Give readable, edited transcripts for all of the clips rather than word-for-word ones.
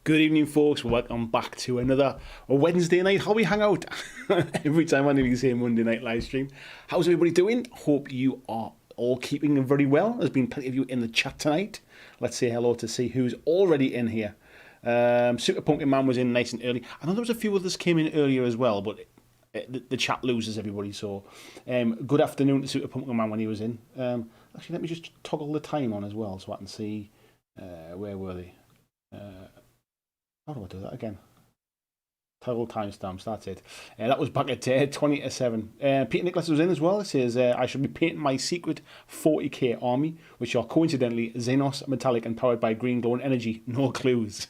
Good evening, folks. Welcome back to another Wednesday night Hobby Hangout. Every time I nearly say Monday night live stream. How's everybody doing? Hope you are all keeping very well. There's been plenty of you in the chat tonight. Let's say hello to see who's already in here. Super Pumpkin Man was in nice and early. I know there was a few others came in earlier as well, but the chat loses everybody. So good afternoon to Super Pumpkin Man when he was in. Actually, let me just toggle the time on as well so I can see where were they. How do I do that again? Toggle timestamps, that's it. That was back at 20 to 7. Peter Nicholas was in as well. It says, I should be painting my secret 40k army, which are coincidentally Xenos, metallic and powered by green glowing energy. No clues.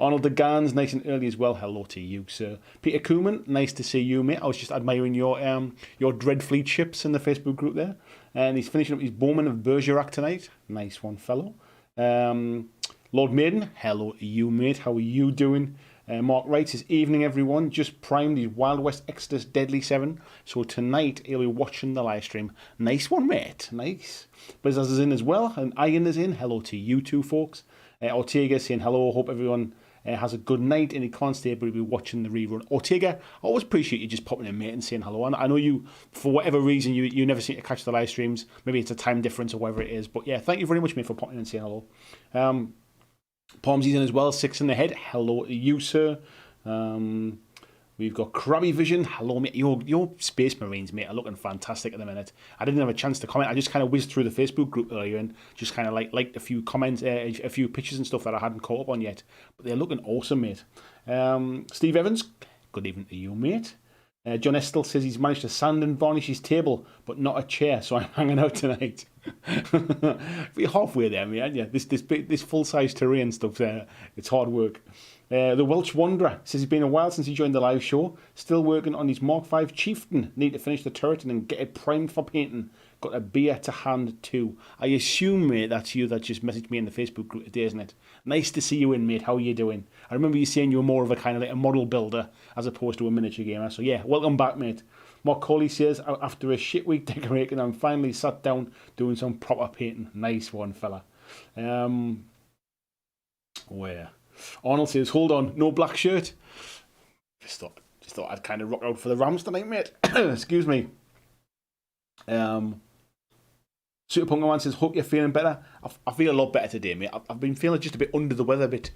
Arnold de Gans, nice and early as well. Hello to you, sir. Peter Koeman, nice to see you, mate. I was just admiring your Dreadfleet ships in the Facebook group there. And he's finishing up his Bowman of Bergerac tonight. Nice one, fellow. Lord Maiden, hello to you, mate. How are you doing? Mark Wright says, evening, everyone. Just primed his Wild West Exodus Deadly 7. So tonight, he'll be watching the live stream. Nice one, mate. Nice. Blizzard is in as well. And Ian is in. Hello to you two, folks. Ortega saying, hello. Hope everyone has a good night. And he can't stay, but he'll be watching the rerun. Ortega, I always appreciate you just popping in, mate, and saying hello. I know you, for whatever reason, you never seem to catch the live streams. Maybe it's a time difference or whatever it is. But yeah, thank you very much, mate, for popping in and saying hello. Palmsy's in as well, 6 in the head. Hello to you, sir. We've got Krabby Vision. Hello, mate. Your Space Marines, mate, are looking fantastic at the minute. I didn't have a chance to comment. I just kind of whizzed through the Facebook group earlier and just kind of liked a few comments, a few pictures and stuff that I hadn't caught up on yet. But they're looking awesome, mate. Steve Evans, good evening to you, mate. John Estel says he's managed to sand and varnish his table, but not a chair, so I'm hanging out tonight. You're halfway there, mate, aren't you? This full-size terrain stuff, it's hard work. The Welsh Wanderer says it's been a while since he joined the live show. Still working on his Mark V Chieftain. Need to finish the turret and then get it primed for painting. Got a beer to hand too. I assume, mate, that's you that just messaged me in the Facebook group today, isn't it? Nice to see you in, mate. How are you doing? I remember you saying you were more of a kind of like a model builder as opposed to a miniature gamer. So yeah, welcome back, mate. Mark Colley says, after a shit week decorating, I'm finally sat down doing some proper painting. Nice one, fella. Where? Arnold says, hold on, no black shirt. Just thought I'd kind of rock out for the Rams tonight, mate. Excuse me. Super Punker Man says, hope you're feeling better. I feel a lot better today, mate. I've been feeling just a bit under the weather, a bit.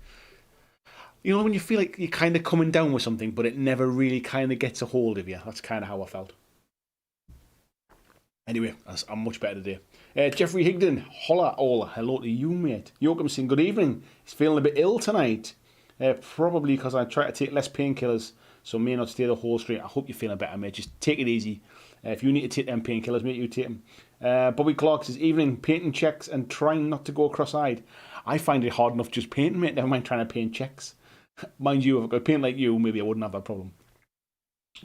You know, when you feel like you're kind of coming down with something, but it never really kind of gets a hold of you. That's kind of how I felt. Anyway, I'm much better today. Jeffrey Higdon, holla all. Hello to you, mate. Joachimson, good evening. He's feeling a bit ill tonight. Probably because I try to take less painkillers, so may not stay the whole stream. I hope you're feeling better, mate. Just take it easy. If you need to take them painkillers, mate, you take them. Bobby Clark says, evening, painting checks and trying not to go cross-eyed. I find it hard enough just painting, mate. Never mind trying to paint checks. Mind you, if I could paint like you, maybe I wouldn't have that problem.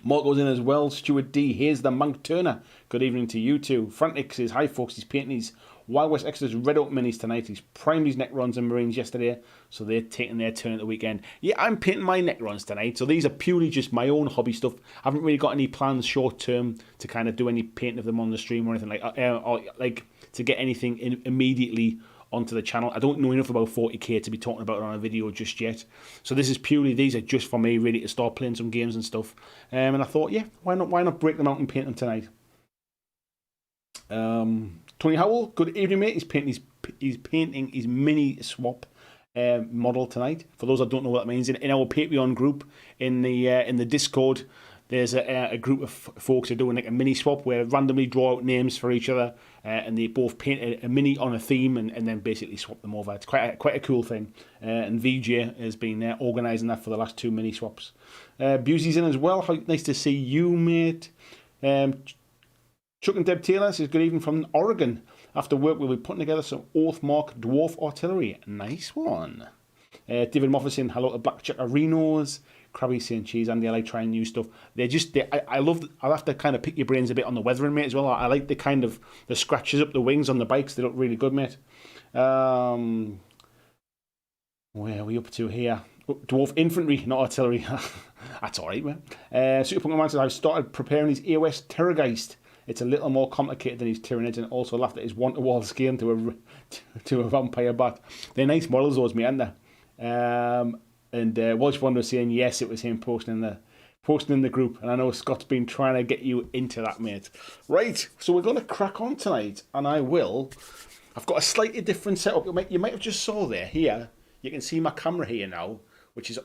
Mark goes in as well. Stuart D. Here's the Monk Turner. Good evening to you too. Frantic says, hi folks, he's painting his Wild West Exodus Red Oak Minis tonight. He's primed his Necrons and Marines yesterday, so they're taking their turn at the weekend. Yeah, I'm painting my Necrons tonight, so these are purely just my own hobby stuff. I haven't really got any plans short term to kind of do any painting of them on the stream or anything like that, or like to get anything immediately onto the channel. I don't know enough about 40k to be talking about it on a video just yet. So this is purely, these are just for me really to start playing some games and stuff. And I thought, yeah, why not break them out and paint them tonight? Tony Howell, good evening, mate. He's painting his mini swap model tonight. For those that don't know what that means, in our Patreon group in the Discord, there's a group of folks who are doing like a mini swap where randomly draw out names for each other, and they both paint a mini on a theme and then basically swap them over. It's quite a cool thing. And VJ has been organising that for the last 2 mini swaps. Busey's in as well. How nice to see you, mate. Chuck and Deb Taylor says, good evening from Oregon. After work, we'll be putting together some Oathmark Dwarf Artillery. Nice one. David Moffat saying, hello to BlackJack Arenos. Krabby saying, cheese, Andy, I like trying new stuff. I'll have to kind of pick your brains a bit on the weathering, mate, as well. I like the scratches up the wings on the bikes. They look really good, mate. Where are we up to here? Dwarf Infantry, not Artillery. That's alright, man. Super Punker Man says, I've started preparing his EOS Terrorgeist. It's a little more complicated than his Tyranids, and also laughed at his one-to-wall scaling to a vampire bat. They're nice models, those, mate, aren't they? And Welsh Wonder was saying yes, it was him posting in the group, and I know Scott's been trying to get you into that, mate. Right, so we're going to crack on tonight, and I've got a slightly different setup. You might have just saw there, here, you can see my camera here now, which is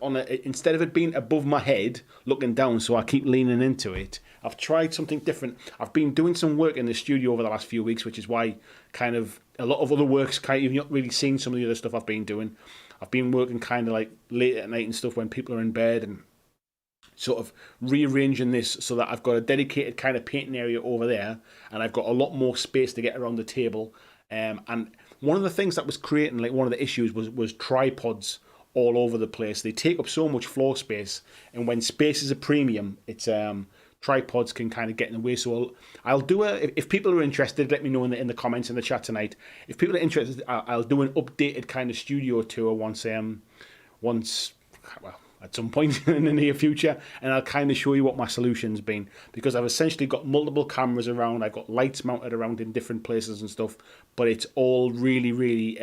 instead of it being above my head, looking down, so I keep leaning into it, I've tried something different. I've been doing some work in the studio over the last few weeks, which is why kind of a lot of other works, you've not really seen some of the other stuff I've been doing. I've been working kind of like late at night and stuff when people are in bed, and sort of rearranging this so that I've got a dedicated kind of painting area over there, and I've got a lot more space to get around the table. And one of the things that was creating, like one of the issues was tripods all over the place. They take up so much floor space, and when space is a premium, it's tripods can kind of get in the way. So I'll do if people are interested, let me know in the comments in the chat tonight. If people are interested, I'll do an updated kind of studio tour once at some point in the near future, and I'll kind of show you what my solution's been, because I've essentially got multiple cameras around, I've got lights mounted around in different places and stuff, but it's all really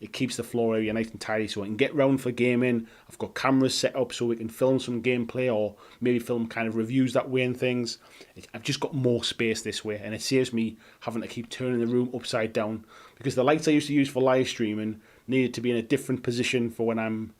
it keeps the floor area nice and tidy so I can get round for gaming. I've got cameras set up so we can film some gameplay, or maybe film kind of reviews that way and things. I've just got more space this way, and it saves me having to keep turning the room upside down, because the lights I used to use for live streaming needed to be in a different position for when I'm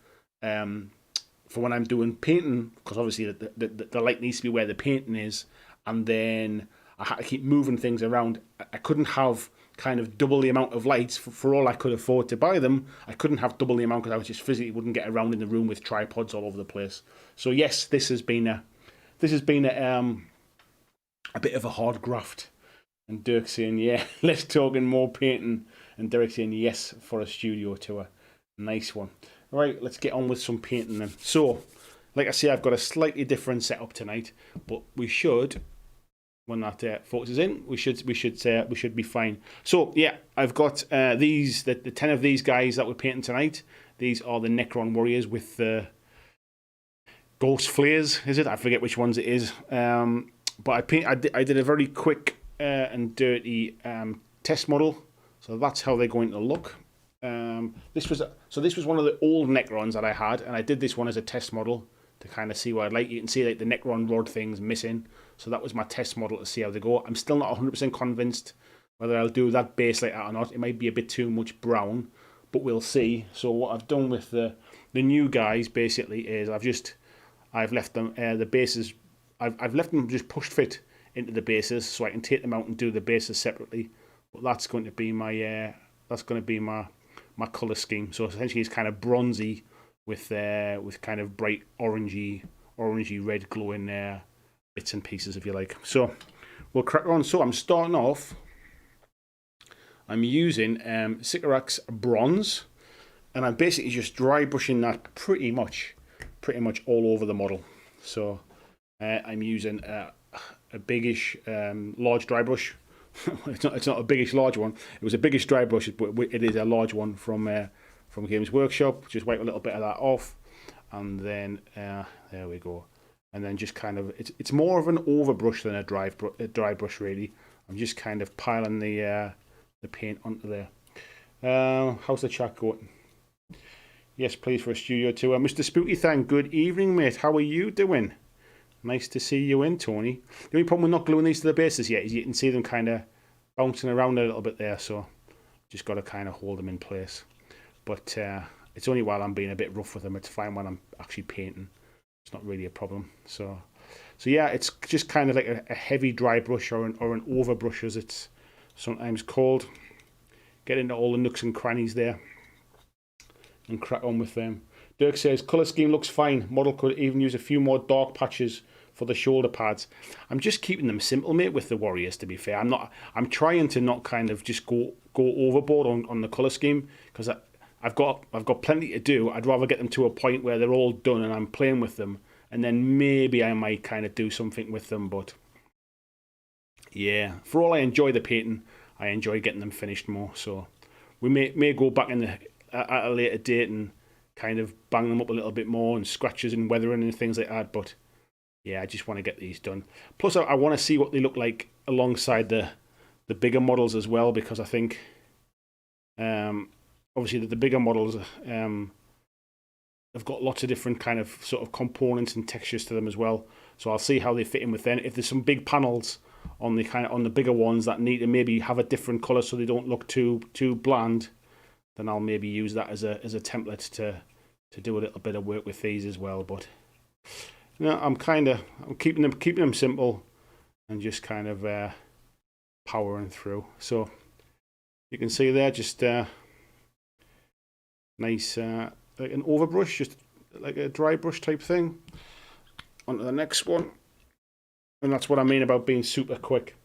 doing painting, because obviously the light needs to be where the painting is, and then I had to keep moving things around. I couldn't have kind of double the amount of lights for all I could afford to buy them. I couldn't have double the amount because I just physically wouldn't get around in the room with tripods all over the place. So yes, this has been a bit of a hard graft. And Dirk saying, yeah, let's talk in more painting. And Derek saying yes for a studio tour. Nice one. Right, let's get on with some painting then. So, like I say, I've got a slightly different setup tonight, but we should, when that focuses in, we should be fine. So yeah, I've got these the 10 of these guys that we're painting tonight. These are the Necron warriors with the ghost flares. Is it? I forget which ones it is. But I did a very quick and dirty test model. So that's how they're going to look. This was one of the old Necrons that I had, and I did this one as a test model to kind of see what I'd like. You can see like the Necron rod things missing, so that was my test model to see how they go. I'm still not 100% convinced whether I'll do that base like that or not. It might be a bit too much brown, but we'll see. So what I've done with the new guys basically is I've left them the bases. I've left them just pushed fit into the bases, so I can take them out and do the bases separately. But that's going to be my my colour scheme. So essentially it's kind of bronzy with kind of bright orangey red glowing bits and pieces, if you like. So we'll crack on. So I'm starting off, I'm using Sycorax bronze, and I'm basically just dry brushing that pretty much all over the model. So I'm using a biggish large dry brush. It's not a biggish large one. It was a biggish dry brush, but it is a large one from Games Workshop. Just wipe a little bit of that off, and then there we go. And then just kind of it's more of an overbrush than a dry brush really. I'm just kind of piling the paint onto there. How's the chat going? Yes, please, for a studio tour. Mr. Spooky Thang, good evening, mate. How are you doing? Nice to see you in, Tony. The only problem with not gluing these to the bases yet is you can see them kind of bouncing around a little bit there, so just got to kind of hold them in place. But it's only while I'm being a bit rough with them. It's fine when I'm actually painting. It's not really a problem. So yeah, it's just kind of like a heavy dry brush or an overbrush, as it's sometimes called. Get into all the nooks and crannies there and crack on with them. Dirk says, colour scheme looks fine. Model could even use a few more dark patches for the shoulder pads. I'm just keeping them simple, mate, with the Warriors, to be fair. I'm trying to not kind of just go overboard on the colour scheme, because I've got plenty to do. I'd rather get them to a point where they're all done and I'm playing with them, and then maybe I might kind of do something with them. But yeah, for all I enjoy the painting, I enjoy getting them finished more. So we may go back at a later date and kind of bang them up a little bit more, and scratches and weathering and things like that. But yeah, I just want to get these done. Plus, I want to see what they look like alongside the bigger models as well, because I think obviously the bigger models they've got lots of different kind of sort of components and textures to them as well. So I'll see how they fit in with them. If there's some big panels on the on the bigger ones that need to maybe have a different color so they don't look too bland, then I'll maybe use that as a template to do a little bit of work with these as well. But I'm keeping them simple and just kind of powering through. So you can see there, just nice like an overbrush, just like a dry brush type thing. Onto the next one. And that's what I mean about being super quick.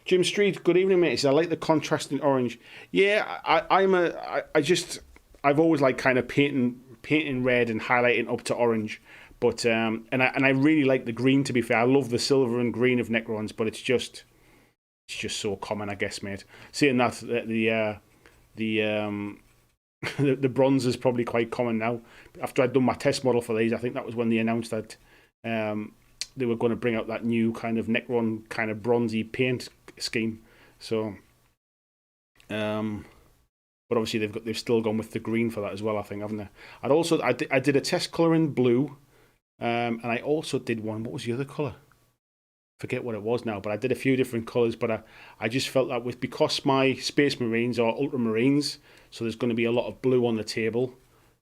Jim Street, good evening, mate. He says, I like the contrasting orange. Yeah, I've always liked kind of painting red and highlighting up to orange. But and I really like the green, to be fair. I love the silver and green of Necrons, but it's just so common, I guess, mate. Seeing that the bronze is probably quite common now. After I'd done my test model for these, I think that was when they announced that they were going to bring out that new kind of Necron kind of bronzy paint scheme. So, but obviously they've still gone with the green for that as well, I think, haven't they? I did a test color in blue, and I also did one. What was the other color? Forget what it was now, but I did a few different colors. But I just felt that because my Space Marines are Ultramarines, so there's going to be a lot of blue on the table.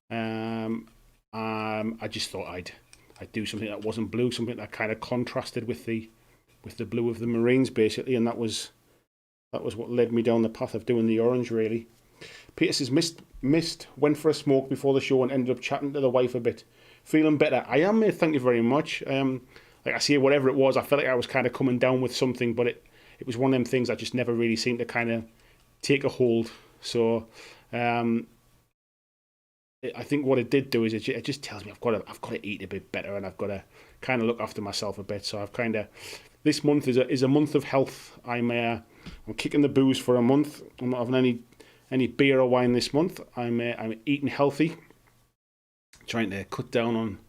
I just thought I'd do something that wasn't blue, something that kind of contrasted with the blue of the Marines, basically, and that was what led me down the path of doing the orange, really. Peter says, missed, went for a smoke before the show and ended up chatting to the wife a bit. Feeling better. I am, mate, thank you very much. Like I say, whatever it was, I felt like I was kind of coming down with something, but it was one of them things that just never really seemed to kind of take a hold. So I think what it did do is it just tells me I've got to eat a bit better, and I've got to kind of look after myself a bit. So I've kind of, this month is a month of health. I'm kicking the booze for a month. I'm not having any beer or wine this month. I'm eating healthy, trying to cut down on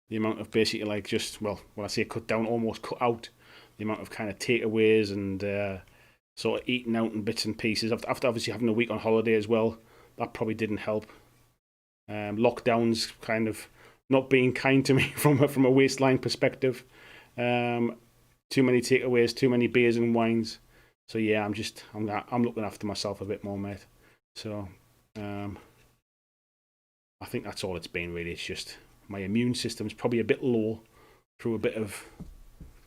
the amount of basically like just, well, when I say cut down, almost cut out the amount of kind of takeaways and sort of eating out in bits and pieces. After obviously having a week on holiday as well, that probably didn't help. Lockdowns kind of not being kind to me from a waistline perspective. Too many takeaways, too many beers and wines. So yeah, I'm looking after myself a bit more, mate. So I think that's all it's been really. It's just my immune system's probably a bit low through a bit of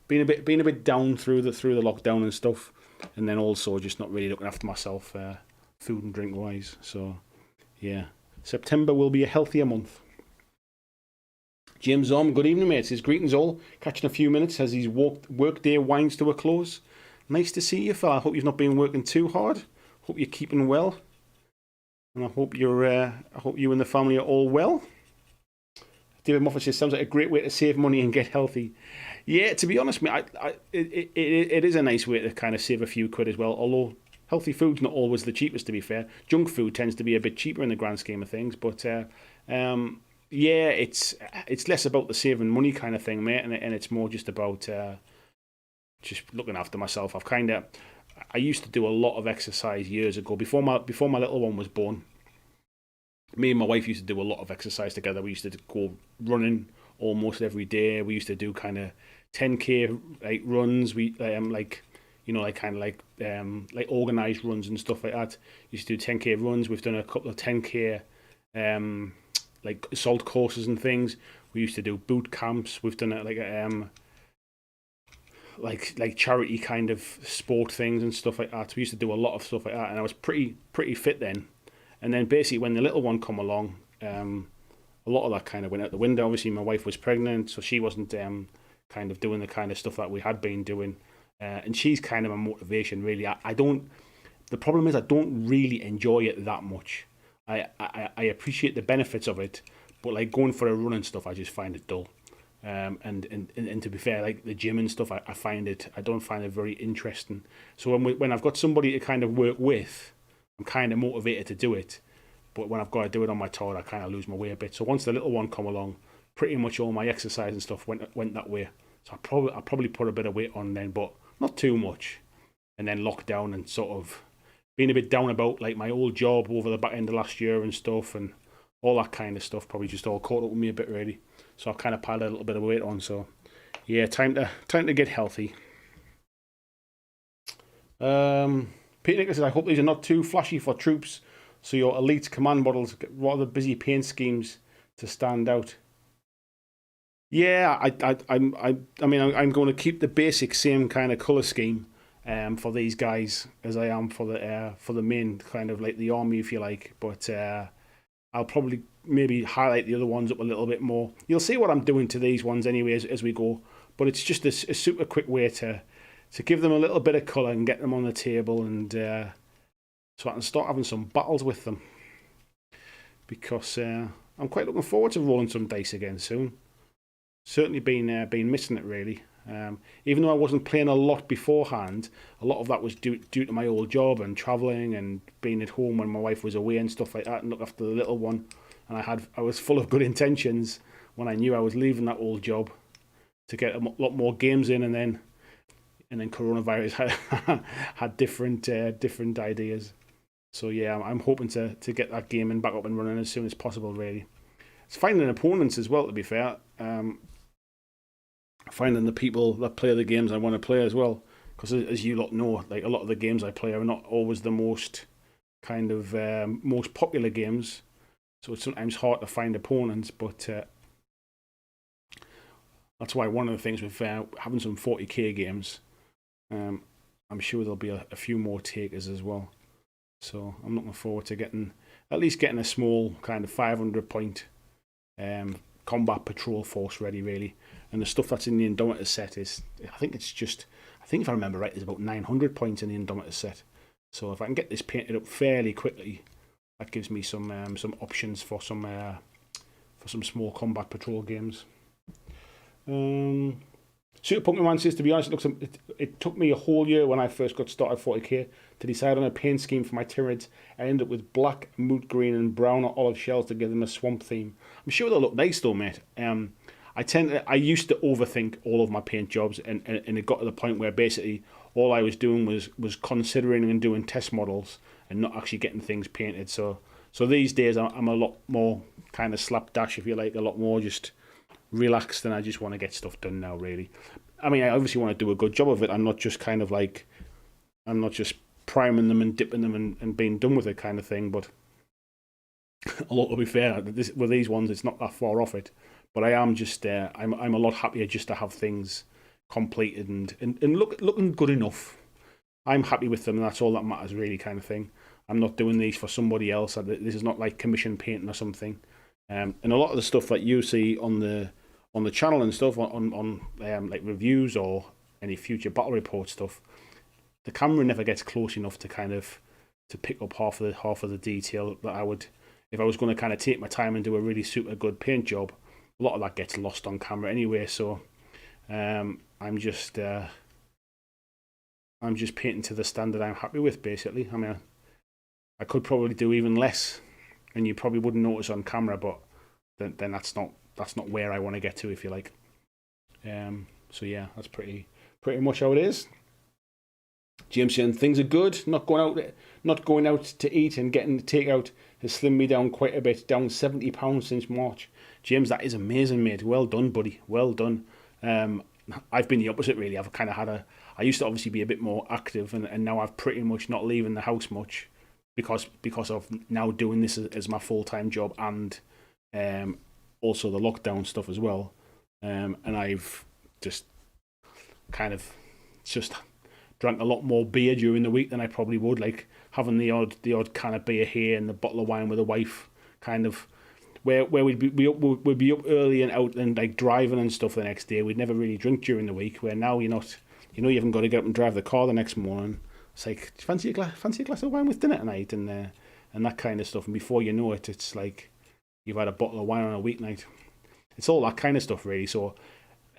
being a bit down through the lockdown and stuff, and then also just not really looking after myself food and drink wise. So yeah, September will be a healthier month. James Om, good evening, mate. Says greetings all. Catching a few minutes as his workday winds to a close. Nice to see you, fella. I hope you've not been working too hard. Hope you're keeping well, and I hope you and the family are all well. David Moffat says, sounds like a great way to save money and get healthy. Yeah, to be honest, mate, it is a nice way to kind of save a few quid as well. Although healthy food's not always the cheapest, to be fair. Junk food tends to be a bit cheaper in the grand scheme of things. But yeah, it's less about the saving money kind of thing, mate, and it's more just about just looking after myself. I used to do a lot of exercise years ago before my little one was born. Me and my wife used to do a lot of exercise together. We used to go running almost every day. We used to do kind of 10K like runs. We like organized runs and stuff like that. Used to do 10K runs. We've done a couple of 10K like assault courses and things. We used to do boot camps. We've done it like charity kind of sport things and stuff like that. So we used to do a lot of stuff like that, and I was pretty fit then. And then basically when the little one come along, a lot of that kind of went out the window. Obviously my wife was pregnant, so she wasn't kind of doing the kind of stuff that we had been doing. And she's kind of a motivation, really. The problem is I don't really enjoy it that much. I appreciate the benefits of it, but like going for a run and stuff, I just find it dull. And to be fair, like the gym and stuff, I don't find it very interesting. So when I've got somebody to kind of work with, I'm kind of motivated to do it, but when I've got to do it on my own, I kind of lose my way a bit. So once the little one come along, pretty much all my exercise and stuff went that way. So I probably put a bit of weight on then, but not too much. And then lockdown and sort of being a bit down about like my old job over the back end of last year and stuff, and all that kind of stuff probably just all caught up with me a bit really. So I've kind of piled a little bit of weight on. So yeah, time to get healthy. Peter Nicholas says, I hope these are not too flashy for troops, so your elite command models get rather busy paint schemes to stand out. Yeah, I mean, I'm going to keep the basic same kind of color scheme for these guys as I am for the main kind of like the army, if you like. But I'll probably maybe highlight the other ones up a little bit more. You'll see what I'm doing to these ones anyway as we go. But it's just a super quick way to give them a little bit of colour and get them on the table, and so I can start having some battles with them. Because I'm quite looking forward to rolling some dice again soon. Certainly been missing it really. Even though I wasn't playing a lot beforehand, a lot of that was due to my old job and travelling and being at home when my wife was away and stuff like that, and look after the little one. And I was full of good intentions when I knew I was leaving that old job to get a lot more games in, and then coronavirus had different ideas. So yeah, I'm hoping to get that gaming back up and running as soon as possible. Really, it's finding opponents as well. To be fair, finding the people that play the games I want to play as well. Because as you lot know, like a lot of the games I play are not always the most kind of most popular games. So it's sometimes hard to find opponents, but that's why one of the things with having some 40k games, I'm sure there'll be a few more takers as well. So I'm looking forward to at least getting a small kind of 500 point combat patrol force ready, really. And the stuff that's in the Indomitus set is, I think if I remember right, there's about 900 points in the Indomitus set. So if I can get this painted up fairly quickly, that gives me some options for some small combat patrol games. Super Pokemon says, to be honest, it took me a whole year when I first got started 40k to decide on a paint scheme for my Tyranids. I ended up with black, moot green, and brown or olive shells to give them a swamp theme. I'm sure they'll look nice though, mate. I used to overthink all of my paint jobs, and it got to the point where basically all I was doing was considering and doing test models and not actually getting things painted. So these days I'm a lot more kind of slapdash, if you like, a lot more just relaxed, and I just want to get stuff done now, really. I mean, I obviously want to do a good job of it. I'm not just priming them and dipping them and being done with it kind of thing, but although to be fair, with these ones it's not that far off it, but I am just I'm a lot happier just to have things completed and looking good enough. I'm happy with them, and that's all that matters, really, kind of thing. I'm not doing these for somebody else. This is not like commission painting or something. And a lot of the stuff that you see on the channel and stuff, on like reviews or any future battle report stuff, the camera never gets close enough to pick up half of the detail that I would, if I was going to kind of take my time and do a really super good paint job. A lot of that gets lost on camera anyway. So I'm just painting to the standard I'm happy with, basically. I mean, I could probably do even less, and you probably wouldn't notice on camera, but then that's not where I want to get to, if you like. So yeah, that's pretty much how it is. James saying things are good. Not going out to eat and getting takeout has slimmed me down quite a bit, down 70 pounds since March. James, that is amazing, mate. Well done, buddy. Well done. I've been the opposite, really. I've kind of I used to obviously be a bit more active, and now I've pretty much not leaving the house much because of now doing this as my full-time job, and also the lockdown stuff as well. And I've just kind of just drank a lot more beer during the week than I probably would, like having the odd can of beer here and the bottle of wine with the wife, kind of where we'd be up early and out and like driving and stuff the next day. We'd never really drink during the week, where now you haven't got to get up and drive the car the next morning. It's like, fancy a glass of wine with dinner tonight, and that kind of stuff. And before you know it, it's like you've had a bottle of wine on a weeknight. It's all that kind of stuff, really. So,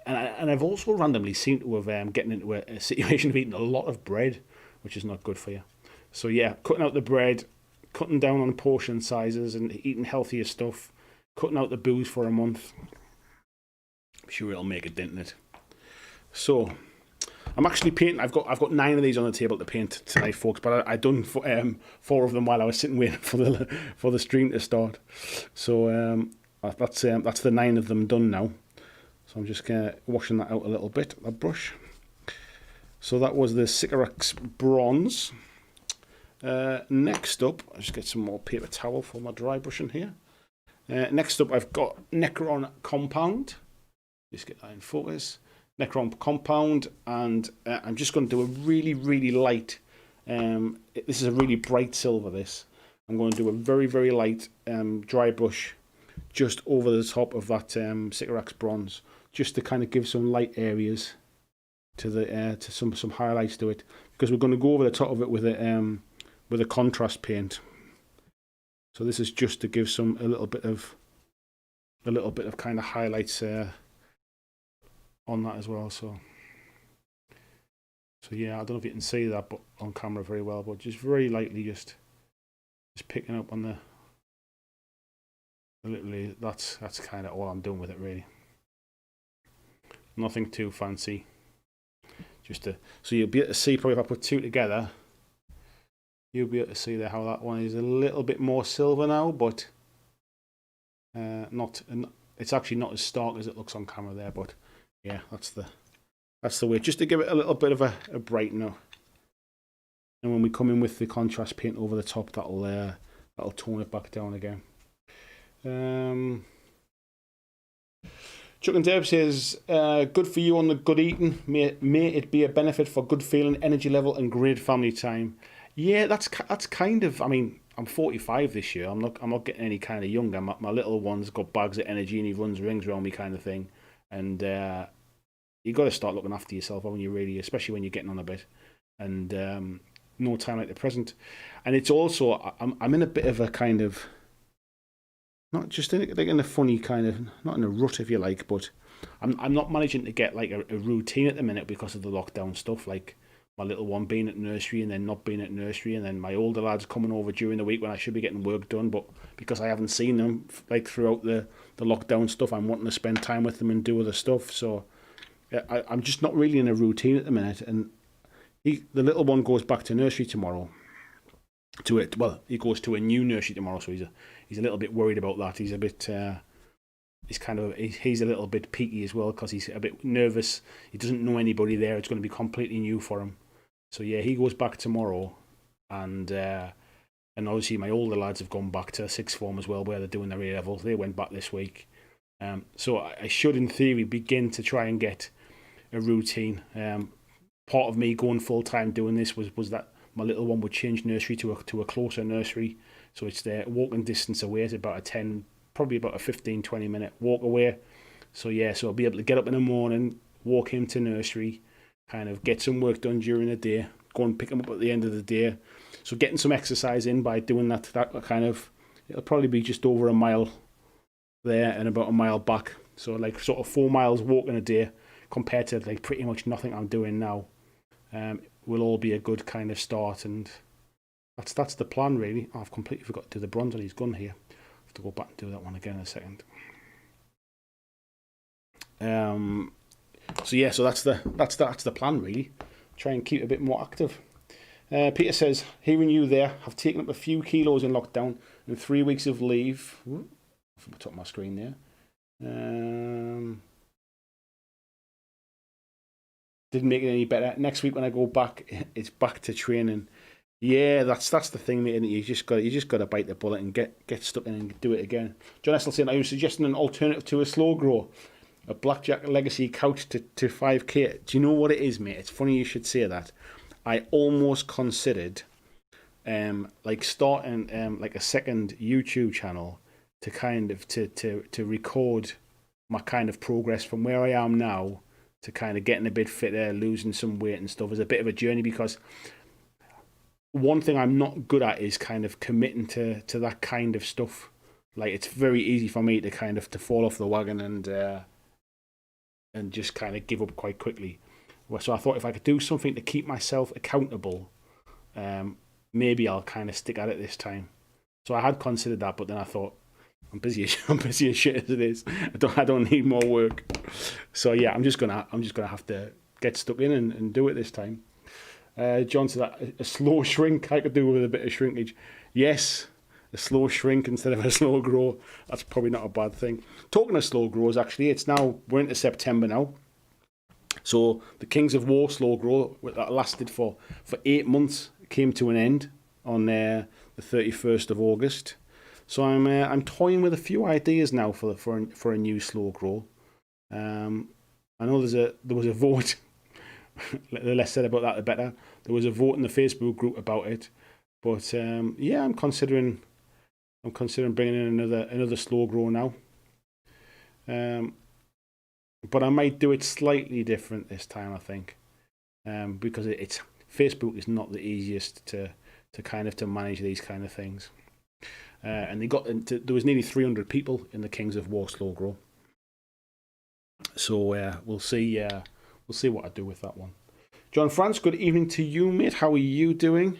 and I've also randomly seemed to have getting into a situation of eating a lot of bread, which is not good for you. So yeah, cutting out the bread, cutting down on portion sizes, and eating healthier stuff. Cutting out the booze for a month. I'm sure it'll make a dent in it. So, I'm actually painting. I've got 9 of these on the table to paint tonight, folks. But I done 4 of them while I was sitting waiting for the stream to start. So that's the 9 of them done now. So I'm just washing that out a little bit. A brush. So that was the Sycorax bronze. Next up, I'll just get some more paper towel for my dry brushing here. Next up, I've got Necron Compound. Just get that in focus. Necron Compound, and I'm just going to do a really, really light. This is a really bright silver. This I'm going to do a very, very light dry brush just over the top of that Sycorax bronze, just to kind of give some light areas to the to some highlights to it, because we're going to go over the top of it with a contrast paint. So this is just to give a little bit of kind of highlights on that as well. So yeah, I don't know if you can see that but on camera very well, but just very lightly, just picking up on the literally that's kind of all I'm doing with it really. Nothing too fancy. So you'll be able to see, probably if I put 2 together, you'll be able to see there how that one is a little bit more silver now, but it's actually not as stark as it looks on camera there. But yeah, that's the way, just to give it a little bit of a brightener. And when we come in with the contrast paint over the top, that'll tone it back down again. Chuck and Deb says, good for you on the good eating. May it be a benefit for good feeling, energy level, and great family time. Yeah, that's kind of. I mean, I'm 45 this year. I'm not getting any kind of younger. My little one's got bags of energy and he runs rings around me, kind of thing. And you got to start looking after yourself, haven't you? Really, especially when you're getting on a bit. And no time like the present. And it's also I'm in a bit of a kind of. Not just in a funny kind of, not in a rut if you like, but I'm not managing to get like a routine at the minute because of the lockdown stuff. Like my little one being at nursery and then not being at nursery, and then my older lads coming over during the week when I should be getting work done, but because I haven't seen them like throughout the lockdown stuff, I'm wanting to spend time with them and do other stuff. So I'm just not really in a routine at the minute. And the little one goes back to nursery tomorrow. He goes to a new nursery tomorrow, so he's a little bit worried about that. He's a bit, he's a little bit peaky as well because he's a bit nervous. He doesn't know anybody there. It's going to be completely new for him. So yeah, he goes back tomorrow, and obviously my older lads have gone back to sixth form as well, where they're doing their A levels. They went back this week, so I should, in theory, begin to try and get a routine. Part of me going full time doing this was that my little one would change nursery to a closer nursery, so it's their walking distance away. It's about probably about a 15-20 minute walk away. So yeah, so I'll be able to get up in the morning, walk him to nursery, kind of get some work done during the day, go and pick him up at the end of the day. So getting some exercise in by doing that kind of, it'll probably be just over a mile there and about a mile back. So like sort of 4 miles walking a day compared to like pretty much nothing I'm doing now. Will all be a good kind of start, and that's the plan really. I've completely forgot to do the bronze on his gun here. I have to go back and do that one again in a second. So yeah, so that's the plan really. Try and keep a bit more active. Peter says, hearing you there, I've taken up a few kilos in lockdown and 3 weeks of leave. Off the top of my screen there. Didn't make it any better. Next week when I go back, it's back to training. Yeah, that's the thing, mate. You just got to bite the bullet and get stuck in and do it again. John Essel saying, I was suggesting an alternative to a slow grow, a BlackJack Legacy couch to 5K. Do you know what it is, mate? It's funny you should say that. I almost considered like starting like a second YouTube channel to kind of to record my kind of progress from where I am now to kind of getting a bit fitter, losing some weight and stuff, as a bit of a journey, because one thing I'm not good at is kind of committing to that kind of stuff. Like, it's very easy for me to kind of to fall off the wagon and just kind of give up quite quickly. So I thought if I could do something to keep myself accountable, maybe I'll kind of stick at it this time. So I had considered that, but then I thought, I'm busy as shit as it is. I don't need more work. So yeah, I'm just gonna have to get stuck in and do it this time. John said that a slow shrink I could do with a bit of shrinkage. Yes, a slow shrink instead of a slow grow. That's probably not a bad thing. Talking of slow grows, actually, we're into September now. So the Kings of War slow grow that lasted for 8 months came to an end on the 31st of August. So I'm toying with a few ideas now for a new slow grow. I know there was a vote. The less said about that, the better. There was a vote in the Facebook group about it, but yeah, I'm considering bringing in another slow grow now. But I might do it slightly different this time, I think, because it's Facebook is not the easiest to manage these kind of things. And there was nearly 300 people in the Kings of War slow grow. So we'll see. We'll see what I do with that one. John France, good evening to you, mate. How are you doing?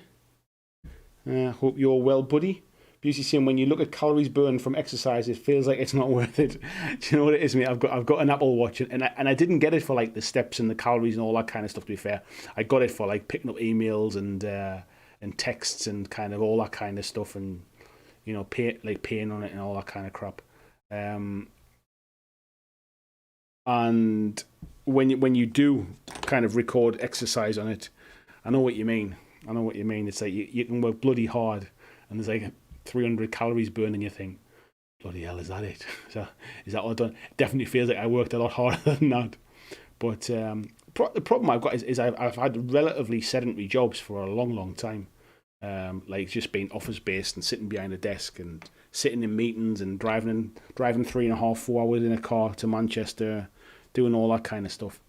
Hope you're well, buddy. Busy saying when you look at calories burned from exercise, it feels like it's not worth it. Do you know what it is, mate? I've got an Apple Watch, and I didn't get it for like the steps and the calories and all that kind of stuff. To be fair, I got it for like picking up emails and texts and kind of all that kind of stuff, and paying on it and all that kind of crap. And when you do kind of record exercise on it, I know what you mean. It's like you can work bloody hard, and there's like 300 calories burned, and you think, bloody hell, is that it? Is that all done? It definitely feels like I worked a lot harder than that. But the problem I've got is I've had relatively sedentary jobs for a long time. Like just being office based and sitting behind a desk and sitting in meetings and driving 3.5-4 hours in a car to Manchester, doing all that kind of stuff.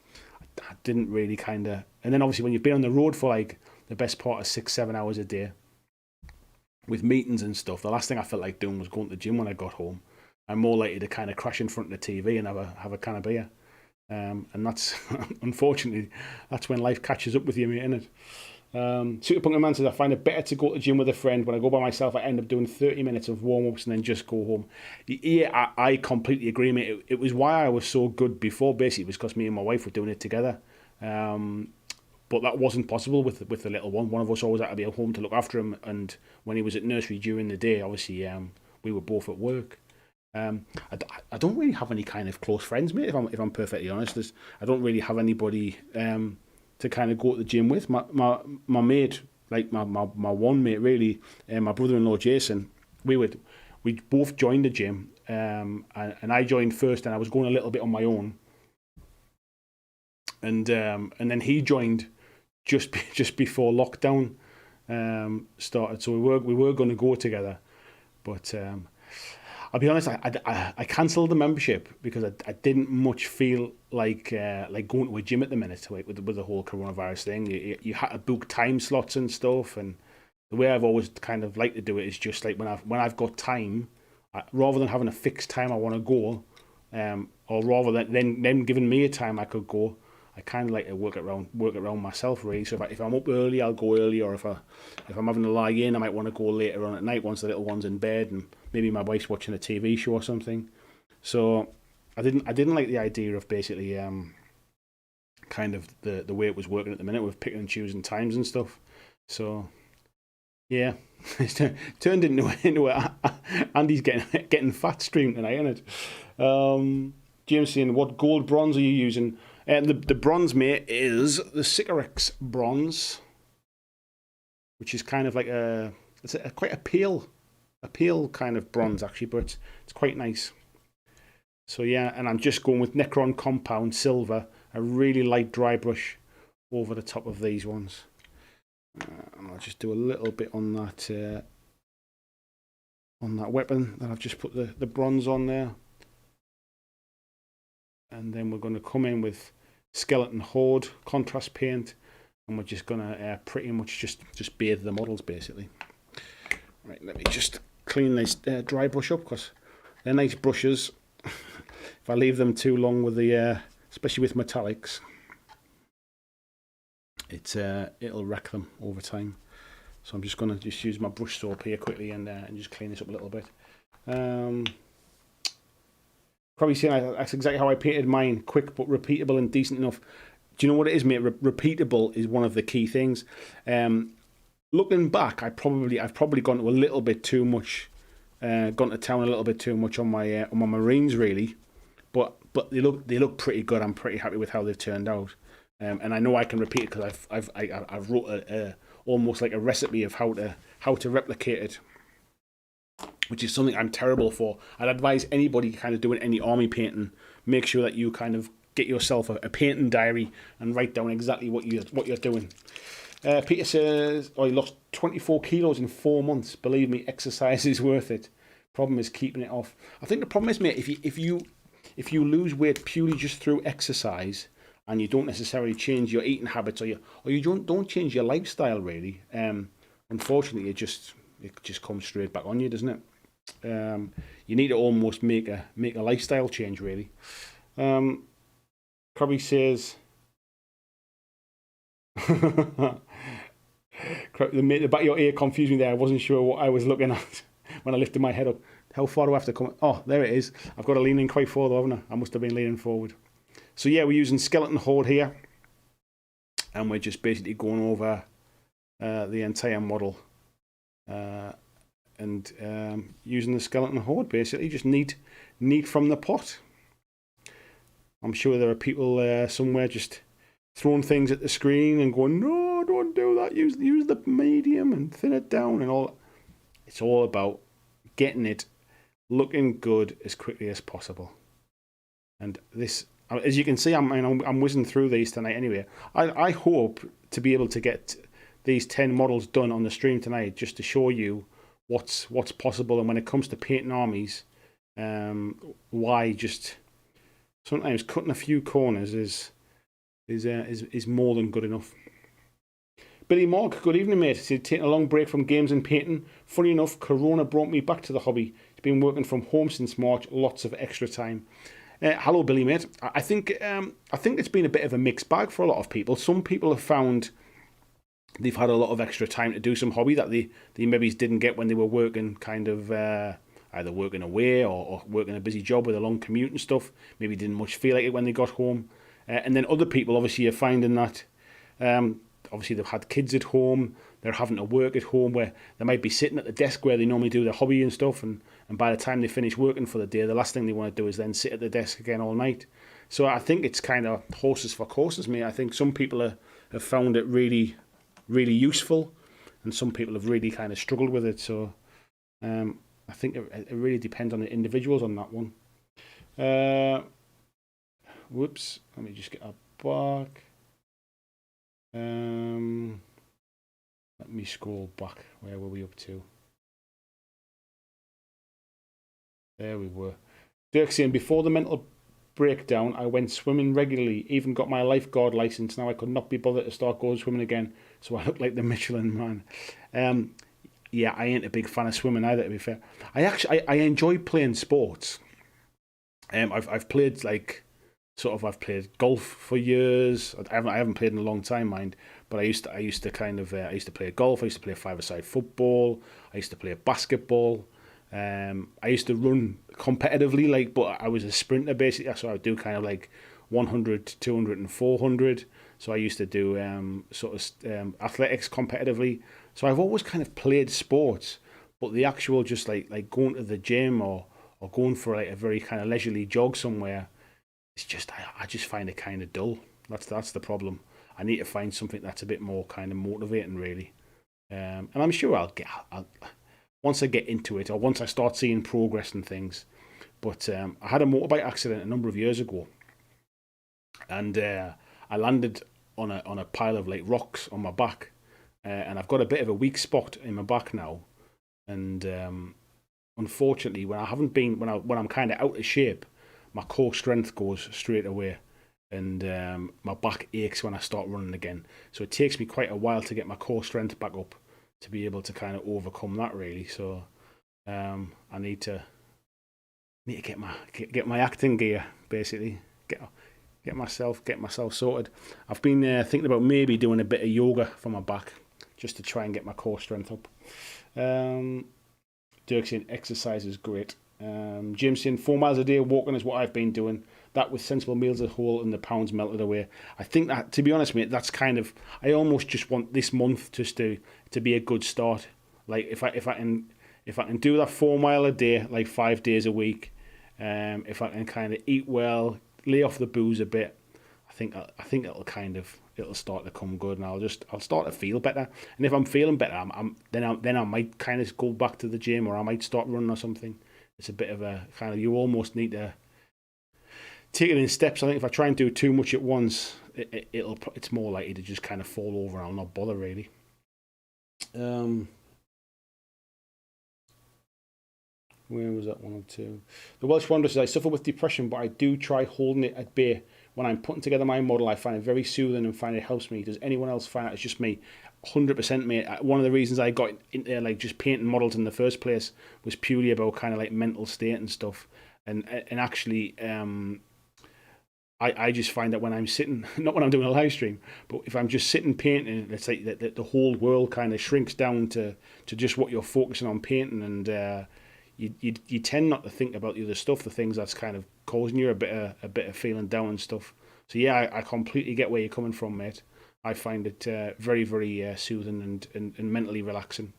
I didn't really and then obviously when you've been on the road for like the best part of 6-7 hours a day with meetings and stuff, the last thing I felt like doing was going to the gym when I got home. I'm more likely to kind of crash in front of the TV and have a can of beer. And that's unfortunately that's when life catches up with you, mate, isn't it? Superpunker Man says I find it better to go to the gym with a friend. When I go by myself, I end up doing 30 minutes of warm-ups and then just go home. Yeah, I completely agree, mate. It was why I was so good before. Basically, it was because me and my wife were doing it together. But that wasn't possible with the little one. One of us always had to be at home to look after him, and when he was at nursery during the day, obviously we were both at work. I don't really have any kind of close friends, mate. If I'm perfectly honest, I don't really have anybody to kind of go to the gym with. My mate, like my one mate really, my brother-in-law Jason, we both joined the gym, and I joined first, and I was going a little bit on my own, and then he joined just before lockdown started. So we were going to go together, but I'll be honest, I cancelled the membership because I didn't much feel like going to a gym at the minute, like with the whole coronavirus thing. You had to book time slots and stuff, and the way I've always kind of liked to do it is just like when I've got time, rather than having a fixed time I want to go, or rather than them giving me a time I could go, I kind of like to work around myself, really. So if I'm up early, I'll go early, or if I'm having to lie in, I might want to go later on at night once the little one's in bed and maybe my wife's watching a TV show or something. So I didn't like the idea of basically kind of the way it was working at the minute with picking and choosing times and stuff. So yeah, it's turned into Andy's getting fat stream tonight, isn't it? James saying, what gold bronze are you using? And the bronze, mate, is the Sycorax bronze, which is kind of like quite a pale kind of bronze actually, but it's quite nice. So yeah, and I'm just going with Necron Compound silver, a really light dry brush over the top of these ones. And I'll just do a little bit on that weapon that I've just put the bronze on there. And then we're going to come in with Skeleton Horde contrast paint, and we're just going to pretty much just bathe the models basically. Right, let me just clean this dry brush up, because they're nice brushes. If I leave them too long with especially with metallics, it'll wreck them over time. So I'm just going to use my brush soap here quickly and just clean this up a little bit. Probably saying that's exactly how I painted mine, quick but repeatable and decent enough. Do you know what it is, mate? Repeatable is one of the key things. Looking back, I've probably gone to a little bit too much, gone to town a little bit too much on my Marines, really. But they look pretty good. I'm pretty happy with how they've turned out. And I know I can repeat it because I've wrote almost like a recipe of how to replicate it, which is something I'm terrible for. I'd advise anybody kind of doing any army painting, make sure that you kind of get yourself a painting diary and write down exactly what you're doing. Peter says, he lost 24 kilos in 4 months. Believe me, exercise is worth it. Problem is keeping it off. I think the problem is, mate, if you lose weight purely just through exercise and you don't necessarily change your eating habits or you don't change your lifestyle really, unfortunately it just comes straight back on you, doesn't it? You need to almost make a lifestyle change really. Probably says the back of your ear confused me there. I wasn't sure what I was looking at when I lifted my head up. How far do I have to come? Oh, there it is. I've got to lean in quite far though, haven't I? I must have been leaning forward. So yeah, we're using skeleton horde here, and we're just basically going over the entire model and using the skeleton horde basically, just neat from the pot. I'm sure there are people somewhere just throwing things at the screen and going, no, don't do that. Use the medium and thin it down and all. It's all about getting it looking good as quickly as possible. And this, as you can see, I'm whizzing through these tonight anyway. I hope to be able to get these 10 models done on the stream tonight, just to show you what's possible. And when it comes to painting armies, why just sometimes cutting a few corners is more than good enough. Billy Mark, good evening, mate. He's taking a long break from games and painting. Funny enough, Corona brought me back to the hobby. He's been working from home since March, lots of extra time. Hello, Billy, mate. I think it's been a bit of a mixed bag for a lot of people. Some people have found they've had a lot of extra time to do some hobby that they maybe didn't get when they were working kind of either working away or working a busy job with a long commute and stuff. Maybe didn't much feel like it when they got home. And then other people obviously are finding that obviously they've had kids at home, they're having to work at home where they might be sitting at the desk where they normally do their hobby and stuff, and by the time they finish working for the day, the last thing they want to do is then sit at the desk again all night. So I think it's kind of horses for courses, mate. I think some people have found it really, really useful, and some people have really kind of struggled with it. So I think it really depends on the individuals on that one. Whoops, let me just get that back. Let me scroll back. Where were we up to? There we were. Dirk saying, before the mental breakdown, I went swimming regularly, even got my lifeguard license. Now I could not be bothered to start going swimming again, so I look like the Michelin man. Yeah, I ain't a big fan of swimming either, to be fair. I enjoy playing sports. I've played I've played golf for years. I haven't played in a long time, mind. But I used to play golf. I used to play five-a-side football. I used to play basketball. I used to run competitively, but I was a sprinter basically. So I would do kind of like 100, 200, and 400. So I used to do athletics competitively. So I've always kind of played sports, but the actual just like going to the gym or going for like a very kind of leisurely jog somewhere. It's just I just find it kind of dull. That's the problem. I need to find something that's a bit more kind of motivating, really. And I'm sure I'll once I get into it, or once I start seeing progress and things. But I had a motorbike accident a number of years ago, and I landed on a pile of like rocks on my back, and I've got a bit of a weak spot in my back now. And unfortunately, when I'm kind of out of shape, my core strength goes straight away, and my back aches when I start running again. So it takes me quite a while to get my core strength back up to be able to kind of overcome that, really. So I need to get my acting gear, basically. Get myself sorted. I've been thinking about maybe doing a bit of yoga for my back, just to try and get my core strength up. Dirk saying exercise is great. Jim saying 4 miles a day walking is what I've been doing. that with sensible meals at whole and the pounds melted away. I think that, to be honest, mate, that's kind of, I almost just want this month just to be a good start. Like if I can do that 4 mile a day, like 5 days a week, if I can kind of eat well, lay off the booze a bit, I think it'll start to come good, and I'll start to feel better. And if I'm feeling better, then I might kind of go back to the gym, or I might start running or something. It's a bit of a kind of, you almost need to take it in steps. I think if I try and do too much at once, it's more likely to just kind of fall over, and I'll not bother really. Where was that 102? The Welsh Wanderer says, I suffer with depression, but I do try holding it at bay. When I'm putting together my model, I find it very soothing and find it helps me. Does anyone else find it? It's just me. 100%, mate. One of the reasons I got into like just painting models in the first place was purely about kind of like mental state and stuff. And actually, I just find that when I'm sitting, not when I'm doing a live stream, but if I'm just sitting painting, it's like the whole world kind of shrinks down to just what you're focusing on painting, and you tend not to think about the other stuff, the things that's kind of causing you a bit of feeling down and stuff. So yeah, I completely get where you're coming from, mate. I find it very, very soothing and mentally relaxing.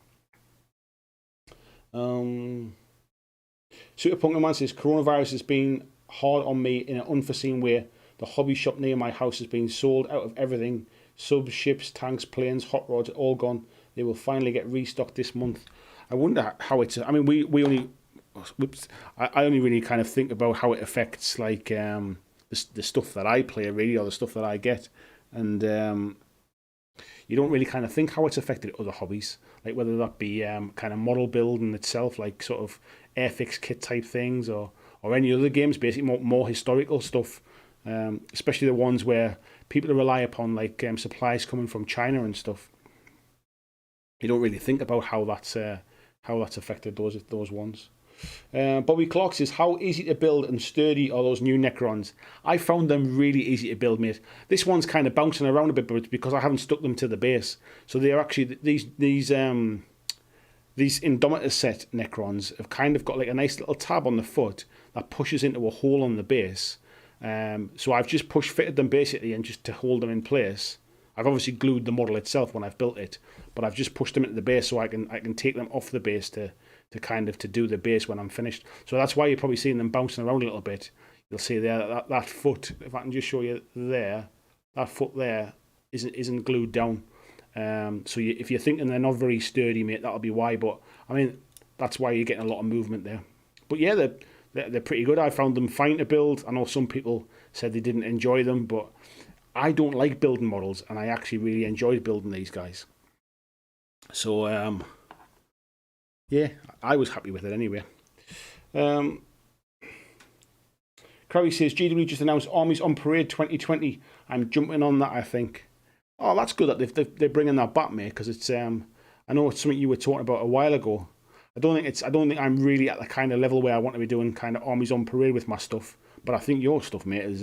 Super Pumpkin Man says, coronavirus has been hard on me in an unforeseen way. The hobby shop near my house has been sold out of everything. Subs, ships, tanks, planes, hot rods, all gone. They will finally get restocked this month. I wonder how it's, I mean, we only, I only really kind of think about how it affects like the stuff that I play really, or the stuff that I get. And you don't really kind of think how it's affected other hobbies, like whether that be kind of model building itself, like sort of Airfix kit type things, or any other games, basically more historical stuff, especially the ones where people rely upon like supplies coming from China and stuff. You don't really think about how that's affected those ones. Bobby Clark says, how easy to build and sturdy are those new Necrons? I found them really easy to build, mate. This one's kind of bouncing around a bit, but it's because I haven't stuck them to the base. So they're actually, these Indomitus set Necrons have kind of got like a nice little tab on the foot that pushes into a hole on the base. So I've just fitted them basically, and just to hold them in place. I've obviously glued the model itself when I've built it, but I've just pushed them into the base so I can take them off the base to do the base when I'm finished. So that's why you're probably seeing them bouncing around a little bit. You'll see there that foot, if I can just show you there, that foot there isn't glued down. So if you're thinking they're not very sturdy, mate, that'll be why. But I mean, that's why you're getting a lot of movement there. But yeah, they're pretty good. I found them fine to build. I know some people said they didn't enjoy them, but I don't like building models, and I actually really enjoyed building these guys. So yeah, I was happy with it anyway. Crowley says, GW just announced Armies on Parade 2020. I'm jumping on that, I think. Oh, that's good that they're bringing that back, mate, because it's I know it's something you were talking about a while ago. I don't think I'm really at the kind of level where I want to be doing kind of Armies on Parade with my stuff. But I think your stuff, mate, is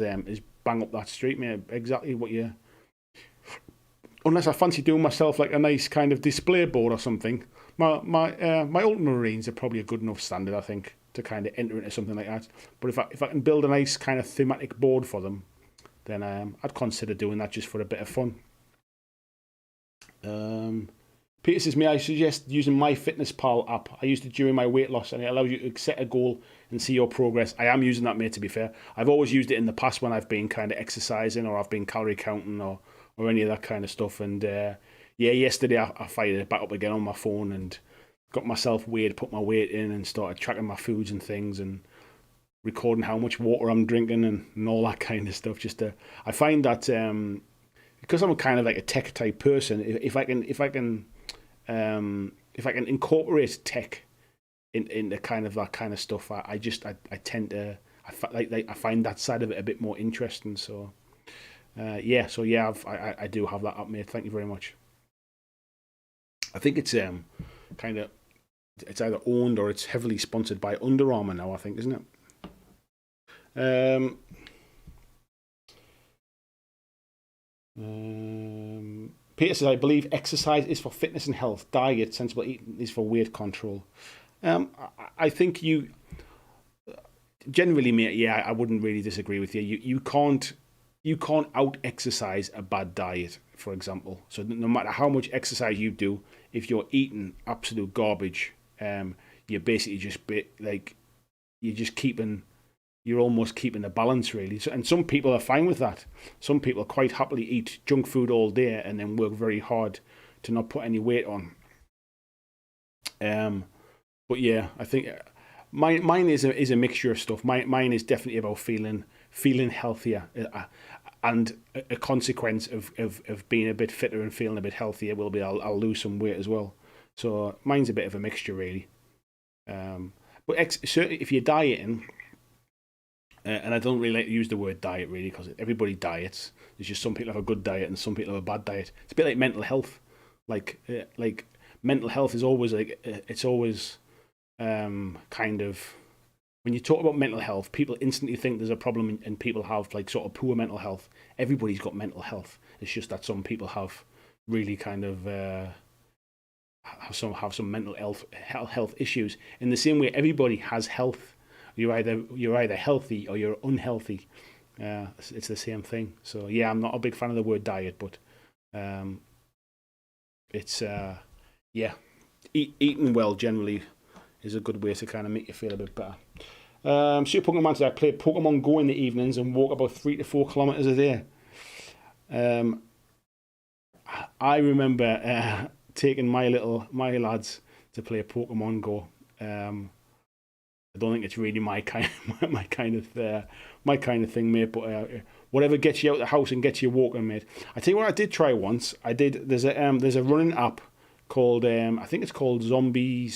bang up that street, mate. Exactly what you. Unless I fancy doing myself like a nice kind of display board or something. My Ultramarines are probably a good enough standard, I think, to kind of enter into something like that. But if I can build a nice kind of thematic board for them, then I'd consider doing that just for a bit of fun. Peter says, may I suggest using MyFitnessPal app? I used it during my weight loss, and it allows you to set a goal and see your progress. I am using that, mate, to be fair. I've always used it in the past when I've been kind of exercising, or I've been calorie counting, or any of that kind of stuff. And yeah, yesterday I fired it back up again on my phone and got myself weighed, put my weight in, and started tracking my foods and things, and recording how much water I'm drinking and all that kind of stuff. I find that because I'm kind of like a tech type person, if I can incorporate tech into kind of that kind of stuff, I tend to I find that side of it a bit more interesting. So I do have that up, mate. Thank you very much. I think it's it's either owned or it's heavily sponsored by Under Armour now, I think, isn't it? Peter says, I believe exercise is for fitness and health. Diet, sensible eating is for weight control. I think generally, mate, yeah, I wouldn't really disagree with you. You can't out exercise a bad diet, for example. So no matter how much exercise you do, if you're eating absolute garbage, you're basically just you're almost keeping the balance, really. So, and some people are fine with that. Some people quite happily eat junk food all day and then work very hard to not put any weight on. But yeah, I think mine is a mixture of stuff. Mine is definitely about feeling healthier, and a consequence of being a bit fitter and feeling a bit healthier will be I'll lose some weight as well. So mine's a bit of a mixture, really. But certainly if you're dieting, and I don't really like to use the word diet, really, because everybody diets. There's just some people have a good diet and some people have a bad diet. It's a bit like mental health. Like mental health is always it's always kind of, when you talk about mental health, people instantly think there's a problem and people have like sort of poor mental health. Everybody's got mental health. It's just that some people have really kind of have some mental health issues. In the same way, everybody has health. You're either healthy or you're unhealthy. It's the same thing. So yeah, I'm not a big fan of the word diet, but it's eating well generally is a good way to kind of make you feel a bit better. Super Pokemon said I play Pokemon Go in the evenings and walk about 3 to 4 kilometers a day. I remember taking my lads to play Pokemon Go. I don't think it's really my kind of thing, mate. But whatever gets you out of the house and gets you walking, mate. I tell you what, I did try once. There's a running app called I think it's called Zombie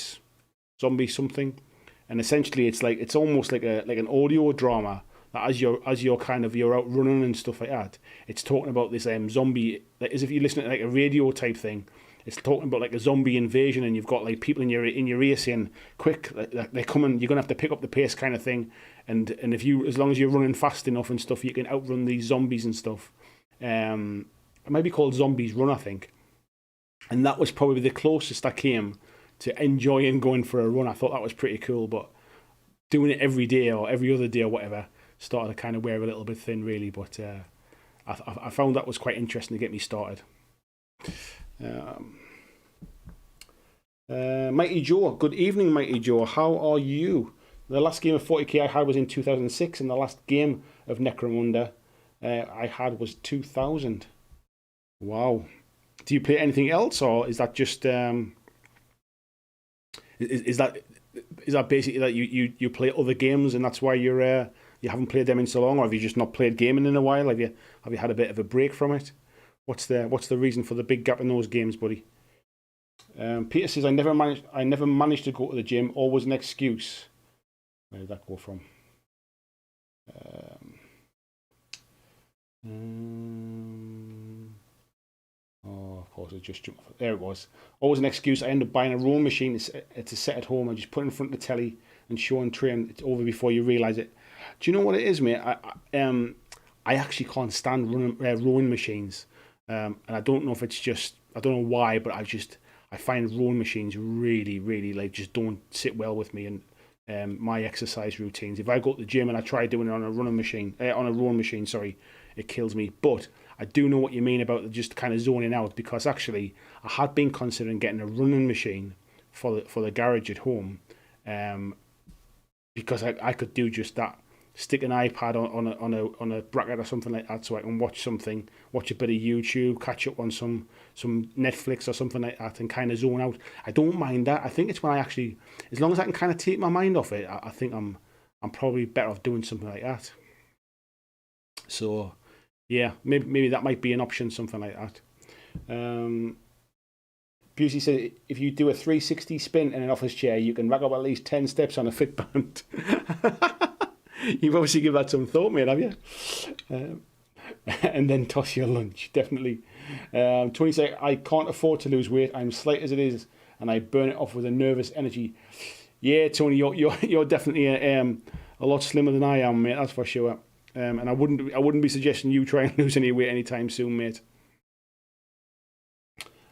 something, and essentially it's almost like an audio drama that as you're out running and stuff like that, it's talking about this zombie, like as if you're listening to like a radio type thing. It's talking about like a zombie invasion, and you've got like people in your ear saying, "Quick, they're coming! You're gonna have to pick up the pace," kind of thing. And as long as you're running fast enough and stuff, you can outrun these zombies and stuff. It might be called Zombies Run, I think. And that was probably the closest I came to enjoying going for a run. I thought that was pretty cool, but doing it every day or every other day or whatever started to kind of wear a little bit thin, really. But I found that was quite interesting to get me started. Mighty Joe, good evening, Mighty Joe. How are you? The last game of 40k I had was in 2006, and the last game of Necromunda I had was 2000. Wow. Do you play anything else, or is that just is that basically that you play other games and that's why you haven't played them in so long, or have you just not played gaming in a while? Have you had a bit of a break from it? What's the reason for the big gap in those games, buddy? Peter says I never managed to go to the gym. Always an excuse. Where did that go from? Oh, of course, it just jumped. There it was. Always an excuse. I end up buying a rowing machine. It's a set at home. I just put it in front of the telly and show and train. It's over before you realise it. Do you know what it is, mate? I actually can't stand rowing machines. And I don't know if it's just, I don't know why, but I find rowing machines really, really like just don't sit well with me and my exercise routines. If I go to the gym and I try doing it on a rowing machine, it kills me. But I do know what you mean about just kind of zoning out, because actually I had been considering getting a running machine for the garage at home, because I could do just that. Stick an iPad on a bracket or something like that, so I can watch a bit of YouTube, catch up on some Netflix or something like that, and kind of zone out. I don't mind that. I think it's when I actually, as long as I can kind of take my mind off it, I think I'm probably better off doing something like that. So yeah, maybe that might be an option, something like that. Busey said if you do a 360 spin in an office chair, you can rack up at least 10 steps on a Fitband. You've obviously given that some thought, mate, have you? And then toss your lunch, definitely. Tony said, I can't afford to lose weight. I'm slight as it is, and I burn it off with a nervous energy. Yeah, Tony, you're definitely a lot slimmer than I am, mate. That's for sure. And I wouldn't be suggesting you try and lose any weight anytime soon, mate.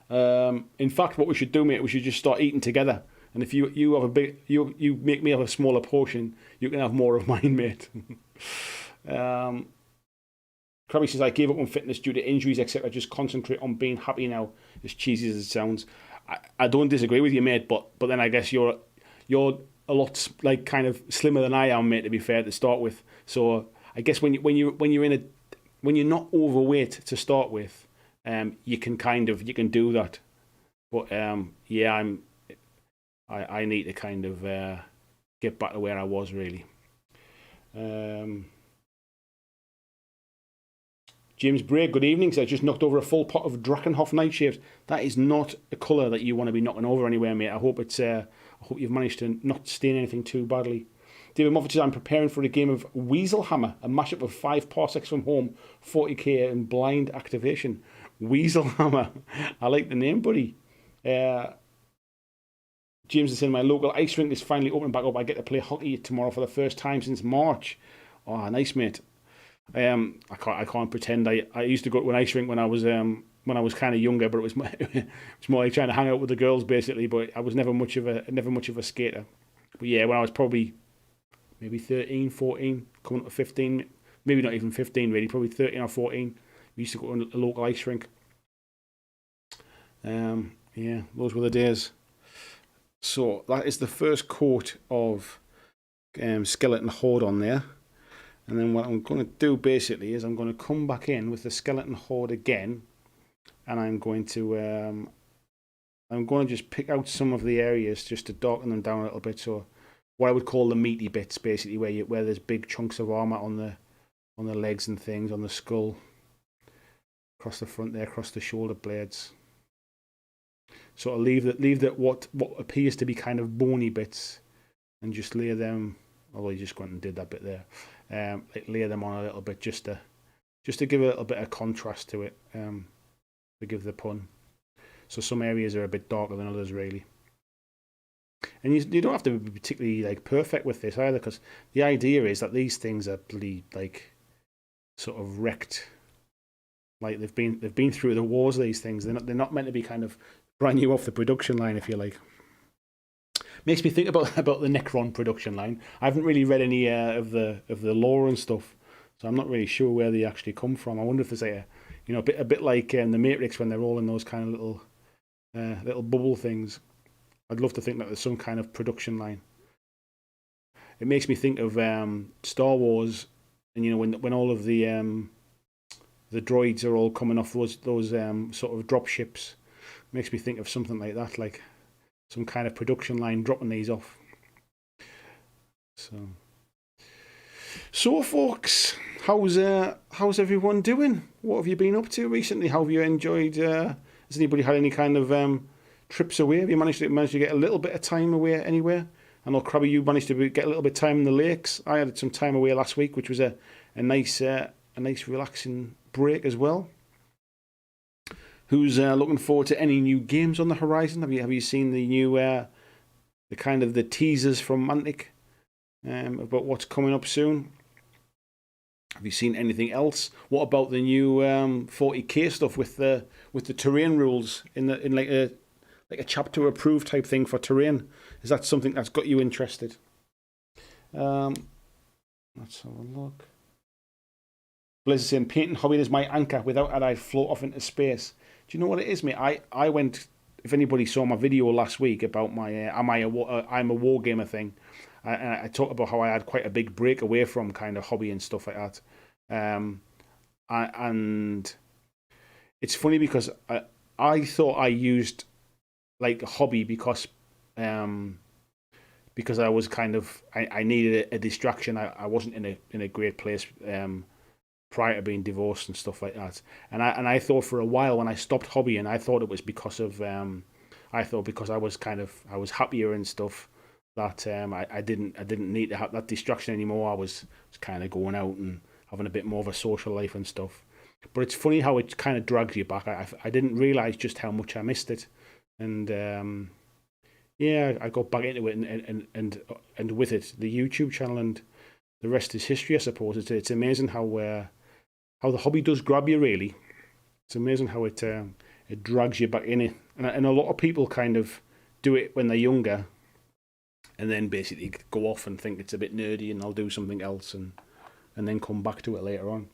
In fact, what we should do, mate, we should just start eating together And if you have a big, you make me have a smaller portion, you can have more of mine, mate. Krabby says, I gave up on fitness due to injuries, etc. Just concentrate on being happy now, as cheesy as it sounds. I don't disagree with you, mate, but then I guess you're a lot like kind of slimmer than I am, mate, to be fair, to start with. So I guess when you're not overweight to start with, you can do that. But yeah, I need to kind of get back to where I was really. James Bray, good evening. So I just knocked over a full pot of Drakenhof nightshaves. That is not a colour that you want to be knocking over anywhere, mate. I hope you've managed to not stain anything too badly. David Moffat says, I'm preparing for a game of Weaselhammer, a mashup of 5 parsecs from home, 40k and blind activation. Weaselhammer. I like the name, buddy. James is saying, my local ice rink is finally opening back up. I get to play hockey tomorrow for the first time since March. Oh, nice, mate. I can't pretend. I used to go to an ice rink when I was kind of younger, but it was more like trying to hang out with the girls basically. But I was never much of a skater. But yeah, when I was probably maybe 13, 14, coming up to 15, maybe not even 15 really, probably 13 or 14, we used to go to a local ice rink. Yeah, those were the days. So that is the first coat of skeleton horde on there. And then what I'm going to do basically is I'm going to come back in with the skeleton horde again, and I'm going to just pick out some of the areas just to darken them down a little bit. So what I would call the meaty bits, basically where there's big chunks of armor on the legs and things, on the skull, across the front there, across the shoulder blades. Sort of leave that what appears to be kind of bony bits, and just layer them. Although you just went and did that bit there. Layer them on a little bit just to give a little bit of contrast to it, to give the pun. So some areas are a bit darker than others, really. And you don't have to be particularly like perfect with this either, because the idea is that these things are bloody like sort of wrecked. Like they've been through the wars. These things they're not meant to be kind of brand new off the production line, if you like. Makes me think about the Necron production line. I haven't really read any of the lore and stuff, so I'm not really sure where they actually come from. I wonder if there's a bit like the Matrix when they're all in those kind of little bubble things. I'd love to think that there's some kind of production line. It makes me think of Star Wars, and when all of the droids are all coming off those sort of drop ships. It makes me think of something like that, like some kind of production line dropping these off. So folks, how's everyone doing? What have you been up to recently? How have you enjoyed? Has anybody had any kind of trips away? Have you managed to get a little bit of time away anywhere? I know, Krabby, you managed to get a little bit of time in the lakes. I had some time away last week, which was a nice relaxing break as well. Who's looking forward to any new games on the horizon? Have you seen the new the teasers from Mantic about what's coming up soon? Have you seen anything else? What about the new 40k stuff with the terrain rules in like a chapter approved type thing for terrain? Is that something that's got you interested? Let's have a look. Blizzard saying, painting hobby is my anchor. Without it, I'd float off into space. Do you know what it is, mate? I went, if anybody saw my video last week about my I'm a wargamer thing, I talked about how I had quite a big break away from kind of hobby and stuff like that. And it's funny because I thought I used like hobby because I was kind of I needed a distraction. I wasn't in a great place prior to being divorced and stuff like that. And I thought for a while when I stopped hobbying, I thought it was because of because I was happier and stuff that I didn't need to have that distraction anymore. I was kind of going out and having a bit more of a social life and stuff. But it's funny how it kind of drags you back. I didn't realise just how much I missed it, and I got back into it and with it the YouTube channel, and the rest is history, I suppose. It's amazing how the hobby does grab you, really. It's amazing how it drags you back in it, and a lot of people kind of do it when they're younger, and then basically go off and think it's a bit nerdy, and I'll do something else, and then come back to it later on.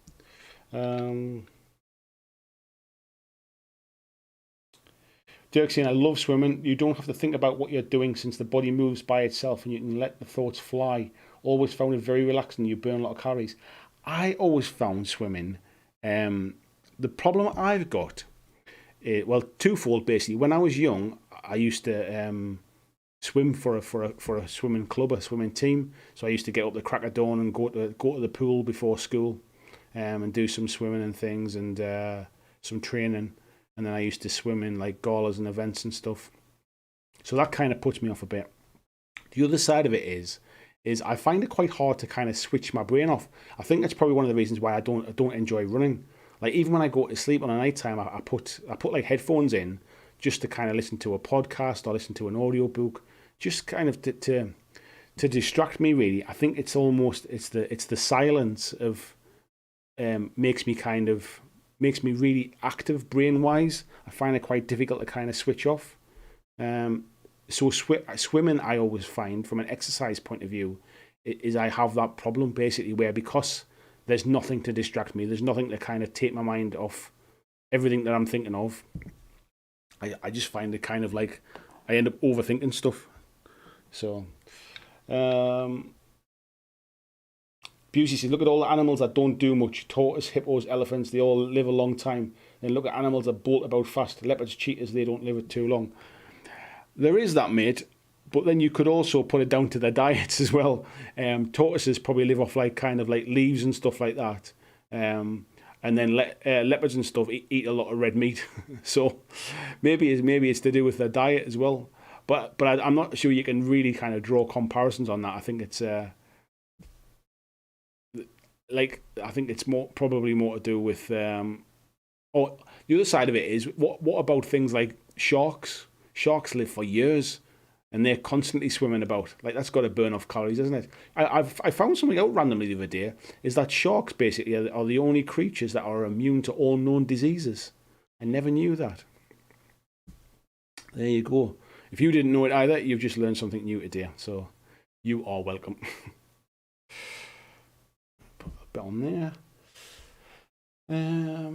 Dirk saying, I love swimming. You don't have to think about what you're doing since the body moves by itself and you can let the thoughts fly. Always found it very relaxing. You burn a lot of calories. I always found swimming. The problem I've got, well, twofold basically. When I was young, I used to swim for a swimming club, a swimming team. So I used to get up the crack of dawn and go to the pool before school, and do some swimming and things, and some training. And then I used to swim in like galas and events and stuff. So that kind of puts me off a bit. The other side of it is I find it quite hard to kind of switch my brain off. I think that's probably one of the reasons why I don't enjoy running. Like even when I go to sleep on a night time, I put like headphones in just to kind of listen to a podcast or listen to an audio book, just kind of to distract me. Really, I think it's the silence of makes me really active brain-wise. I find it quite difficult to kind of switch off. So swimming, I always find, from an exercise point of view, is I have that problem, basically, where because there's nothing to distract me, there's nothing to kind of take my mind off everything that I'm thinking of, I just find it kind of like I end up overthinking stuff. So... Busey says, look at all the animals that don't do much. Tortoise, hippos, elephants, they all live a long time. Then look at animals that bolt about fast. Leopards, cheetahs, they don't live it too long. There is that, mate. But then you could also put it down to their diets as well. Tortoises probably live off like kind of like leaves and stuff like that. And then leopards and stuff eat a lot of red meat. So maybe it's to do with their diet as well. But I'm not sure you can really kind of draw comparisons on that. I think it's... I think it's probably more to do with the other side of it is what about things like sharks? Sharks live for years and they're constantly swimming about. Like that's got to burn off calories, isn't it? I found something out randomly the other day, is that sharks basically are the only creatures that are immune to all known diseases. I never knew that. There you go. If you didn't know it either, you've just learned something new today. So you are welcome. Bit on there.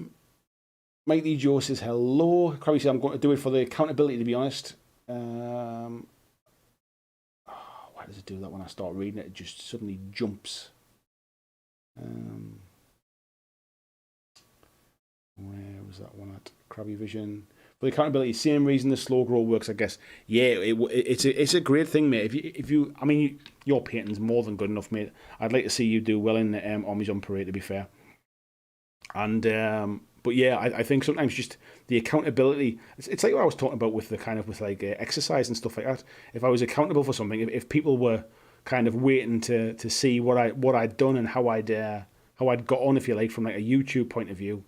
Mighty Joe says hello. Crabby says I'm going to do it for the accountability, to be honest. Why does it do that when I start reading it? It just suddenly jumps. Where was that one at? Crabby Vision. For the accountability, same reason the slow grow works, I guess. Yeah, it's a great thing, mate. If you, I mean, your painting's more than good enough, mate. I'd like to see you do well in the Armies on Parade, to be fair. And but yeah, I think sometimes just the accountability. It's like what I was talking about with the kind of with like exercise and stuff like that. If I was accountable for something, if people were kind of waiting to see what I'd done and how I'd got on, if you like, from like a YouTube point of view.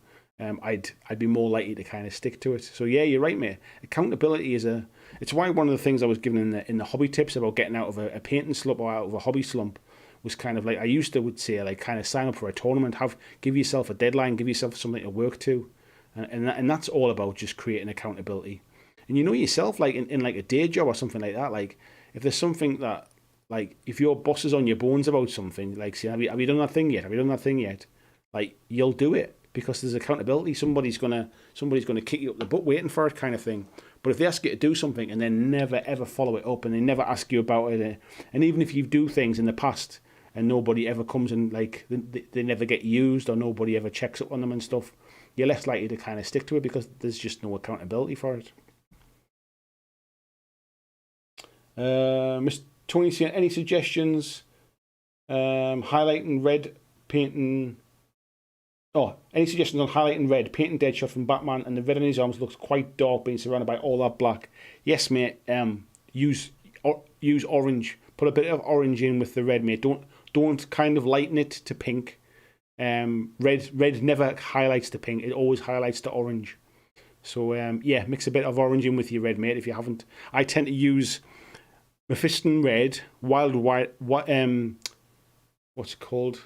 I'd be more likely to kind of stick to it. So yeah, you're right, mate. Accountability it's why one of the things I was given in the hobby tips about getting out of a painting slump or out of a hobby slump was kind of like, I used to would say like kind of sign up for a tournament, give yourself a deadline, give yourself something to work to, and that's all about just creating accountability. And you know yourself, like in like a day job or something like that, like if there's something that, like if your boss is on your bones about something, like say, have you done that thing yet? Have you done that thing yet? Like you'll do it. Because there's accountability, somebody's gonna kick you up the butt waiting for it, kind of thing. But if they ask you to do something and then never ever follow it up, and they never ask you about it, and even if you do things in the past and nobody ever comes and like they never get used or nobody ever checks up on them and stuff, you're less likely to kind of stick to it because there's just no accountability for it. Mr. Tony, any suggestions? Highlighting red, painting. Oh, any suggestions on highlighting red? Painting Deadshot from Batman, and the red on his arms looks quite dark, being surrounded by all that black. Yes, mate. Use orange. Put a bit of orange in with the red, mate. Don't kind of lighten it to pink. Red never highlights to pink. It always highlights to orange. So yeah, mix a bit of orange in with your red, mate. If you haven't, I tend to use Mephiston red, Wild White. What's it called?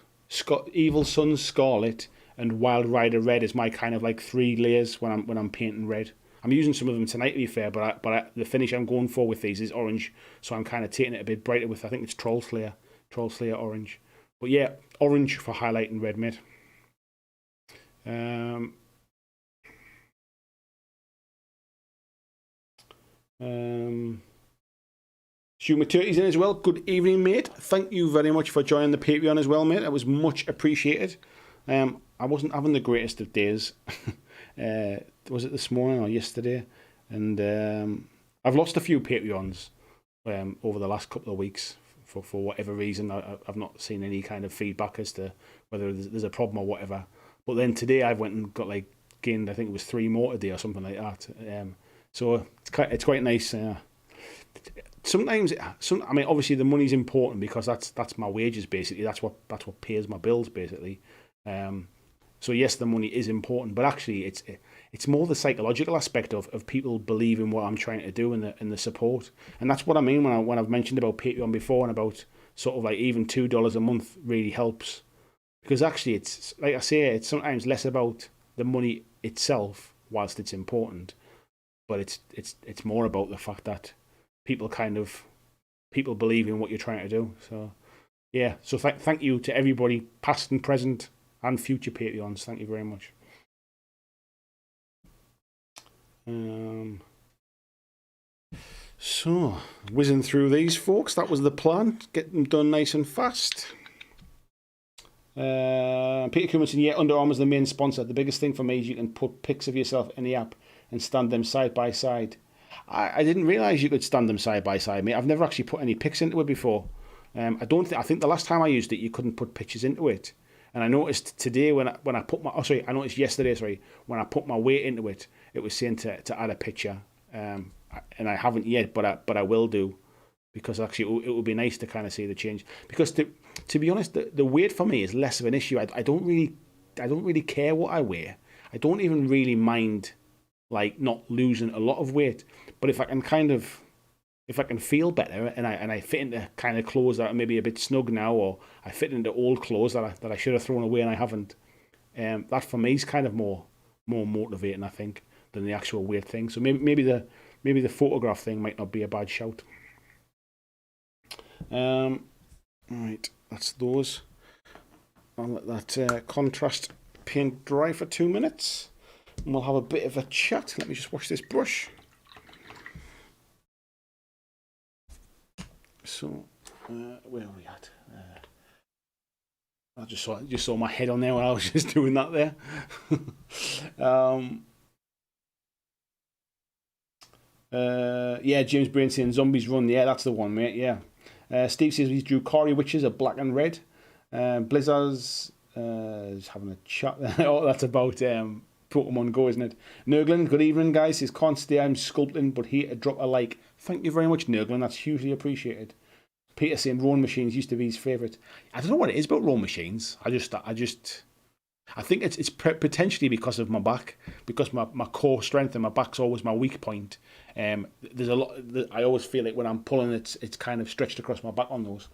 Evil Sun's Scarlet. And Wild Rider Red is my kind of like 3 layers when I'm painting red. I'm using some of them tonight, to be fair, but the finish I'm going for with these is orange, so I'm kind of taking it a bit brighter with, I think it's Troll Slayer orange. But yeah, orange for highlighting red, mate. Stu McTurty's in as well. Good evening, mate. Thank you very much for joining the Patreon as well, mate. That was much appreciated. I wasn't having the greatest of days. Was it this morning or yesterday? And I've lost a few Patreons over the last couple of weeks for whatever reason. I've not seen any kind of feedback as to whether there's a problem or whatever. But then today I went and got gained, I think it was 3 more today or something like that. So it's quite nice. Sometimes, I mean, obviously the money's important because that's my wages basically. That's what pays my bills basically. So yes, the money is important, but actually it's more the psychological aspect of people believing what I'm trying to do and the support. And that's what I mean when I've mentioned about Patreon before and about sort of even $2 a month really helps. Because actually it's, like I say, it's sometimes less about the money itself whilst it's important, but it's more about the fact that people believe in what you're trying to do. So yeah, so thank you to everybody, past and present and future Patreons. Thank you very much. So whizzing through these, folks. That was the plan. Get them done nice and fast. Peter Cummins, yeah, Under Armour's the main sponsor. The biggest thing for me is you can put pics of yourself in the app and stand them side by side. I didn't realise you could stand them side by side, mate. I've never actually put any pics into it before. I think the last time I used it, you couldn't put pictures into it. And I noticed today when I put my, I noticed yesterday, when I put my weight into it, it was saying to add a picture. And I haven't yet, but I will do, because actually it would be nice to kind of see the change. Because to be honest, the weight for me is less of an issue. I don't really care what I weigh. I don't even really mind not losing a lot of weight. But if I can feel better and I fit into kind of clothes that are maybe a bit snug now, or I fit into old clothes that I should have thrown away and I haven't, that for me is kind of more motivating, I think, than the actual weight thing. So maybe the photograph thing might not be a bad shout. Right, that's those. I'll let that contrast paint dry for 2 minutes, and we'll have a bit of a chat. Let me just wash this brush. So, where are we at? I just saw my head on there when I was just doing that there. Yeah, James Brain saying Zombies Run. Yeah, that's the one, mate. Yeah. Steve says he drew Cory Witches of black and red. Blizzard's is having a chat. Oh, that's about Pokemon Go, isn't it? Nurglin, good evening, guys. Says can't stay. I'm sculpting, but here to drop a like. Thank you very much, Nurglin. That's hugely appreciated. Peter saying Rowan Machines used to be his favourite. I don't know what it is about Rowan Machines. I think it's potentially because of my back, because my core strength and my back's always my weak point. There's a lot. I always feel it when I'm pulling. It's kind of stretched across my back on those.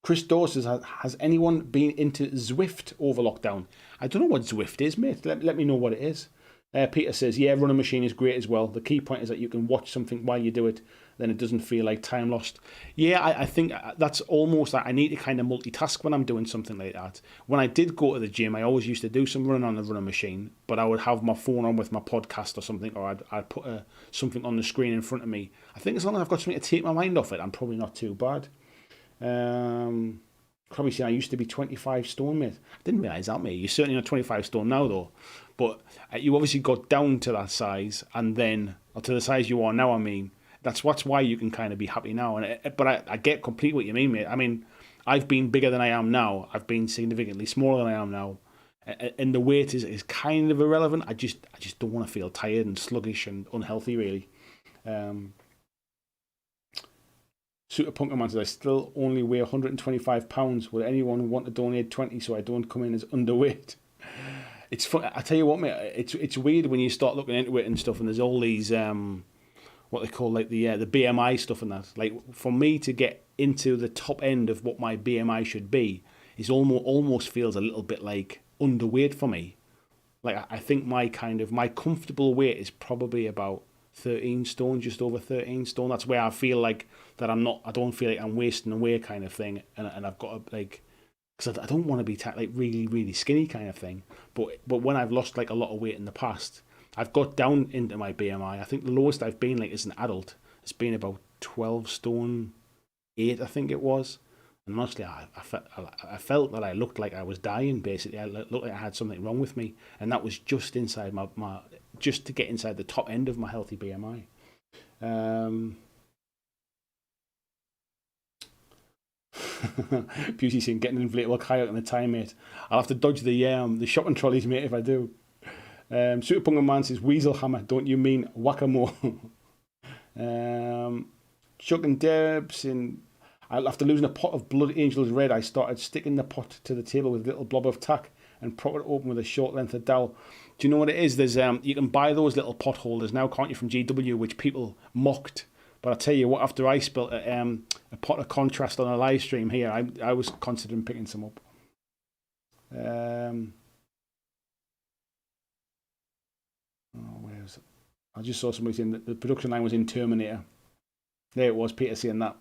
Chris Dawes says, has anyone been into Zwift over lockdown? I don't know what Zwift is, mate. Let me know what it is. Peter says, yeah, Running Machine is great as well. The key point is that you can watch something while you do it, then it doesn't feel like time lost. Yeah, I think that's almost that. I need to kind of multitask when I'm doing something like that. When I did go to the gym, I always used to do some running on the Running Machine, but I would have my phone on with my podcast or something, or I'd put something on the screen in front of me. I think as long as I've got something to take my mind off it, I'm probably not too bad. Probably saying I used to be 25 stone, mate. I didn't realise that, mate. You're certainly not 25 stone now, though. But you obviously got down to that size, and then, or to the size you are now, I mean. That's why you can kind of be happy now. But I get completely what you mean, mate. I mean, I've been bigger than I am now. I've been significantly smaller than I am now. And the weight is kind of irrelevant. I just don't want to feel tired and sluggish and unhealthy, really. Super Punkerman says, I still only weigh 125 pounds. Would anyone want to donate 20 so I don't come in as underweight? It's fun. I tell you what, mate. It's weird when you start looking into it and stuff, and there's all these what they call the BMI stuff and that. Like, for me to get into the top end of what my BMI should be, is almost feels a little bit like underweight for me. Like, I think my comfortable weight is probably about 13 stone, just over 13 stone. That's where I feel like that I don't feel like I'm wasting away kind of thing. And I've got to, like, because I don't want to be like really, really skinny kind of thing. But when I've lost like a lot of weight in the past, I've got down into my BMI. I think the lowest I've been like as an adult has been about 12 stone 8, I think it was. And honestly, I felt that I looked like I was dying, basically. I looked like I had something wrong with me. And that was just inside just to get inside the top end of my healthy BMI. Busey saying, getting an inflatable kayak in the time, mate. I'll have to dodge the shopping trolleys, mate, if I do. Super Punker Man says, Weasel Hammer, don't you mean whack-a-mole? Chuck and Deb saying, after losing a pot of Blood Angels Red, I started sticking the pot to the table with a little blob of tack and prop it open with a short length of dowel. Do you know what it is? There's you can buy those little pot holders now, can't you, from GW, which people mocked. But I tell you what, after I spilt a pot of contrast on a live stream here, I was considering picking some up. Where is it? I just saw somebody saying that the production line was in Terminator. There it was, Peter saying that.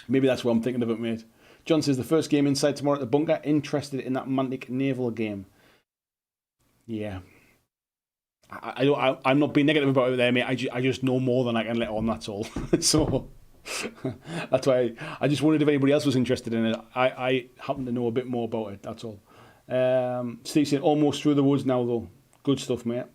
Maybe that's what I'm thinking of it, mate. John says, the first game inside tomorrow at the bunker. Interested in that Mantic naval game. Yeah. I'm not being negative about it there, mate. I just know more than I can let on, that's all. So that's why I just wondered if anybody else was interested in it. I happen to know a bit more about it, that's all. Steve saying, almost through the woods now, though. Good stuff, mate.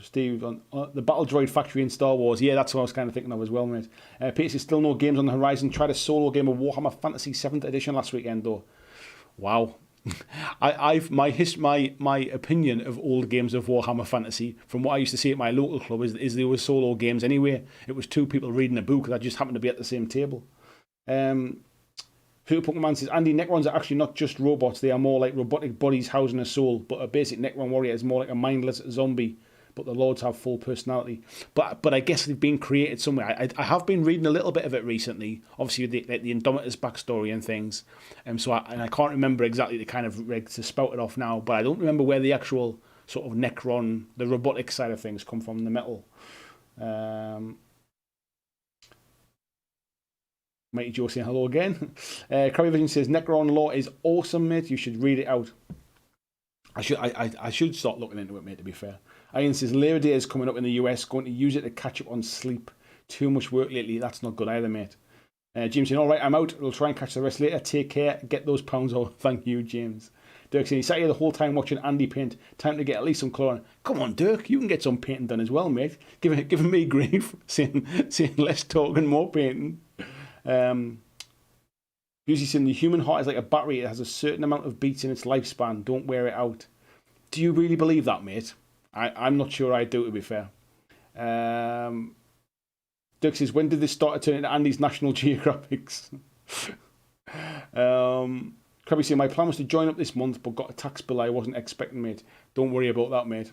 Steve on the Battle Droid Factory in Star Wars. Yeah, that's what I was kind of thinking of as well, mate. Peter says, still no games on the horizon. Tried a solo game of Warhammer Fantasy 7th edition last weekend, though. Wow. My opinion of old games of Warhammer Fantasy, from what I used to see at my local club, is they were solo games anyway. It was two people reading a book that just happened to be at the same table. Pokemon says, Andy, Necrons are actually not just robots. They are more like robotic bodies housing a soul. But a basic Necron warrior is more like a mindless zombie. But the Lords have full personality. But I guess they've been created somewhere. I have been reading a little bit of it recently. Obviously, the Indomitus backstory and things. So I can't remember exactly the kind of regs to spout it off now. But I don't remember where the actual sort of Necron, the robotic side of things, come from, the metal. Mighty Joe saying hello again. Crabby Vision says, Necron lore is awesome, mate. You should read it out. I should start looking into it, mate, to be fair. Ian says, Labor Day is coming up in the US. Going to use it to catch up on sleep. Too much work lately. That's not good either, mate. James saying, all right, I'm out. We'll try and catch the rest later. Take care. Get those pounds off. Thank you, James. Dirk saying, he sat here the whole time watching Andy paint. Time to get at least some colour. Come on, Dirk. You can get some painting done as well, mate. Giving me grief. saying less talking, more painting. Usually saying the human heart is like a battery. It has a certain amount of beats in its lifespan. Don't wear it out. Do you really believe that, mate? I'm not sure I do, to be fair. Dirk says, when did this start to turn into Andy's National Geographics? Crabby saying, my plan was to join up this month, but got a tax bill I wasn't expecting, mate. Don't worry about that, mate.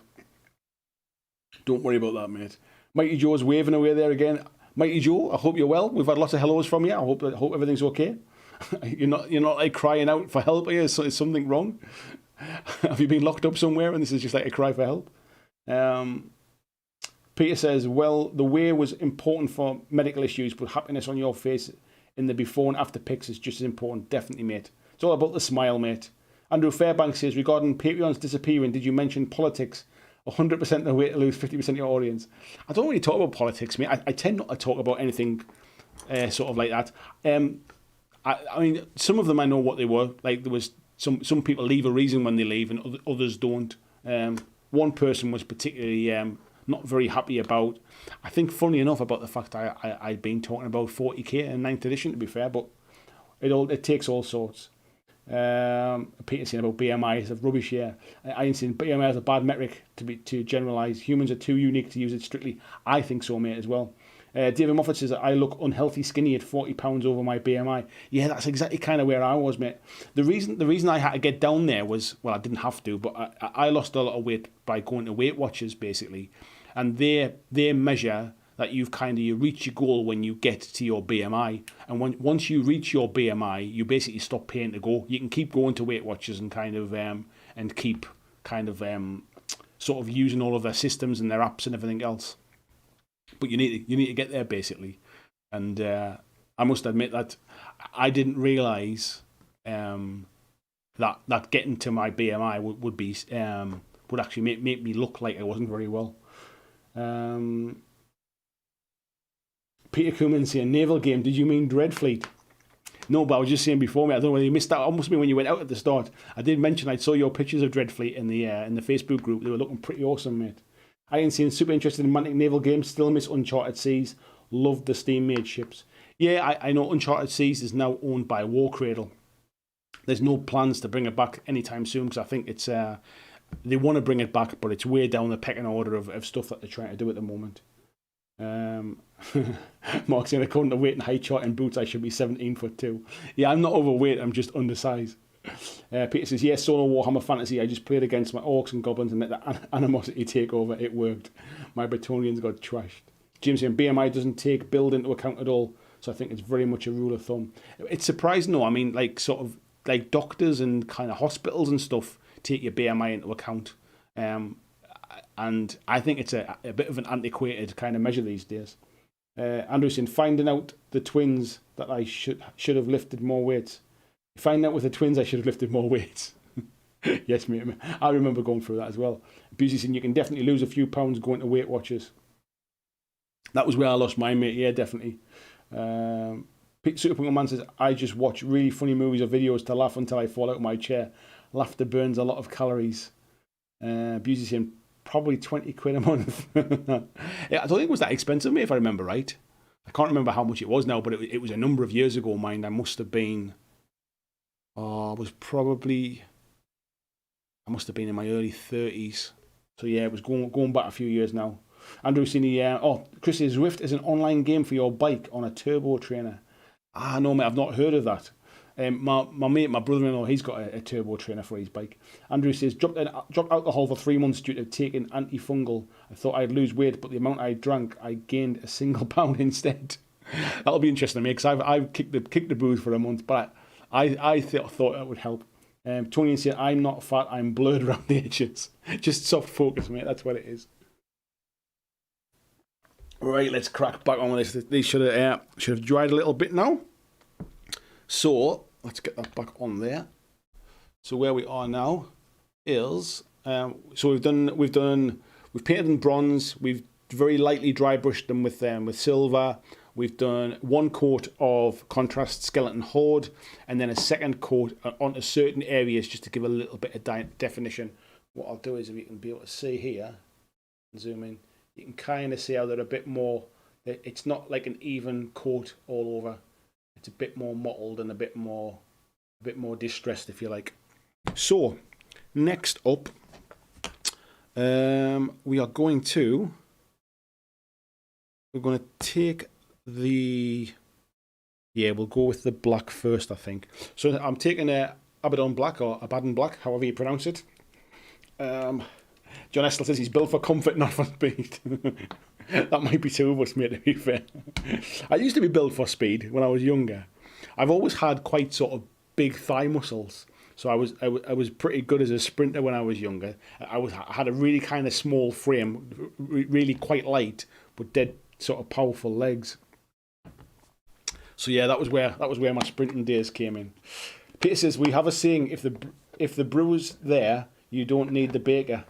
Don't worry about that, mate. Mighty Joe's waving away there again. Mighty Joe, I hope you're well. We've had lots of hellos from you. I hope everything's okay. You're not like crying out for help here. Is something wrong? Have you been locked up somewhere and this is just like a cry for help? Peter says, well, the way was important for medical issues, but happiness on your face in the before and after pics is just as important. Definitely, mate. It's all about the smile, mate. Andrew Fairbanks says, regarding Patreons disappearing, did you mention politics? 100% the way to lose 50% of your audience. I don't really talk about politics, mate. I tend not to talk about anything sort of like that. I mean, some of them I know what they were. Like, there was some people leave a reason when they leave and others don't. One person was particularly not very happy about, I think, funny enough, about the fact I'd been talking about 40K in 9th edition, to be fair, but it takes all sorts. Peter saying about BMI is of rubbish, yeah. I ain't saying BMI is a bad metric to generalise. Humans are too unique to use it strictly. I think so, mate, as well. David Moffat says that I look unhealthy skinny at 40 pounds over my BMI. Yeah, that's exactly kind of where I was, mate. The reason I had to get down there was, well, I didn't have to, but I lost a lot of weight by going to Weight Watchers, basically. And they measure that you reach your goal when you get to your BMI, and once you reach your BMI, you basically stop paying to go. You can keep going to Weight Watchers and keep sort of using all of their systems and their apps and everything else, but you need to get there basically. And I must admit that I didn't realise that getting to my BMI would actually make me look like I wasn't very well. Peter Cummins saying, naval game, did you mean Dreadfleet? No, but I was just saying before me, I don't know whether you missed that. It must be when you went out at the start. I did mention I saw your pictures of Dreadfleet in the Facebook group. They were looking pretty awesome, mate. I ain't seen super interested in romantic naval games. Still miss Uncharted Seas. Loved the Steam-made ships. Yeah, I know Uncharted Seas is now owned by War Cradle. There's no plans to bring it back anytime soon because I think it's they want to bring it back, but it's way down the pecking order of stuff that they're trying to do at the moment. Mark saying, according to weight and height chart in boots, I should be 17'2". Yeah, I'm not overweight, I'm just undersized. Peter says, yes, solo Warhammer Fantasy. I just played against my orcs and goblins and let the animosity take over. It worked. My Bretonians got trashed. Jim saying, BMI doesn't take build into account at all, so I think it's very much a rule of thumb. It's surprising though. I mean, like sort of like doctors and kind of hospitals and stuff take your BMI into account. And I think it's a bit of an antiquated kind of measure these days. Andrew saying, finding out the twins that I should have lifted more weights. Finding out with the twins I should have lifted more weights. Yes, mate. I remember going through that as well. Busy saying, you can definitely lose a few pounds going to Weight Watchers. That was where I lost mine, mate. Yeah, definitely. Super Man says, I just watch really funny movies or videos to laugh until I fall out of my chair. Laughter burns a lot of calories. Busy saying, probably 20 quid a month. Yeah, I don't think it was that expensive, mate, if I remember right. I can't remember how much it was now, but it was a number of years ago, mind. I must have been in my early 30s. So yeah, it was going back a few years now. Andrew saying, Chris says, Zwift is an online game for your bike on a turbo trainer. No, mate, I've not heard of that. My mate, my brother-in-law, he's got a turbo trainer for his bike. Andrew says, dropped alcohol for 3 months due to taking antifungal. I thought I'd lose weight, but the amount I drank, I gained a single pound instead. That'll be interesting to me, because I've kicked the booze for a month, but I thought that would help. Tony said, I'm not fat, I'm blurred around the edges. Just soft focus, mate, that's what it is. Right, let's crack back on with this. These should have dried a little bit now. So let's get that back on there. So where we are now is we've painted in bronze. We've very lightly dry brushed them with silver. We've done one coat of contrast skeleton horde, and then a second coat onto certain areas just to give a little bit of definition. What I'll do is, if you can be able to see here, zoom in, you can kind of see how they're a bit more. It's not like an even coat all over. It's a bit more mottled and a bit more distressed, if you like. So, next up, we're going to take we'll go with the black first, I think. So I'm taking a Abaddon Black, or Abaddon Black, however you pronounce it. John Estel says he's built for comfort, not for speed. That might be too of us, mate, to be fair. I used to be built for speed when I was younger. I've always had quite sort of big thigh muscles. So I was pretty good as a sprinter when I was younger. I had a really kind of small frame, really quite light, but dead sort of powerful legs. So yeah, that was where my sprinting days came in. Peter says, we have a saying, if the brew's there, you don't need the baker.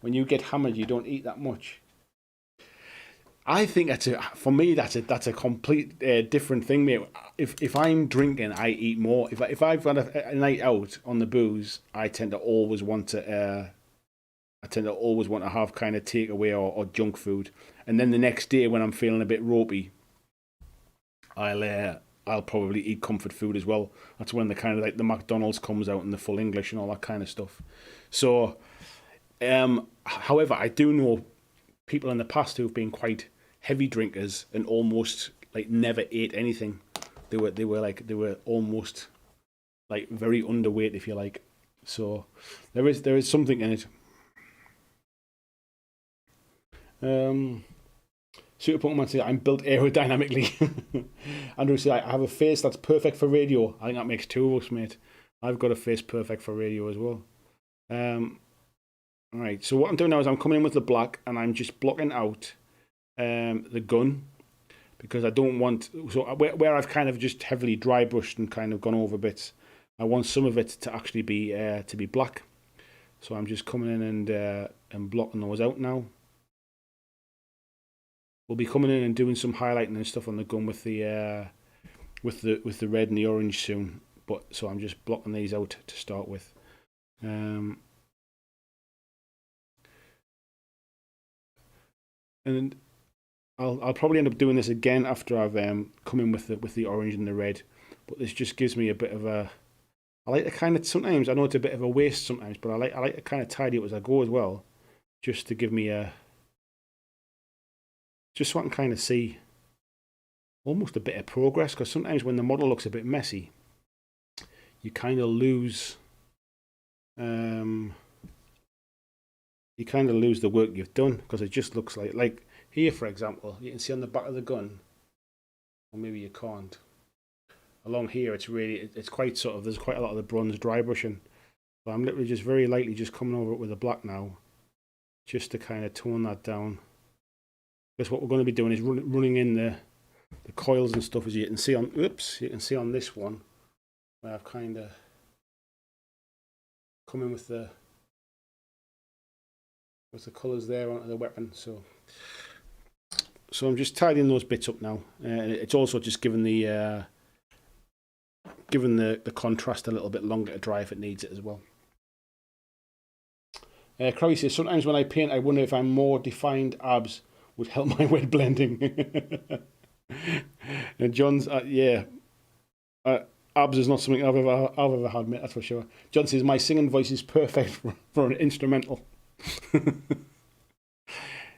When you get hammered, you don't eat that much. I think that's a complete different thing, mate. If I'm drinking, I eat more. If I've got a night out on the booze, I tend to always want to have kind of takeaway or junk food, and then the next day when I'm feeling a bit ropey, I'll probably eat comfort food as well. That's when the kind of like the McDonald's comes out and the full English and all that kind of stuff. So, however, I do know people in the past who've been quite heavy drinkers and almost like never ate anything. They were almost like very underweight, if you like. So there is something in it. Super Pokemon says, I'm built aerodynamically. Andrew says, I have a face that's perfect for radio. I think that makes two of us, mate. I've got a face perfect for radio as well. Alright, so what I'm doing now is I'm coming in with the black and I'm just blocking out the gun because I don't want... So where I've kind of just heavily dry brushed and kind of gone over bits, I want some of it to actually be black. So I'm just coming in and blocking those out now. We'll be coming in and doing some highlighting and stuff on the gun with the red and the orange soon. But so I'm just blocking these out to start with. And I'll probably end up doing this again after I've come in with the orange and the red. But this just gives me a bit of a... I like to kind of... Sometimes, I know it's a bit of a waste sometimes, but I like to kind of tidy it as I go as well. Just to give me a... Just so I can kind of see almost a bit of progress. Because sometimes when the model looks a bit messy, you kind of lose... you kind of lose the work you've done because it just looks like here, for example, you can see on the back of the gun, or maybe you can't. Along here, it's quite sort of, there's quite a lot of the bronze dry brushing. But I'm literally just very lightly just coming over it with the black now, just to kind of tone that down. Because what we're going to be doing is running in the coils and stuff, as you can see on, you can see on this one, where I've kind of come in with the colours there onto the weapon. So I'm just tidying those bits up now. It's also just giving the contrast a little bit longer to dry if it needs it as well. Crowley says, sometimes when I paint, I wonder if I'm more defined abs would help my wet blending. And John's, abs is not something I've ever had, mate, that's for sure. John says, my singing voice is perfect for an instrumental.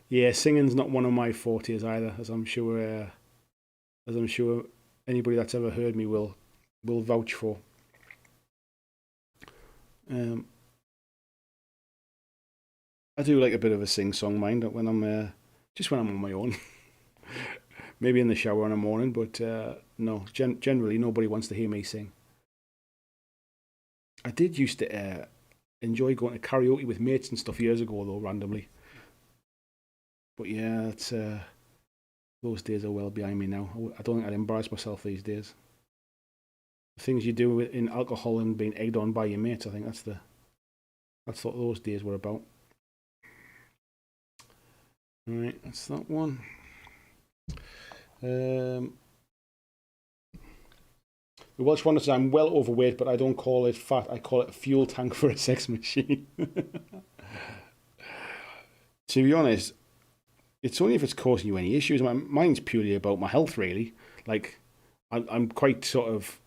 Yeah, singing's not one of my fortes either, as I'm sure anybody that's ever heard me will vouch for. I do like a bit of a sing-song, mind, when I'm just when I'm on my own. Maybe in the shower in the morning, but no, generally nobody wants to hear me sing. I did used to enjoy going to karaoke with mates and stuff years ago, though, randomly. But yeah, it's those days are well behind me now. I don't think I'd embarrass myself these days. The things you do in alcohol and being egged on by your mates, I think that's what those days were about. All right, that's that one. The Welsh one says, I'm well overweight, but I don't call it fat. I call it a fuel tank for a sex machine. To be honest, it's only if it's causing you any issues. Mine's purely about my health, really. Like, I'm quite sort of,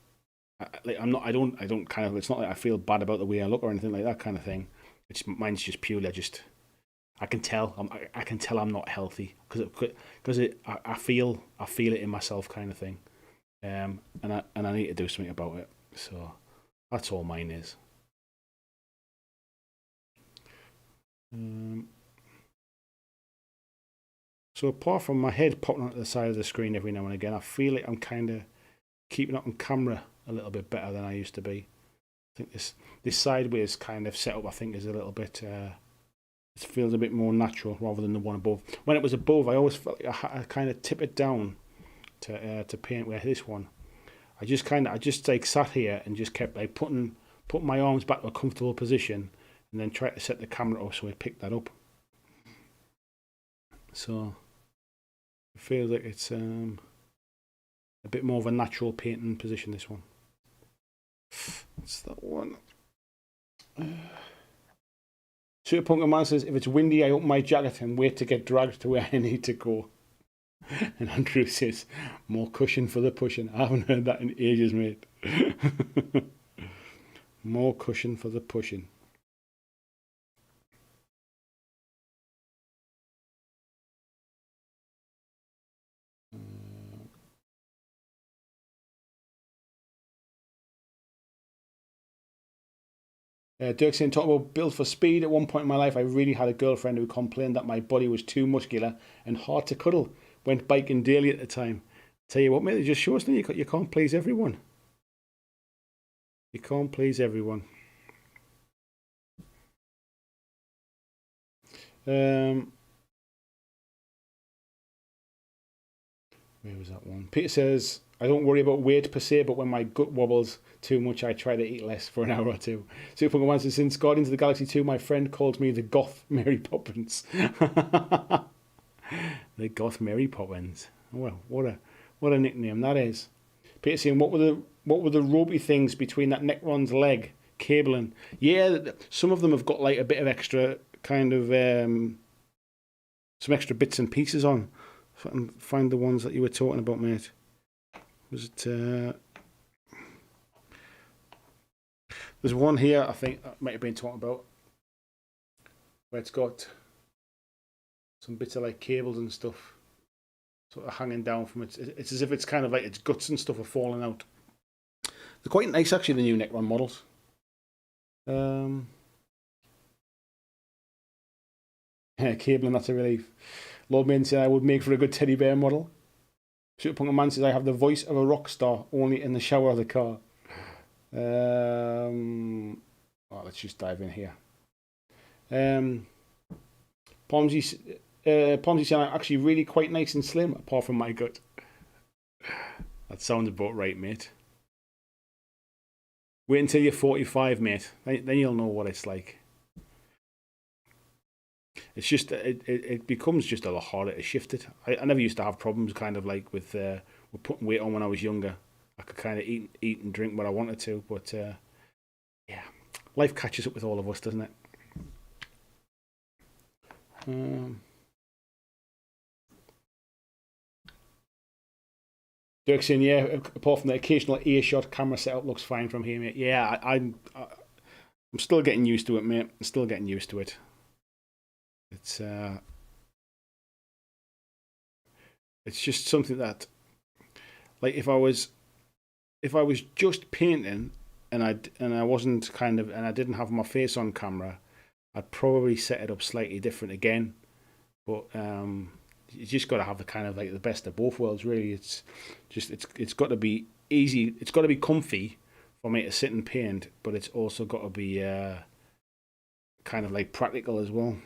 like, I don't kind of, it's not like I feel bad about the way I look or anything like that kind of thing. Mine's just purely, I can tell I'm not healthy because I feel it in myself kind of thing. And I need to do something about it. So that's all mine is. So apart from my head popping onto the side of the screen every now and again, I feel like I'm kind of keeping it on camera a little bit better than I used to be. I think this sideways kind of setup, I think, is a little bit... it feels a bit more natural rather than the one above. When it was above, I always felt like I kind of tip it down to paint. Where this one, I just like sat here and just kept like putting my arms back to a comfortable position, and then try to set the camera up so it picked that up. So it feels like it's a bit more of a natural painting position. This one. It's that one. Super Punk Man says, if it's windy, I open my jacket and wait to get dragged to where I need to go. And Andrew says, more cushion for the pushing. I haven't heard that in ages, mate. More cushion for the pushing. Dirk saying, talking about build for speed. At one point in my life, I really had a girlfriend who complained that my body was too muscular and hard to cuddle, went biking daily at the time. Tell you what, mate, it just shows that you can't please everyone. You can't please everyone. Where was that one? Peter says, I don't worry about weight per se, but when my gut wobbles too much, I try to eat less for an hour or two. Super One says, since Guardians of the Galaxy 2, my friend calls me the Goth Mary Poppins. The Goth Mary Poppins. Well, what a nickname that is. Peter saying, what were the ropey things between that Necron's leg cabling? Yeah, some of them have got like a bit of extra kind of some extra bits and pieces on. If I can find the ones that you were talking about, mate. Was it? There's one here I think I might have been talking about where it's got some bits of like cables and stuff sort of hanging down from it. It's as if it's kind of like its guts and stuff are falling out. They're quite nice actually, the new Necron models. Yeah, cabling, that's a relief. Lord Main said I would make for a good teddy bear model. Superpunk Man says I have the voice of a rock star only in the shower of the car. Let's just dive in here. Pomsy said I'm actually really quite nice and slim apart from my gut. That sounds about right, mate. Wait until you're 45, mate. Then you'll know what it's like. It's just it becomes just a lot harder to shift it. I never used to have problems kind of like with putting weight on when I was younger. I could kind of eat and drink what I wanted to, but yeah, life catches up with all of us, doesn't it? Dirk saying, yeah, apart from the occasional earshot, camera setup looks fine from here, mate. Yeah, I'm still getting used to it, mate. I'm still getting used to it. It's just something that, like, if I was just painting and I wasn't kind of, and I didn't have my face on camera, I'd probably set it up slightly different again. But you just got to have the kind of like the best of both worlds, really. It's got to be easy. It's got to be comfy for me to sit and paint, but it's also got to be kind of like practical as well.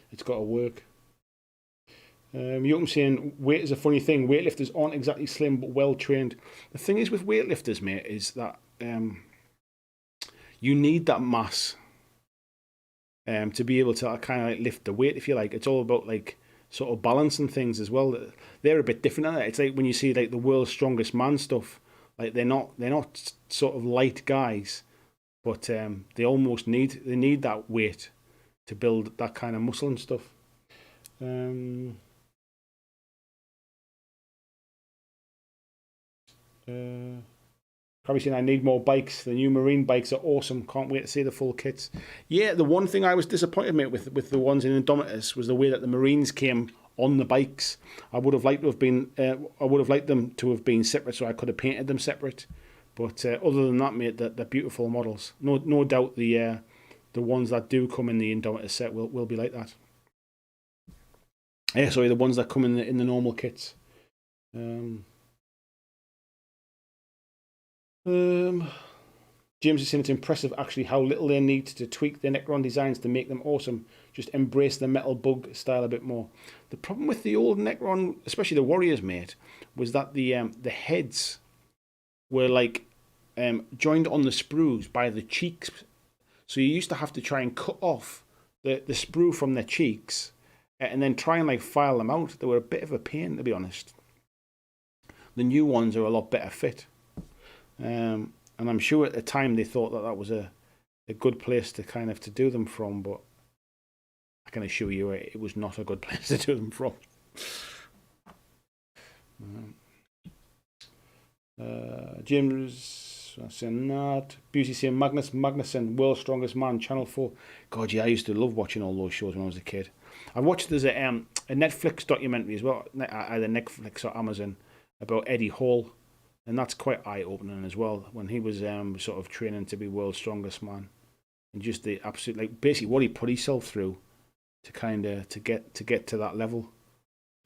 It's got to work. You're saying weight is a funny thing. Weightlifters aren't exactly slim but well trained. The thing is with weightlifters, mate, is that you need that mass to be able to kind of like lift the weight, if you like. It's all about like sort of balance and things as well. They're a bit different, aren't they? It's like when you see like the world's strongest man stuff. Like they're not sort of light guys, but they almost need that weight to build that kind of muscle and stuff. Probably saying I need more bikes. The new marine bikes are awesome. Can't wait to see the full kits. Yeah, the one thing I was disappointed, mate, with the ones in Indomitus was the way that the Marines came on the bikes. I would have liked to have been. I would have liked them to have been separate, so I could have painted them separate. But other than that, mate, they're beautiful models. No doubt the ones that do come in the Indomitus set will be like that. Yeah, sorry, the ones that come in the normal kits. James is saying it's impressive actually how little they need to tweak their Necron designs to make them awesome. Just embrace the metal bug style a bit more. The problem with the old Necron, especially the Warriors, mate, was that the heads were like joined on the sprues by the cheeks. So you used to have to try and cut off the sprue from their cheeks and then try and like file them out. They were a bit of a pain, to be honest. The new ones are a lot better fit. And I'm sure at the time they thought that was a good place to kind of to do them from, but I can assure you it was not a good place to do them from. James saying that. Busey saying Magnus Magnuson, world's strongest man, Channel 4. God, yeah, I used to love watching all those shows when I was a kid. I watched there's a Netflix documentary as well, either Netflix or Amazon, about Eddie Hall. And that's quite eye-opening as well, when he was sort of training to be world's strongest man, and just the absolute, like, basically what he put himself through to kind of to get to that level.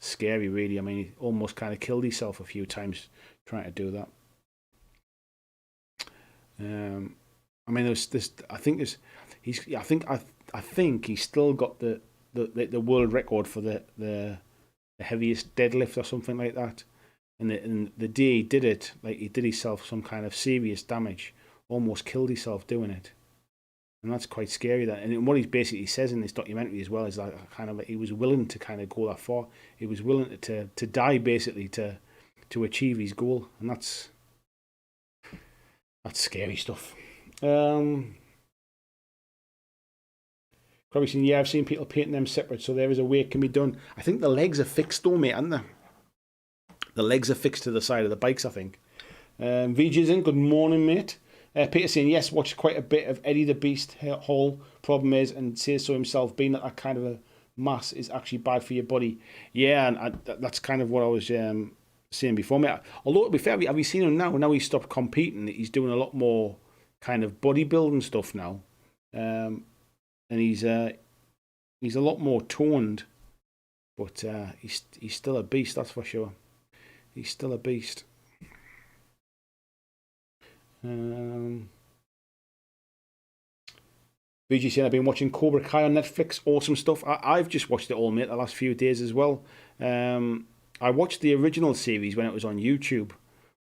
scary, really. I mean, he almost kind of killed himself a few times trying to do that. I mean, there's this. I think there's. He's. I think he's still got the world record for the heaviest deadlift or something like that. And the day he did it, like he did himself some kind of serious damage, almost killed himself doing it. And that's quite scary. That, and what he basically says in this documentary as well is that kind of he was willing to kind of go that far. He was willing to die basically to achieve his goal, and that's scary stuff. Probably seen, yeah, I've seen people painting them separate, so there is a way it can be done. I think the legs are fixed though, mate, aren't they? The legs are fixed to the side of the bikes, I think. VJ's in, good morning, mate. Peter saying, yes, watched quite a bit of Eddie the Beast Hall. Problem is, and says so himself, being at that kind of a mass is actually bad for your body. Yeah, and that's kind of what I was saying before, mate. Although, to be fair, have you seen him now? Now he's stopped competing, he's doing a lot more kind of bodybuilding stuff now. And he's a lot more toned, but he's still a beast, that's for sure. He's still a beast. VG saying, I've been watching Cobra Kai on Netflix. Awesome stuff. I've just watched it all, mate, the last few days as well. I watched the original series when it was on YouTube,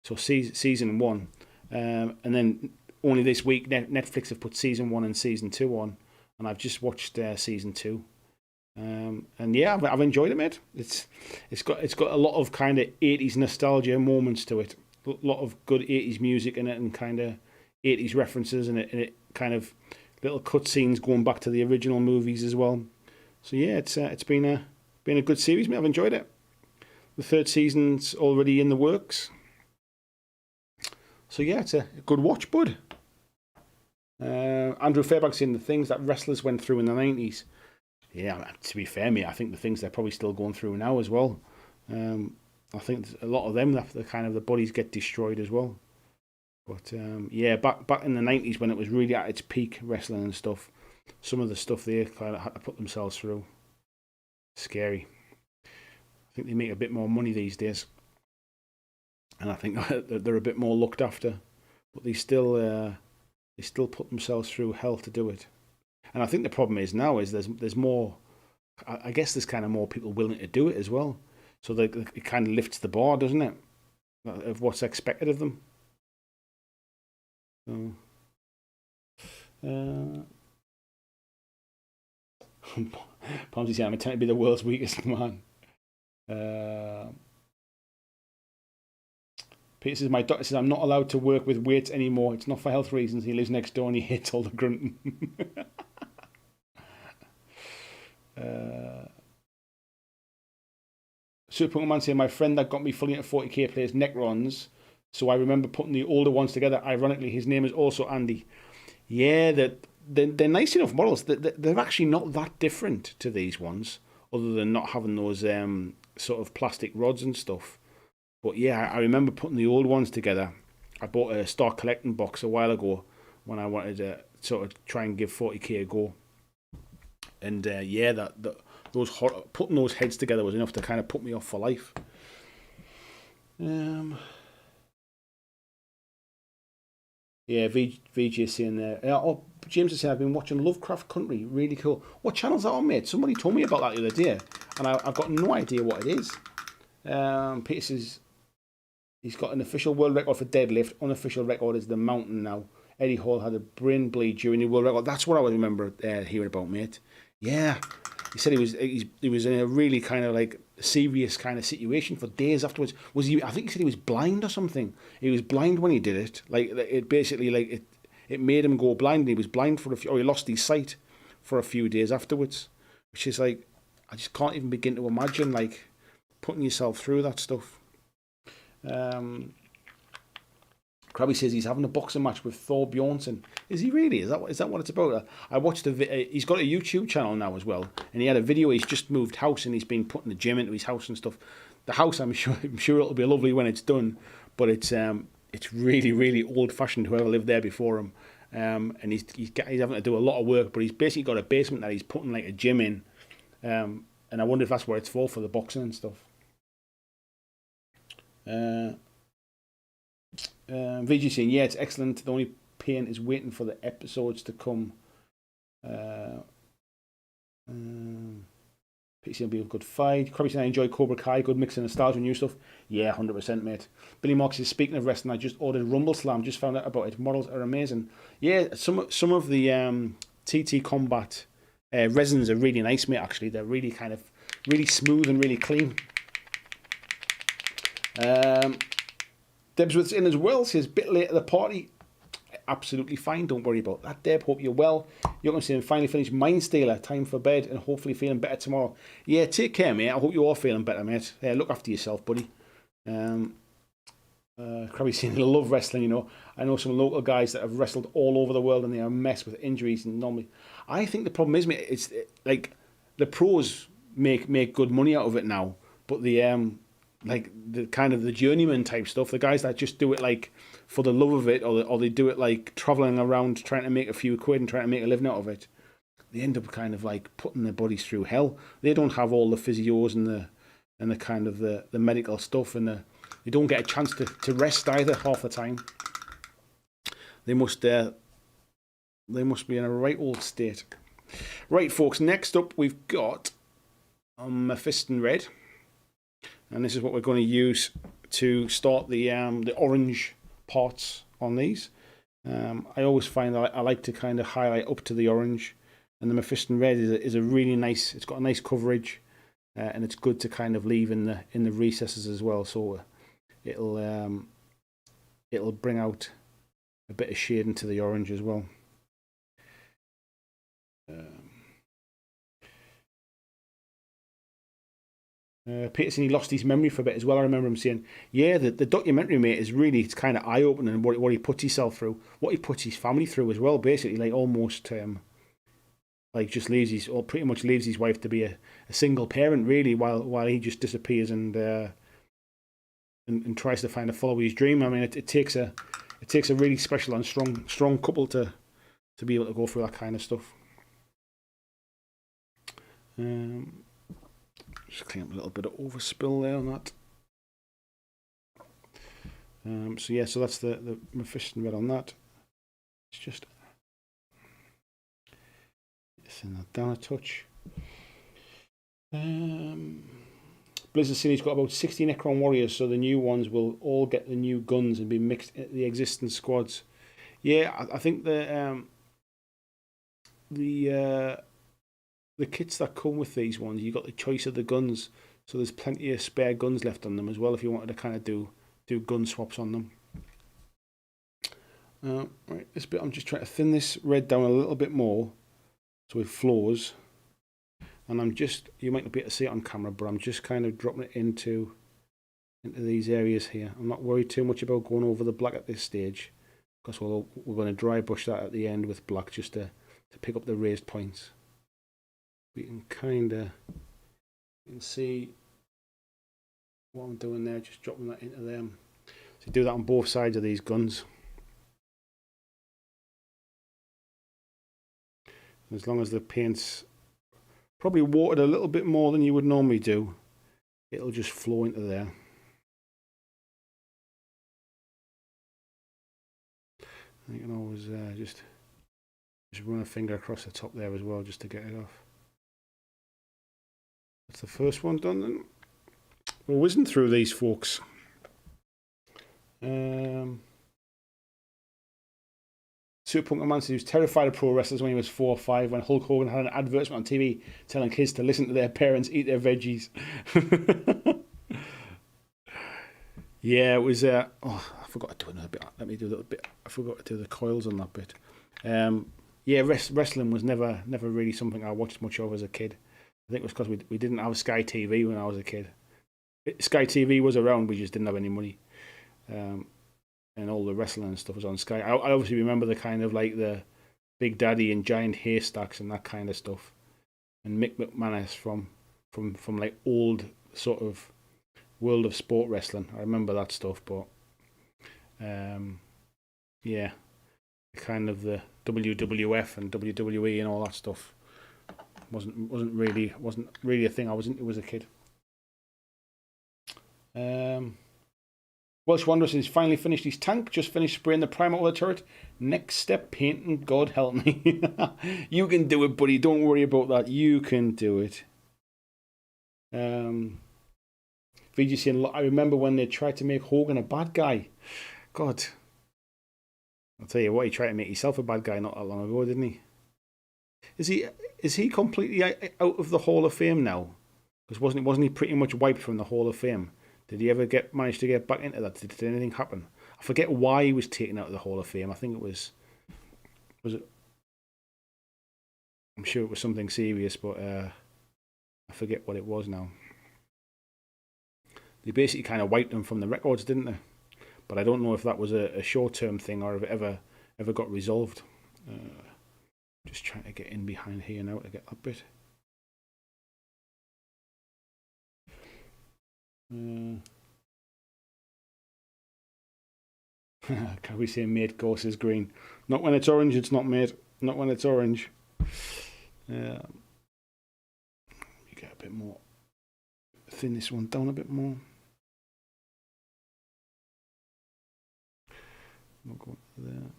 so season 1. And then only this week, Netflix have put season 1 and season 2 on, and I've just watched season 2. And yeah, I've enjoyed it, mate. It's got a lot of kind of 80s nostalgia moments to it. A lot of good 80s music in it, and kind of 80s references, and it kind of little cutscenes going back to the original movies as well. So yeah, it's been a good series, mate. I've enjoyed it. The 3rd season's already in the works. So yeah, it's a good watch, bud. Andrew Fairbanks saying the things that wrestlers went through in the 90s. Yeah, to be fair, mate, I think the things they're probably still going through now as well. I think a lot of them, the kind of the bodies get destroyed as well. But yeah, back in the 90s when it was really at its peak, wrestling and stuff, some of the stuff they kind of had to put themselves through. Scary. I think they make a bit more money these days, and I think they're a bit more looked after. But they still put themselves through hell to do it. And I think the problem is now is there's more. I guess there's kind of more people willing to do it as well. So it kind of lifts the bar, doesn't it, of what's expected of them. So, Pomsy saying, I'm intending to be the world's weakest man. Peter says, my doctor says I'm not allowed to work with weights anymore. It's not for health reasons. He lives next door and he hates all the grunting. Super Pokemon saying, my friend that got me fully into 40k plays Necrons, so I remember putting the older ones together. Ironically, his name is also Andy. Yeah, they're nice enough models. They're actually not that different to these ones, other than not having those sort of plastic rods and stuff. But yeah, I remember putting the old ones together. I bought a Start Collecting box a while ago when I wanted to sort of try and give 40k a go. And yeah, putting those heads together was enough to kind of put me off for life. Yeah, VG is saying there. James is saying, I've been watching Lovecraft Country. Really cool. What channel's that on, mate? Somebody told me about that the other day, and I've got no idea what it is. Peter says he's got an official world record for deadlift. Unofficial record is the mountain now. Eddie Hall had a brain bleed during the world record. That's what I remember hearing about, mate. Yeah. He said he was in a really kind of like serious kind of situation for days afterwards. I think he said he was blind or something. He was blind when he did it. Like it basically like it made him go blind. And he was blind he lost his sight for a few days afterwards. Which is like, I just can't even begin to imagine like putting yourself through that stuff. Krabby says he's having a boxing match with Thor Bjornsson. Is he really? Is that what it's about? I watched he's got a YouTube channel now as well, and he had a video. He's just moved house and he's been putting the gym into his house and stuff. The house, I'm sure it'll be lovely when it's done, but it's really, really old fashioned. Whoever lived there before him, and he's having to do a lot of work. But he's basically got a basement that he's putting like a gym in, and I wonder if that's what it's for the boxing and stuff. VG saying, yeah, it's excellent. The only pain is waiting for the episodes to come. PC will be a good fight. Krabby saying, I enjoy Cobra Kai. Good mix of nostalgia and new stuff. Yeah, 100%, mate. Billy Marks is speaking of wrestling. I just ordered Rumble Slam. Just found out about it. Models are amazing. Yeah, some of the TT Combat resins are really nice, mate. Actually, they're really really smooth and really clean. Debsworth's in as well. Says bit late at the party. Absolutely fine. Don't worry about that, Deb. Hope you're well. You're going to see him finally finish Mindstealer. Time for bed and hopefully feeling better tomorrow. Yeah, take care, mate. I hope you are feeling better, mate. Look after yourself, buddy. Krabby saying I love wrestling, you know. I know some local guys that have wrestled all over the world and they are a mess with injuries. And normally, I think the problem is, mate, it's like the pros make good money out of it now, but the like the kind of the journeyman type stuff, the guys that just do it like for the love of it, or they do it like traveling around trying to make a few quid and trying to make a living out of it, they end up kind of like putting their bodies through hell. They don't have all the physios and the kind of the medical stuff, and they don't get a chance to rest either half the time. They must be in a right old state. Right, folks, next up we've got Mephiston Red. And this is what we're going to use to start the orange parts on these. I always find that I like to kind of highlight up to the orange, and the Mephiston Red is a really nice. It's got a nice coverage, and it's good to kind of leave in the recesses as well. So it'll bring out a bit of shade into the orange as well. Peterson, he lost his memory for a bit as well. I remember him saying, yeah, the documentary, mate, is really, it's kind of eye-opening what he puts himself through, what he puts his family through as well, basically, like almost, like just leaves or pretty much leaves his wife to be a single parent, really, while he just disappears and tries to follow his dream. I mean, it takes a really special and strong couple to be able to go through that kind of stuff. Just clean up a little bit of overspill there on that. So that's the Mephiston Red on that. It's just send that down a touch. Blizzard City's got about 60 Necron warriors, so the new ones will all get the new guns and be mixed into the existing squads. Yeah, I think the kits that come with these ones, you got the choice of the guns, so there's plenty of spare guns left on them as well if you wanted to kind of do gun swaps on them. Right, this bit I'm just trying to thin this red down a little bit more so it flows, and you might not be able to see it on camera, but I'm just kind of dropping it into these areas here. I'm not worried too much about going over the black at this stage, because we're going to dry brush that at the end with black just to pick up the raised points. You can see what I'm doing there, just dropping that into them. So do that on both sides of these guns. As long as the paint's probably watered a little bit more than you would normally do, it'll just flow into there. You can always just run a finger across the top there as well, just to get it off. That's the first one done then. We're whizzing through these, folks. Superpunk Man says he was terrified of pro wrestlers when he was 4 or 5, when Hulk Hogan had an advertisement on TV telling kids to listen to their parents, eat their veggies. Yeah, it was... I forgot to do another bit. Let me do a little bit. I forgot to do the coils on that bit. Yeah, wrestling was never really something I watched much of as a kid. I think it was because we didn't have Sky TV when I was a kid. Sky TV was around, we just didn't have any money. And all the wrestling and stuff was on Sky. I obviously remember the kind of like the Big Daddy and Giant Haystacks and that kind of stuff. And Mick McManus from like old sort of World of Sport wrestling. I remember that stuff, but yeah, kind of the WWF and WWE and all that stuff wasn't really a thing I was into as a kid. Welsh Wanderer says, finally finished his tank, just finished spraying the primer over the turret. Next step, painting, God help me. You can do it, buddy. Don't worry about that. You can do it. VG saying, I remember when they tried to make Hogan a bad guy. God. I'll tell you what, he tried to make himself a bad guy not that long ago, didn't he? Is he completely out of the Hall of Fame now? Because wasn't he pretty much wiped from the Hall of Fame? Did he ever manage to get back into that? Did anything happen? I forget why he was taken out of the Hall of Fame. I think it was it? I'm sure it was something serious, but I forget what it was now. They basically kind of wiped him from the records, didn't they? But I don't know if that was a short-term thing or if it ever got resolved. Just trying to get in behind here now to get that bit. Can we say mate Ghost is green? Not when it's orange, it's not mate. Not when it's orange. You get a bit more. Thin this one down a bit more. We'll go there.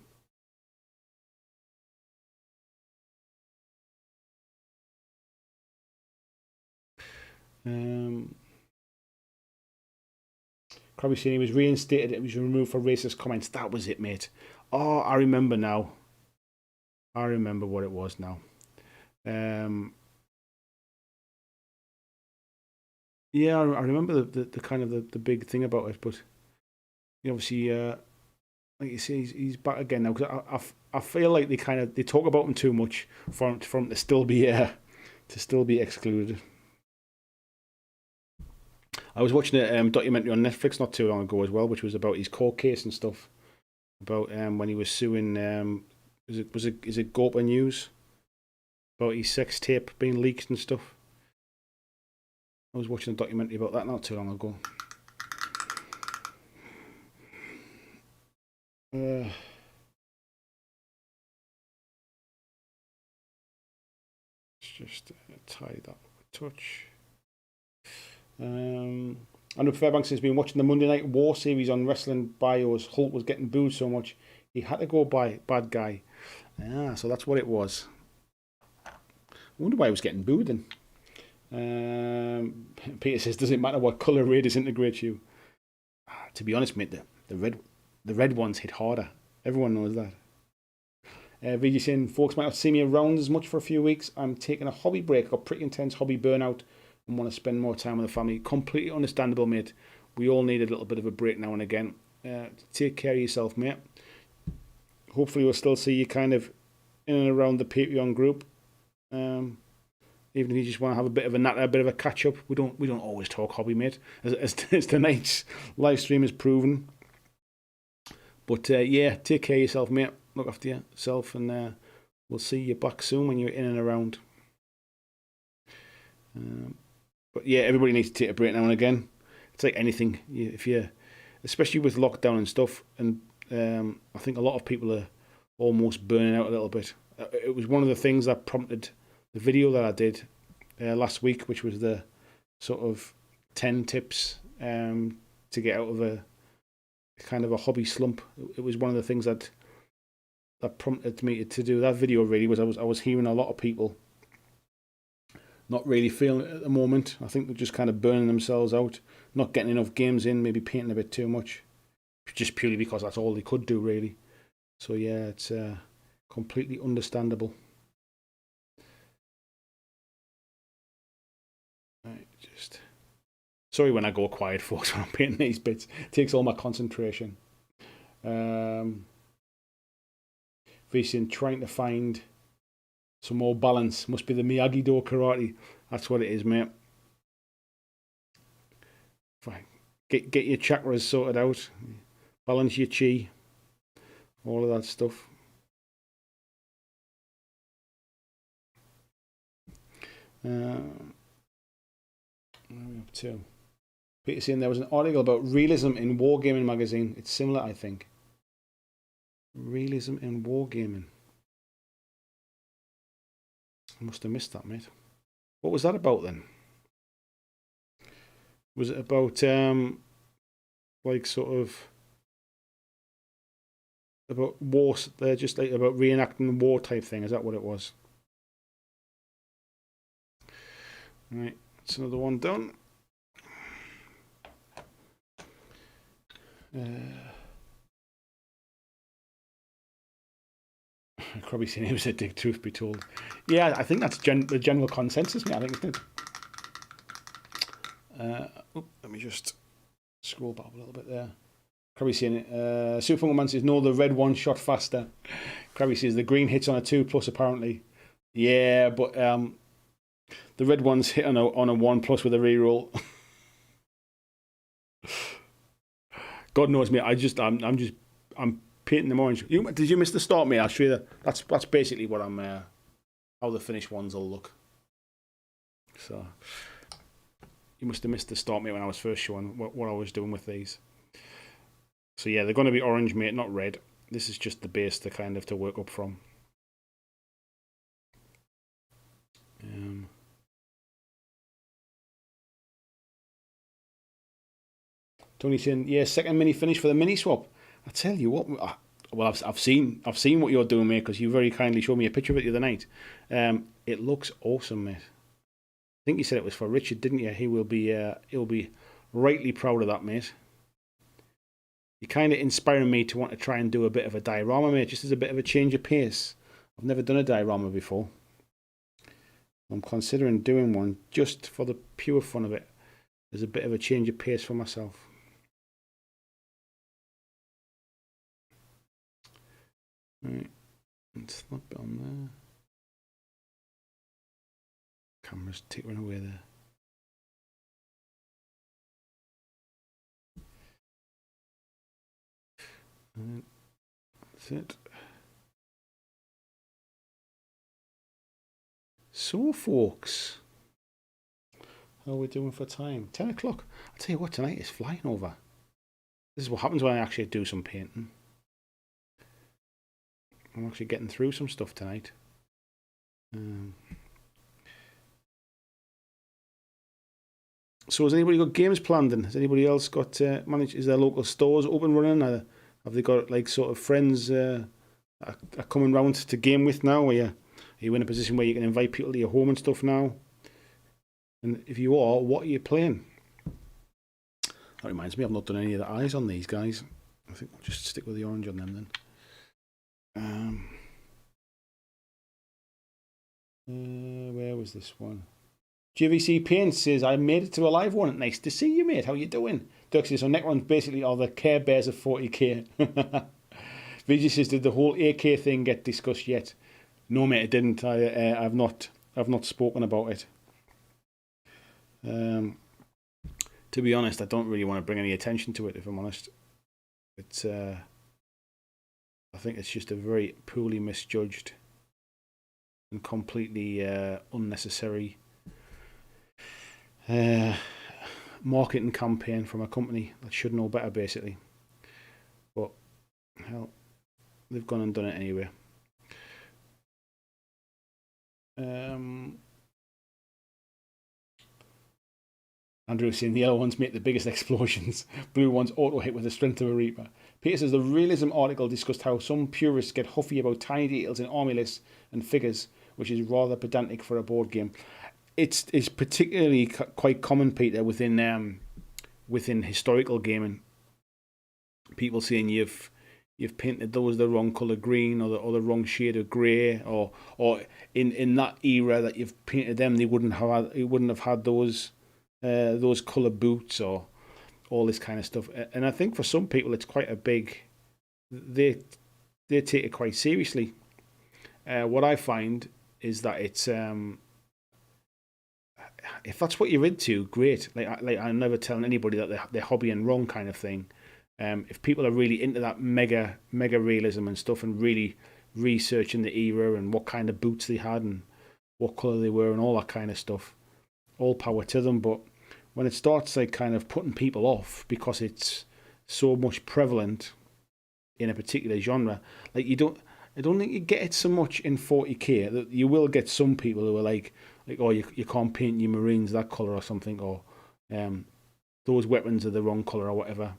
Crabby saying he was reinstated. It was removed for racist comments. That was it, mate. Oh, I remember now. I remember what it was now. Yeah, I remember the kind of the big thing about it, but obviously, like you say, he's back again now. Because I feel like they talk about him too much for him to still be excluded. I was watching a documentary on Netflix not too long ago as well, which was about his court case and stuff. About when he was suing, is it Gorpa News? About his sex tape being leaked and stuff. I was watching a documentary about that not too long ago. Let's just tie that touch. Andrew Fairbanks has been watching the Monday Night War series on Wrestling Bios. Hulk was getting booed so much he had to go by bad guy. So that's what it was. I wonder why he was getting booed then. Peter says, does it matter what colour Raid disintegrates you? To be honest, mate, the red ones hit harder. Everyone knows that. VG saying, folks might not see me around as much for a few weeks. I'm taking a hobby break. I've got pretty intense hobby burnout and want to spend more time with the family. Completely understandable, mate. We all need a little bit of a break now and again. Take care of yourself, mate. Hopefully we'll still see you kind of in and around the Patreon group. Even if you just want to have a bit of a natter, a bit of a catch up. We don't always talk hobby, mate, as tonight's live stream has proven. But yeah, take care of yourself, mate. Look after yourself, and we'll see you back soon when you're in and around. But yeah, everybody needs to take a break now and again. It's like anything. If you, especially with lockdown and stuff, and I think a lot of people are almost burning out a little bit. It was one of the things that prompted the video that I did last week, which was the sort of 10 tips to get out of a kind of a hobby slump. It was one of the things that prompted me to do that video. Really, was I was hearing a lot of people not really feeling it at the moment. I think they're just kind of burning themselves out, not getting enough games in, maybe painting a bit too much, just purely because that's all they could do, really. So yeah, it's completely understandable. Right, just sorry when I go quiet, folks, when I'm painting these bits. It takes all my concentration. Facing trying to find some more balance. Must be the Miyagi-Do karate. That's what it is, mate. Fine. Get your chakras sorted out. Balance your chi. All of that stuff. Where are we up to? Peter saying there was an article about realism in Wargaming magazine. It's similar, I think. Realism in Wargaming. I must have missed that, mate. What was that about then? Was it about like sort of about war. They're just like about reenacting war type thing. Is that what it was? Right, that's another one done. I've probably seen it was a dig, truth be told. Yeah, I think that's the general consensus, mate. I think, isn't it? Let me just scroll back a little bit there. Krabby seen it. Super Man says, no, the red one shot faster. Krabby says, the green hits on a 2+ apparently. Yeah, but the red one's hit on a 1+ with a reroll. God knows, mate. I'm painting them orange. Did you miss the start, mate? I'll show you that. That's basically what I'm how the finished ones will look. So you must have missed the start, mate, when I was first showing what I was doing with these. So yeah, they're going to be orange, mate, not red. This is just the base to work up from. Tony saying, yeah, second mini finish for the mini swap. I tell you what, well, I've seen what you're doing, mate, because you very kindly showed me a picture of it the other night. It looks awesome, mate. I think you said it was for Richard, didn't you? He'll be rightly proud of that, mate. You're kind of inspiring me to want to try and do a bit of a diorama, mate, just as a bit of a change of pace. I've never done a diorama before. I'm considering doing one just for the pure fun of it. There's a bit of a change of pace for myself. Right, let's slap it on there. Camera's tickering away there. Right, that's it. So, folks, how are we doing for time? 10 o'clock. I'll tell you what, tonight is flying over. This is what happens when I actually do some painting. I'm actually getting through some stuff tonight. So has anybody got games planned? And has anybody else got managed? Is their local stores open running? Have they got like sort of friends are coming round to game with now? Are you in a position where you can invite people to your home and stuff now? And if you are, what are you playing? That reminds me, I've not done any of the eyes on these guys. I think I'll just stick with the orange on them then. Where was this one? JVC Paint says, I made it to a live one. Nice to see you, mate. How you doing? Dirk says, so Necrons basically are the Care Bears of 40k. VG says, did the whole AK thing get discussed yet? No, mate, it didn't. I've not spoken about it. To be honest, I don't really want to bring any attention to it, if I'm honest. It's I think it's just a very poorly misjudged and completely unnecessary marketing campaign from a company that should know better, basically. But hell, they've gone and done it anyway. Andrew saying the yellow ones make the biggest explosions. Blue ones auto hit with the strength of a Reaper. Peter says the realism article discussed how some purists get huffy about tiny details in army lists and figures, which is rather pedantic for a board game. It's particularly quite common, Peter, within historical gaming. People saying you've painted those the wrong colour green or the wrong shade of grey, or in that era that you've painted them, they wouldn't have had those colour boots or all this kind of stuff. And I think for some people it's quite a big, they take it quite seriously. What I find is that it's if that's what you're into, great. Like I'm never telling anybody that they're hobbying wrong kind of thing. If people are really into that mega realism and stuff and really researching the era and what kind of boots they had and what colour they were and all that kind of stuff, all power to them. But when it starts like kind of putting people off because it's so much prevalent in a particular genre, like I don't think you get it so much in 40k. You will get some people who are like oh, you can't paint your Marines that colour or something, or those weapons are the wrong colour or whatever.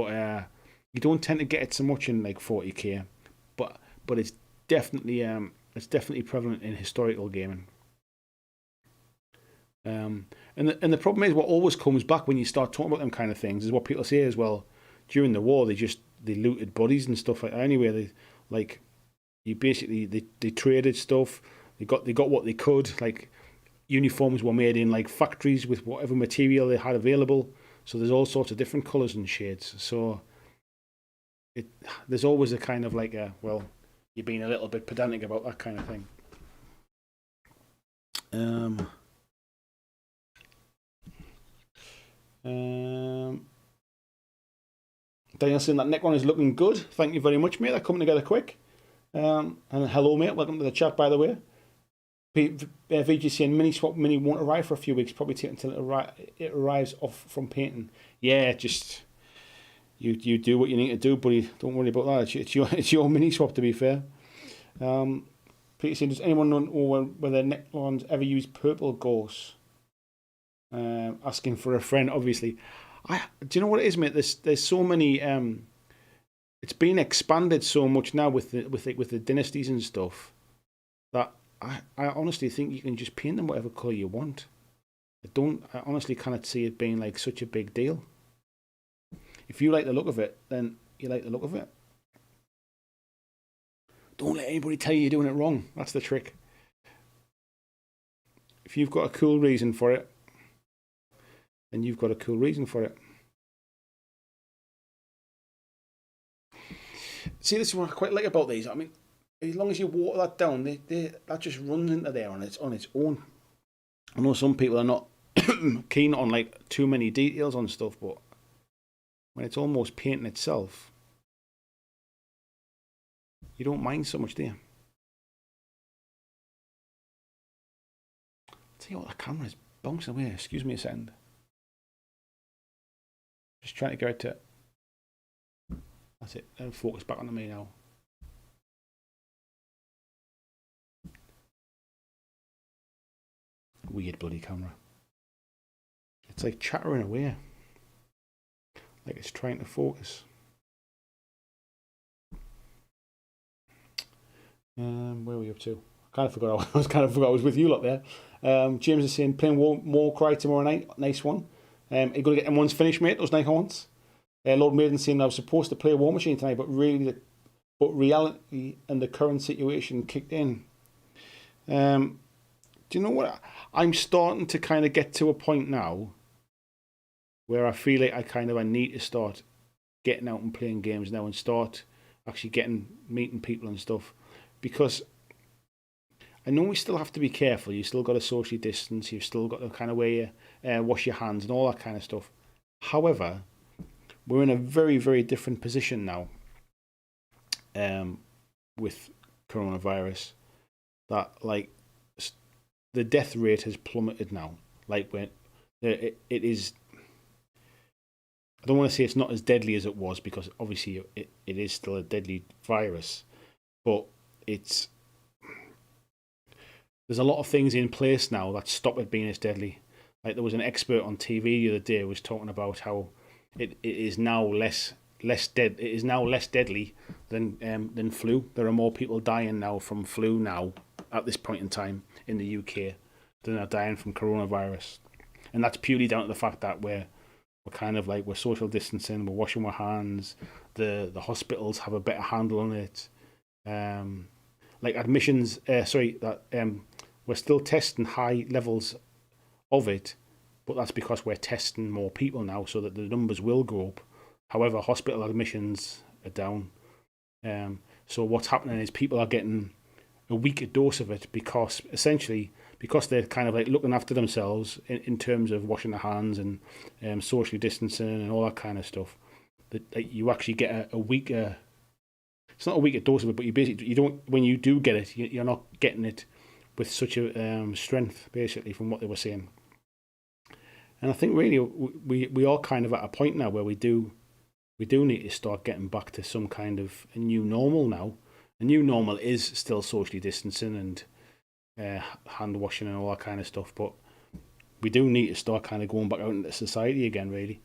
but you don't tend to get it so much in like 40k, but it's definitely prevalent in historical gaming. And the problem is, what always comes back when you start talking about them kind of things is what people say as well. During the war, they looted bodies and stuff like that. Anyway, they traded stuff. They got what they could. Like, uniforms were made in like factories with whatever material they had available. So there's all sorts of different colours and shades. So there's always a kind of like you're being a little bit pedantic about that kind of thing. Daniel saying that Necron is looking good. Thank you very much, mate. They're coming together quick. And hello, mate. Welcome to the chat, by the way. VG saying mini won't arrive for a few weeks. Probably take until it arrives off from painting. Yeah, just you do what you need to do, buddy. Don't worry about that. It's your mini swap, to be fair. Peter saying, does anyone know whether Necrons ever use purple gauze? Asking for a friend, obviously. Do you know what it is, mate? There's so many. It's been expanded so much now with the dynasties and stuff that I honestly think you can just paint them whatever colour you want. I honestly cannot see it being like such a big deal. If you like the look of it, then you like the look of it. Don't let anybody tell you you're doing it wrong. That's the trick. If you've got a cool reason for it, then you've got a cool reason for it. See, this is what I quite like about these. I mean, as long as you water that down, that just runs into there on its own. I know some people are not keen on like too many details on stuff, but when it's almost painting itself, you don't mind so much, do you? Tell you what, the camera is bouncing away. Excuse me a second. Just trying to get it to. That's it. Focus back on me now. Weird bloody camera. It's like chattering away. Like it's trying to focus. Where are we up to? I kind of forgot I was with you lot there. James is saying playing more Cry tomorrow night. Nice one. Are you going to get them ones finished, mate? Those Necrons. Lord Maiden saying I was supposed to play War Machine tonight, but reality and the current situation kicked in. Do you know what? I'm starting to kind of get to a point now where I feel like I need to start getting out and playing games now and start actually meeting people and stuff, because I know we still have to be careful. You still got to socially distance. You've still got to kind of wash your hands and all that kind of stuff. However, we're in a very, very different position now with coronavirus. That like the death rate has plummeted now. Like when it is. I don't want to say it's not as deadly as it was, because obviously it is still a deadly virus, but there's a lot of things in place now that stop it being as deadly. Like there was an expert on TV the other day who was talking about how it is now less deadly than flu. There are more people dying now from flu now at this point in time in the UK than are dying from coronavirus, and that's purely down to the fact that we're social distancing, we're washing our hands, the hospitals have a better handle on it. Like admissions, we're still testing high levels of it, but that's because we're testing more people now, so that the numbers will go up. However, hospital admissions are down. So what's happening is people are getting a weaker dose of it because they're kind of like looking after themselves in terms of washing their hands and socially distancing and all that kind of stuff. That you actually get a weaker. It's not a weaker dose of it, but you don't. When you do get it, you're not getting it with such a strength, basically, from what they were saying. And I think really we are kind of at a point now where we do need to start getting back to some kind of a new normal now. A new normal is still socially distancing and hand washing and all that kind of stuff, but we do need to start kind of going back out into society again, really.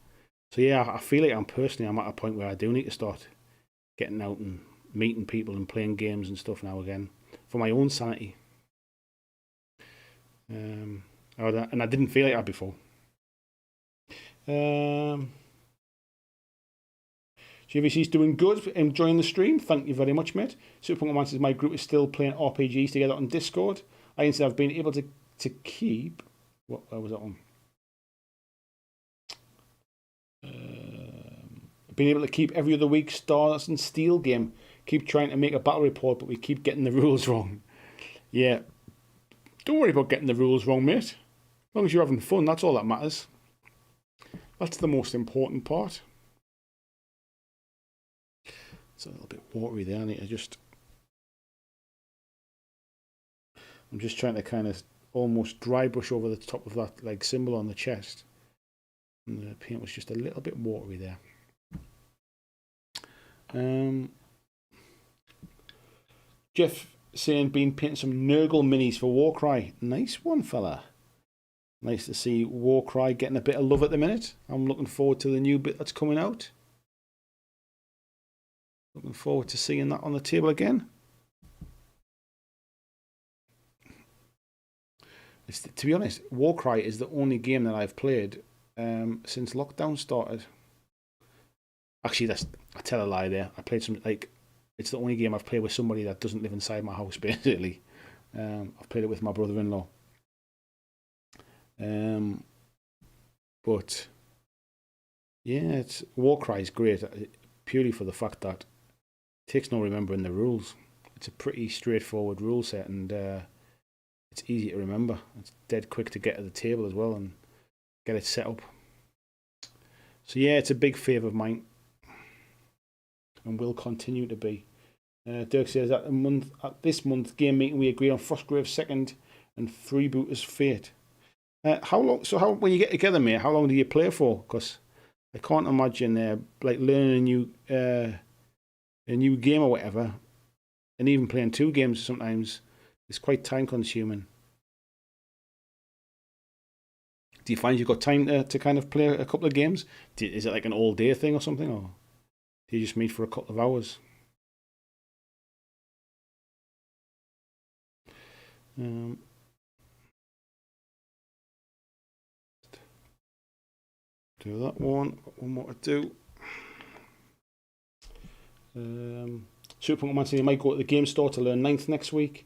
So yeah, I feel like I'm at a point where I do need to start getting out and meeting people and playing games and stuff now again for my own sanity. And I didn't feel like that before. JVC's doing good, enjoying the stream. Thank you very much, mate. Super Pokemon says my group is still playing RPGs together on Discord. I instead have been able to keep. Where was that one? Been able to keep every other week Stars and Steel game. Keep trying to make a battle report, but we keep getting the rules wrong. Yeah. Don't worry about getting the rules wrong, mate. As long as you're having fun, that's all that matters. That's the most important part. It's a little bit watery there. I'm just trying to kind of almost dry brush over the top of that like symbol on the chest. And the paint was just a little bit watery there. Jeff saying been painting some Nurgle minis for Warcry. Nice one, fella. Nice to see Warcry getting a bit of love at the minute. I'm looking forward to the new bit that's coming out. Looking forward to seeing that on the table again. To be honest, Warcry is the only game that I've played since lockdown started. Actually, I tell a lie there. I played some, like, it's the only game I've played with somebody that doesn't live inside my house, basically. I've played it with my brother-in-law. But yeah, Warcry is great purely for the fact that it takes no remembering the rules. It's a pretty straightforward rule set, and it's easy to remember. It's dead quick to get to the table as well and get it set up. So yeah, it's a big favourite of mine, and will continue to be. Dirk says at this month game meeting we agreed on Frostgrave second and Freebooter's Fate. How long? So when you get together, mate, how long do you play for? Because I can't imagine like learning a new game or whatever, and even playing 2 games sometimes is quite time consuming. Do you find you've got time to kind of play a couple of games? Is it like an all day thing or something, or do you just meet for a couple of hours? Do that one. One more to do. Super Pokemon saying you might go to the game store to learn 9th next week.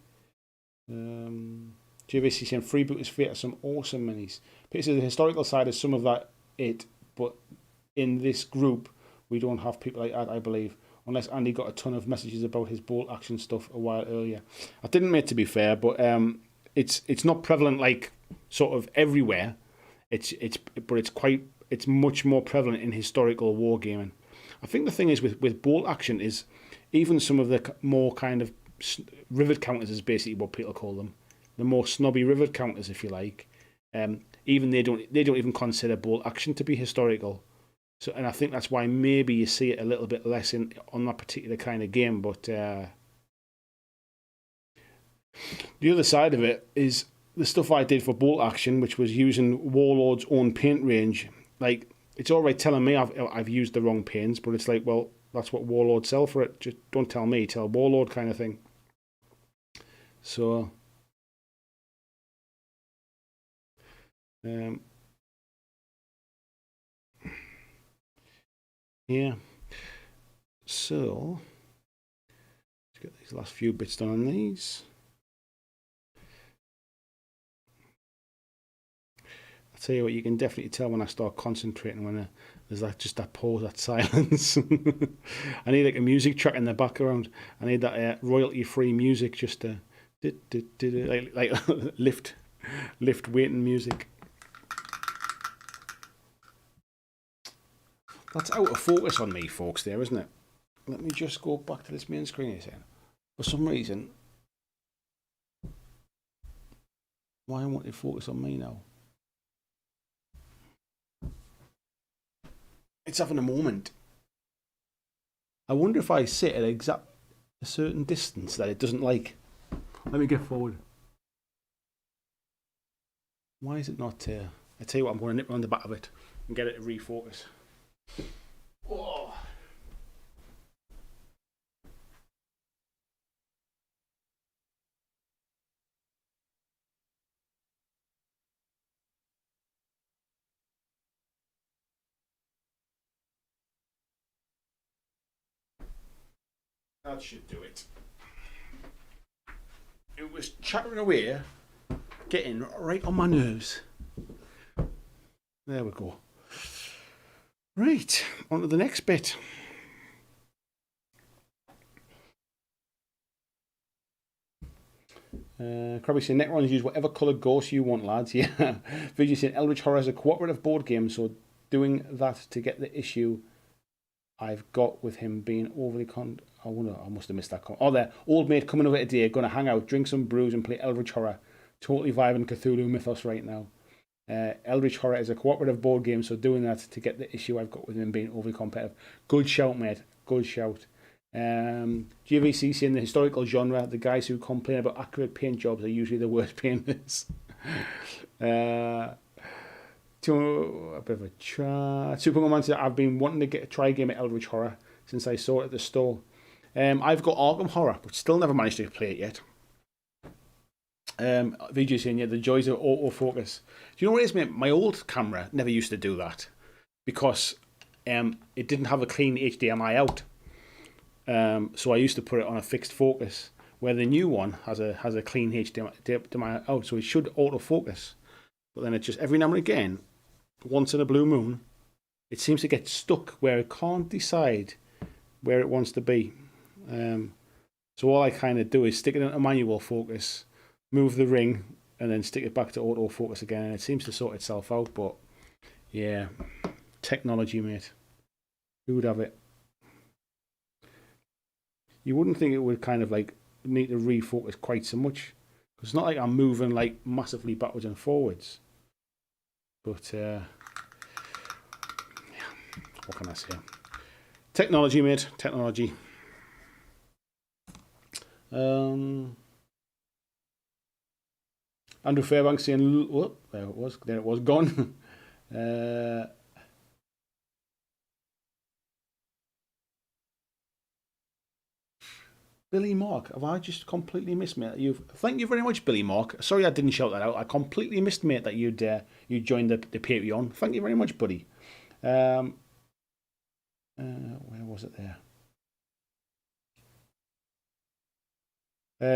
JVC saying Freeboot is Fate are some awesome minis. But the historical side is some of that but in this group we don't have people like that, I believe, unless Andy got a ton of messages about his bolt action stuff a while earlier. I didn't, mate, to be fair, but it's not prevalent like sort of everywhere. It's much more prevalent in historical wargaming. I think the thing is with bolt action is even some of the more kind of rivet counters is basically what people call them, the more snobby rivet counters, if you like. Even they don't even consider bolt action to be historical. So, and I think that's why maybe you see it a little bit less on that particular kind of game. But the other side of it is the stuff I did for bolt action, which was using Warlord's own paint range. Like, it's all right telling me I've used the wrong paints, but it's like, well, that's what Warlord sell for it. Just don't tell me, tell Warlord kind of thing. So, yeah. So, let's get these last few bits done on these. I'll tell you what, you can definitely tell when I start concentrating when there's that pause, that silence. I need like a music track in the background. I need that royalty-free music just to like lift waiting music. That's out of focus on me, folks, there, isn't it? Let me just go back to this main screen again. For some reason, why won't it focus on me now? It's having a moment. I wonder if I sit at a certain distance that it doesn't like. Let me get forward. Why is it not? I tell you what, I'm going to nip around the back of it and get it to refocus. Oh. That should do it. It was chattering away, getting right on my nerves. There we go. Right, on to the next bit. Crabby saying Necrons use whatever colour ghost you want, lads. Yeah. Vijay saying Eldritch Horror is a cooperative board game, so doing that to get the issue I've got with him being overly I wonder, I must have missed that. Oh, there. Old mate coming over today, gonna hang out, drink some brews, and play Eldritch Horror. Totally vibing Cthulhu Mythos right now. Eldritch Horror is a cooperative board game, so doing that to get the issue I've got with him being overly competitive. Good shout, mate. Good shout. GVC saying the historical genre, the guys who complain about accurate paint jobs are usually the worst painters. A bit of a chat. Superman said, I've been wanting to try a game of Eldritch Horror since I saw it at the store. I've got Arkham Horror, but still never managed to play it yet. VJ saying, yeah, the joys of autofocus. Do you know what it is, mate? My old camera never used to do that because it didn't have a clean HDMI out. So I used to put it on a fixed focus, where the new one has a clean HDMI out, so it should autofocus. But then it just, every now and again, once in a blue moon, it seems to get stuck where it can't decide where it wants to be. So all I kind of do is stick it into manual focus, move the ring, and then stick it back to autofocus again, and it seems to sort itself out. But yeah, technology, mate. Who would have it? You wouldn't think it would kind of like need to refocus quite so much. It's not like I'm moving like massively backwards and forwards. But yeah, what can I say? Technology, mate. Technology. Andrew Fairbanks saying, oh, there it was gone. Billy Mark, have I just completely missed, mate? Thank you very much, Billy Mark. Sorry I didn't shout that out. I completely missed, mate, that you'd joined the Patreon. Thank you very much, buddy. Where was it there?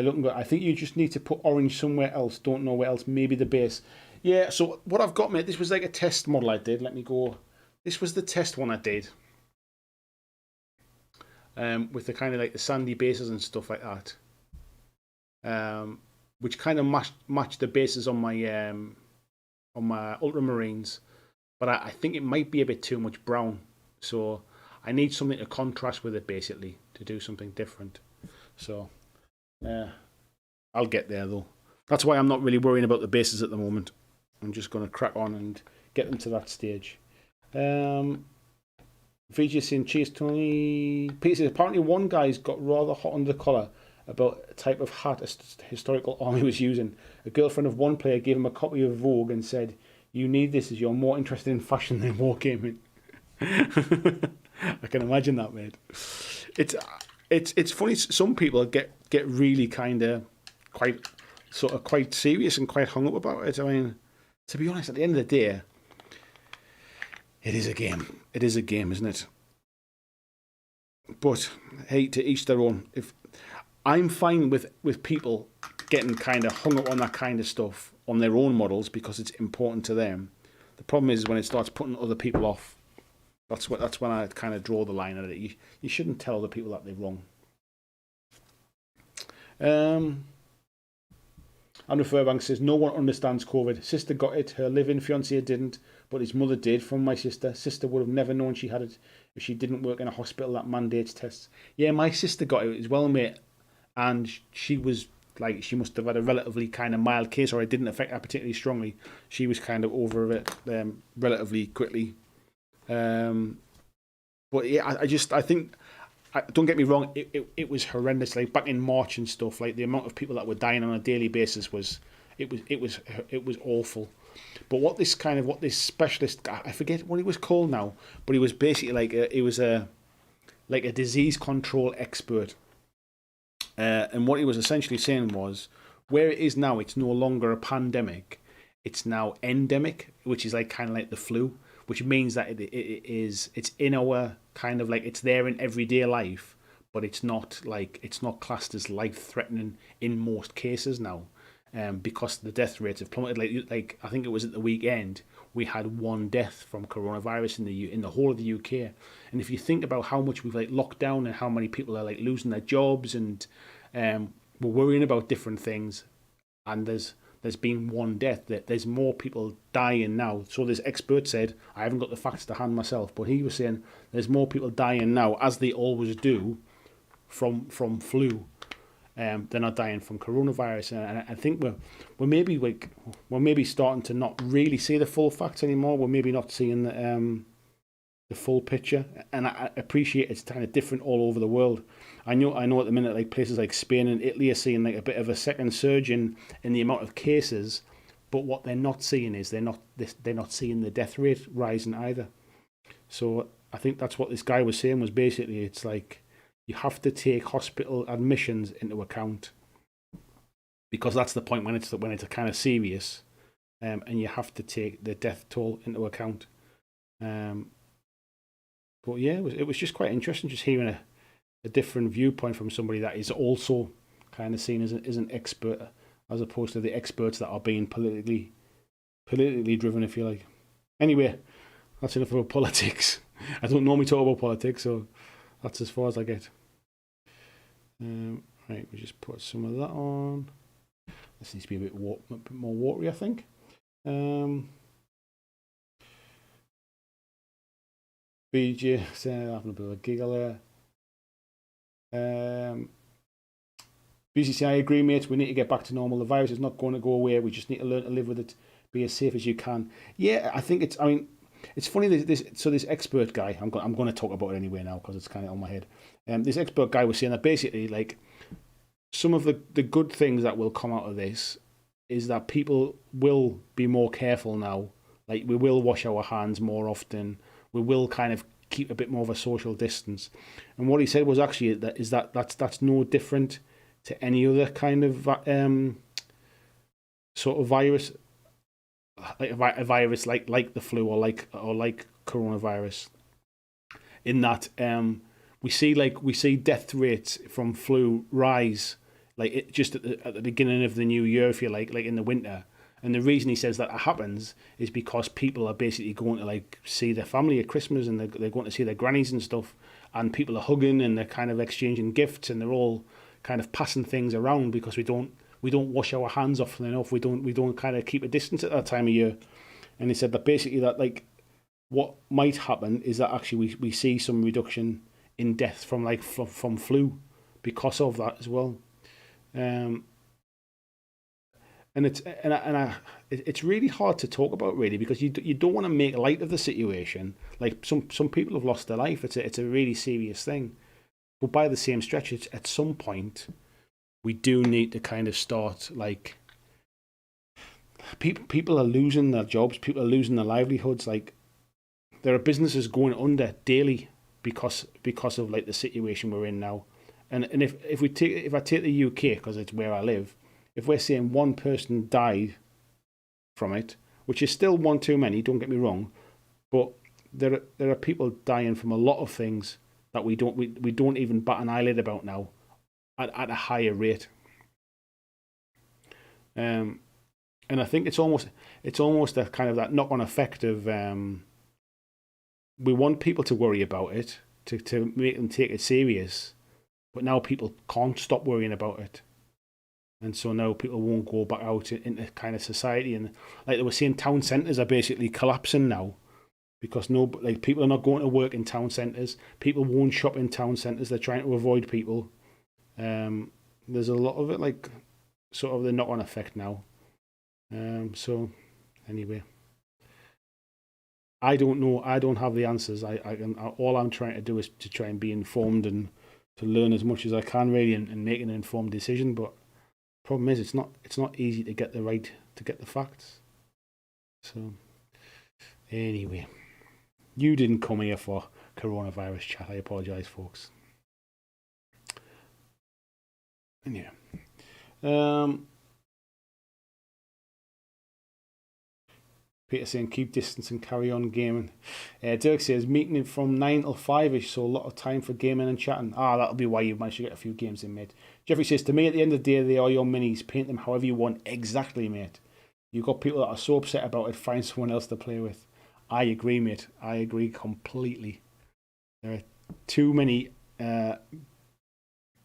Looking good. I think you just need to put orange somewhere else. Don't know where else. Maybe the base. Yeah, so what I've got, mate, this was like a test model I did. Let me go. This was the test one I did. With the kind of like the sandy bases and stuff like that. Which kind of matched the bases on my Ultramarines. But I think it might be a bit too much brown. So I need something to contrast with it, basically, to do something different. So I'll get there, though. That's why I'm not really worrying about the bases at the moment. I'm just going to crack on and get them to that stage. VJ saying, cheers, Tony. Peter says, apparently one guy's got rather hot under the collar about a type of hat a historical army was using. A girlfriend of one player gave him a copy of Vogue and said, you need this as you're more interested in fashion than wargaming. I can imagine that, mate. It's funny. Some people get really kind of quite serious and quite hung up about it. I mean, to be honest, at the end of the day, it is a game. It is a game, isn't it? But hey, to each their own. If I'm fine with people getting kind of hung up on that kind of stuff on their own models because it's important to them. The problem is when it starts putting other people off. That's when I kind of draw the line at it. You shouldn't tell other people that they're wrong. Andrew Fairbanks says, no one understands COVID. Sister got it. Her living fiancé didn't, but his mother did from my sister. Sister would have never known she had it if she didn't work in a hospital that mandates tests. Yeah, my sister got it as well, mate. And she was like, she must have had a relatively kind of mild case, or it didn't affect her particularly strongly. She was kind of over it relatively quickly. But yeah, I think, don't get me wrong, it was horrendous. Like back in March and stuff, like the amount of people that were dying on a daily basis was awful. But what this specialist, I forget what he was called now, but he was basically like a disease control expert. And what he was essentially saying was, where it is now, it's no longer a pandemic, it's now endemic, which is like kind of like the flu, which means that it's in our kind of like, it's there in everyday life, but it's not classed as life threatening in most cases now, because the death rates have plummeted. Like I think it was at the weekend we had one death from coronavirus in the whole of the UK. And if you think about how much we've like locked down and how many people are like losing their jobs, and we're worrying about different things, and there's been one death, that there's more people dying now. So this expert said, I haven't got the facts to hand myself, but he was saying there's more people dying now, as they always do, from flu. They're not dying from coronavirus, and I think we're maybe starting to not really see the full facts anymore. We're maybe not seeing the full picture, and I appreciate it's kind of different all over the world. I know at the minute, like places like Spain and Italy are seeing like a bit of a second surge in the amount of cases, but what they're not seeing is they're not seeing the death rate rising either. So I think that's what this guy was saying, was basically it's like you have to take hospital admissions into account, because that's the point when it's kind of serious, and you have to take the death toll into account. But yeah, it was just quite interesting just hearing a different viewpoint from somebody that is also kind of seen as an expert, as opposed to the experts that are being politically driven, if you like. Anyway, that's enough about politics. I don't normally talk about politics, so that's as far as I get. Right, we just put some of that on. This needs to be a bit more watery, I think. BJ having a bit of a giggle there. BCC, I agree, mate. We need to get back to normal. The virus is not going to go away. We just need to learn to live with it. Be as safe as you can. Yeah, I think it's. I mean, it's funny. This expert guy. I'm going to talk about it anyway now because it's kind of on my head. This expert guy was saying that basically, like, some of the good things that will come out of this is that people will be more careful now. Like, we will wash our hands more often. We will kind of keep a bit more of a social distance. And what he said was actually that's no different to any other kind of sort of virus, like a virus like the flu or like coronavirus. In that we see death rates from flu rise, like just at the beginning of the new year, if you like in the winter. And the reason he says that happens is because people are basically going to like see their family at Christmas, and they're going to see their grannies and stuff, and people are hugging and they're kind of exchanging gifts, and they're all kind of passing things around because we don't wash our hands often enough. We don't kind of keep a distance at that time of year. And he said that basically that like what might happen is that actually we see some reduction in death from from flu because of that as well. And it's really hard to talk about, really, because you don't want to make light of the situation. Like some people have lost their life. It's a really serious thing. But by the same stretch, at some point we do need to kind of start, like, people are losing their jobs, people are losing their livelihoods. Like, there are businesses going under daily because of like the situation we're in now. And if I take the UK, because it's where I live, if we're saying one person died from it, which is still one too many, don't get me wrong, but there are people dying from a lot of things that we don't even bat an eyelid about now at a higher rate. And I think it's almost a kind of that knock-on effect of we want people to worry about it, to make them take it serious, but now people can't stop worrying about it. And so now people won't go back out into kind of society. And like they were saying, town centres are basically collapsing now because people are not going to work in town centres. People won't shop in town centres. They're trying to avoid people. There's a lot of it, like sort of the knock-on effect now. So anyway, I don't know. I don't have the answers. All I'm trying to do is to try and be informed and to learn as much as I can, really, and make an informed decision. But problem is, it's not easy to get the facts. So, anyway, you didn't come here for coronavirus chat. I apologise, folks. Yeah. Peter saying keep distance and carry on gaming. Dirk says meeting from 9 till 5ish, so a lot of time for gaming and chatting. That'll be why you managed to get a few games in, mate. Jeffrey says to me at the end of the day they are your minis. Paint them however you want. Exactly, mate. You've got people that are so upset about it, find someone else to play with. I agree, mate. I agree completely. There are too many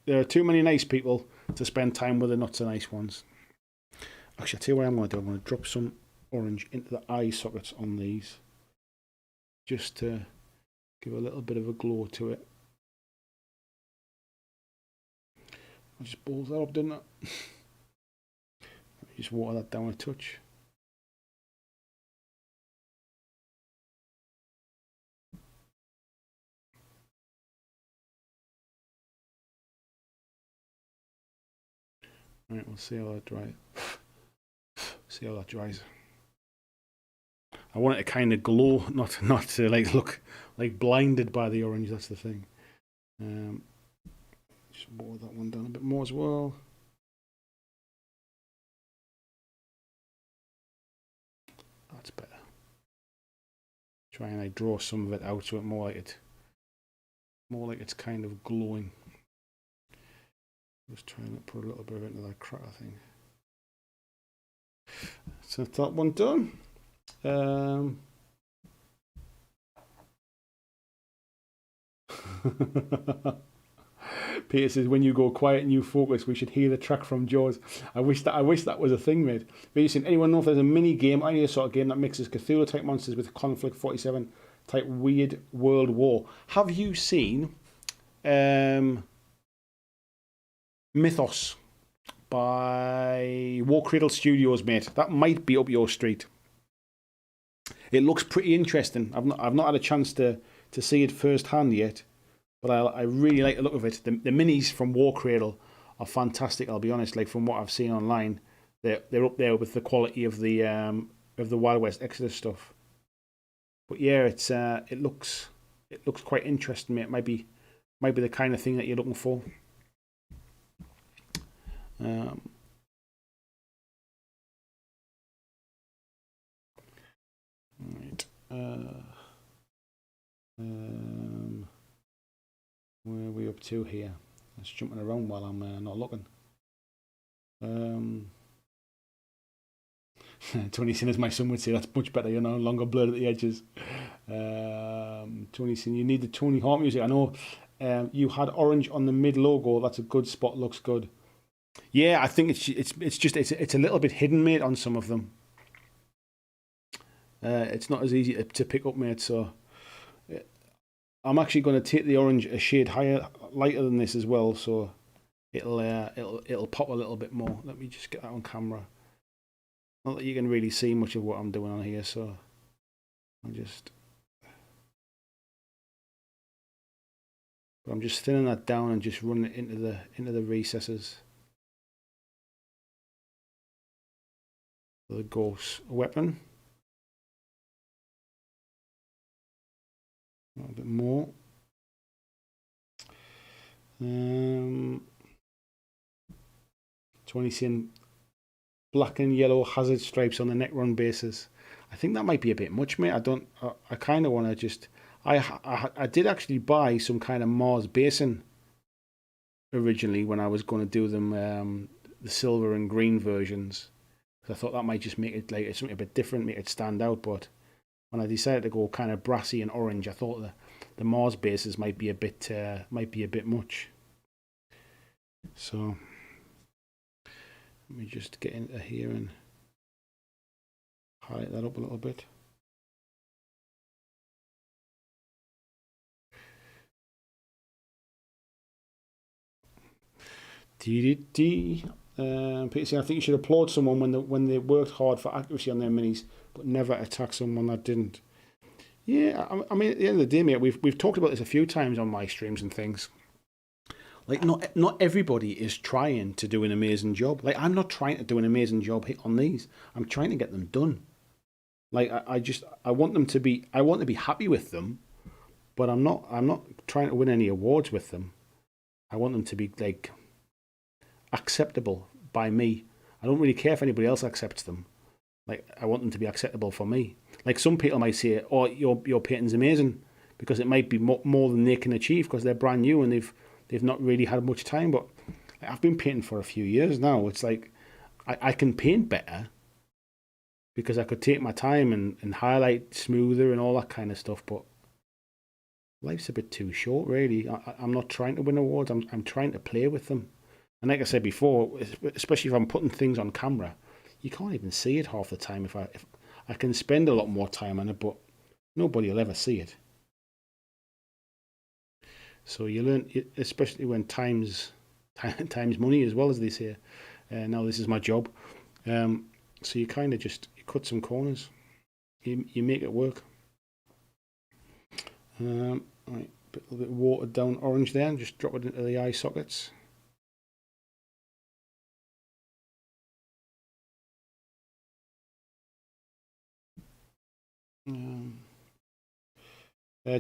nice people to spend time with, and not so nice ones. Actually, I'll tell you what I'm going to do. I'm going to drop some orange into the eye sockets on these, just to give a little bit of a glow to it. I just balled that up, didn't I? Let me just water that down a touch. Right, we'll see how that dries. See how that dries. I want it to kind of glow, not to like look like blinded by the orange. That's the thing. Just water that one down a bit more as well. That's better. Try and I draw some of it out so it more like it's kind of glowing. Just trying to put a little bit into that cracker thing. So that one done. Peter says, when you go quiet and you focus, we should hear the track from Jaws. I wish that was a thing, mate. Peter said, anyone know if there's a mini game, any sort of game that mixes Cthulhu type monsters with Conflict 47 type weird world war? Have you seen Mythos by War Cradle Studios, mate? That might be up your street. It looks pretty interesting. I've not had a chance to see it firsthand yet, but I really like the look of it. The minis from War Cradle are fantastic. I'll be honest. Like from what I've seen online, they're up there with the quality of the Wild West Exodus stuff. But yeah, it looks quite interesting, mate. Might be the kind of thing that you're looking for. Right. Where are we up to here? It's jumping around while I'm not looking. Tony Sin, as my son would say, that's much better, longer blurred at the edges. Tony Sin, you need the Tony Hawk music. I know you had orange on the mid logo. That's a good spot. Looks good. Yeah, I think it's a little bit hidden, mate, on some of them. It's not as easy to pick up, mate. So I'm actually going to take the orange a shade lighter than this as well, so it'll pop a little bit more. Let me just get that on camera. Not that you can really see much of what I'm doing on here, so I'm just thinning that down and just running it into the recesses. The ghost weapon. A little bit more. Tony saying black and yellow hazard stripes on the Necron bases. I think that might be a bit much, mate. I kind of want to just. I did actually buy some kind of Mars basin originally when I was going to do them the silver and green versions. I thought that might just make it like something a bit different, make it stand out. But when I decided to go kind of brassy and orange, I thought the Mars bases might be a bit much. So let me just get into here and highlight that up a little bit. Peter saying, I think you should applaud someone when they worked hard for accuracy on their minis, but never attack someone that didn't. Yeah, I mean, at the end of the day, mate, we've talked about this a few times on my streams and things. Like, not everybody is trying to do an amazing job. Like, I'm not trying to do an amazing job on these. I'm trying to get them done. Like I want them to be, I want to be happy with them, but I'm not trying to win any awards with them. I want them to be like acceptable by me. I don't really care if anybody else accepts them. Like I want them to be acceptable for me. Like some people might say, "Oh, your painting's amazing," because it might be more than they can achieve because they're brand new and they've not really had much time. But I've been painting for a few years now. It's like I can paint better because I could take my time and highlight smoother and all that kind of stuff. But life's a bit too short, really. I'm not trying to win awards. I'm trying to play with them. And like I said before, especially if I'm putting things on camera, you can't even see it half the time. If I can spend a lot more time on it, but nobody will ever see it. So you learn, especially when time's money as well, as they say. Now this is my job. So you kind of just you cut some corners. You make it work. Right, a little bit watered down orange there, and just drop it into the eye sockets.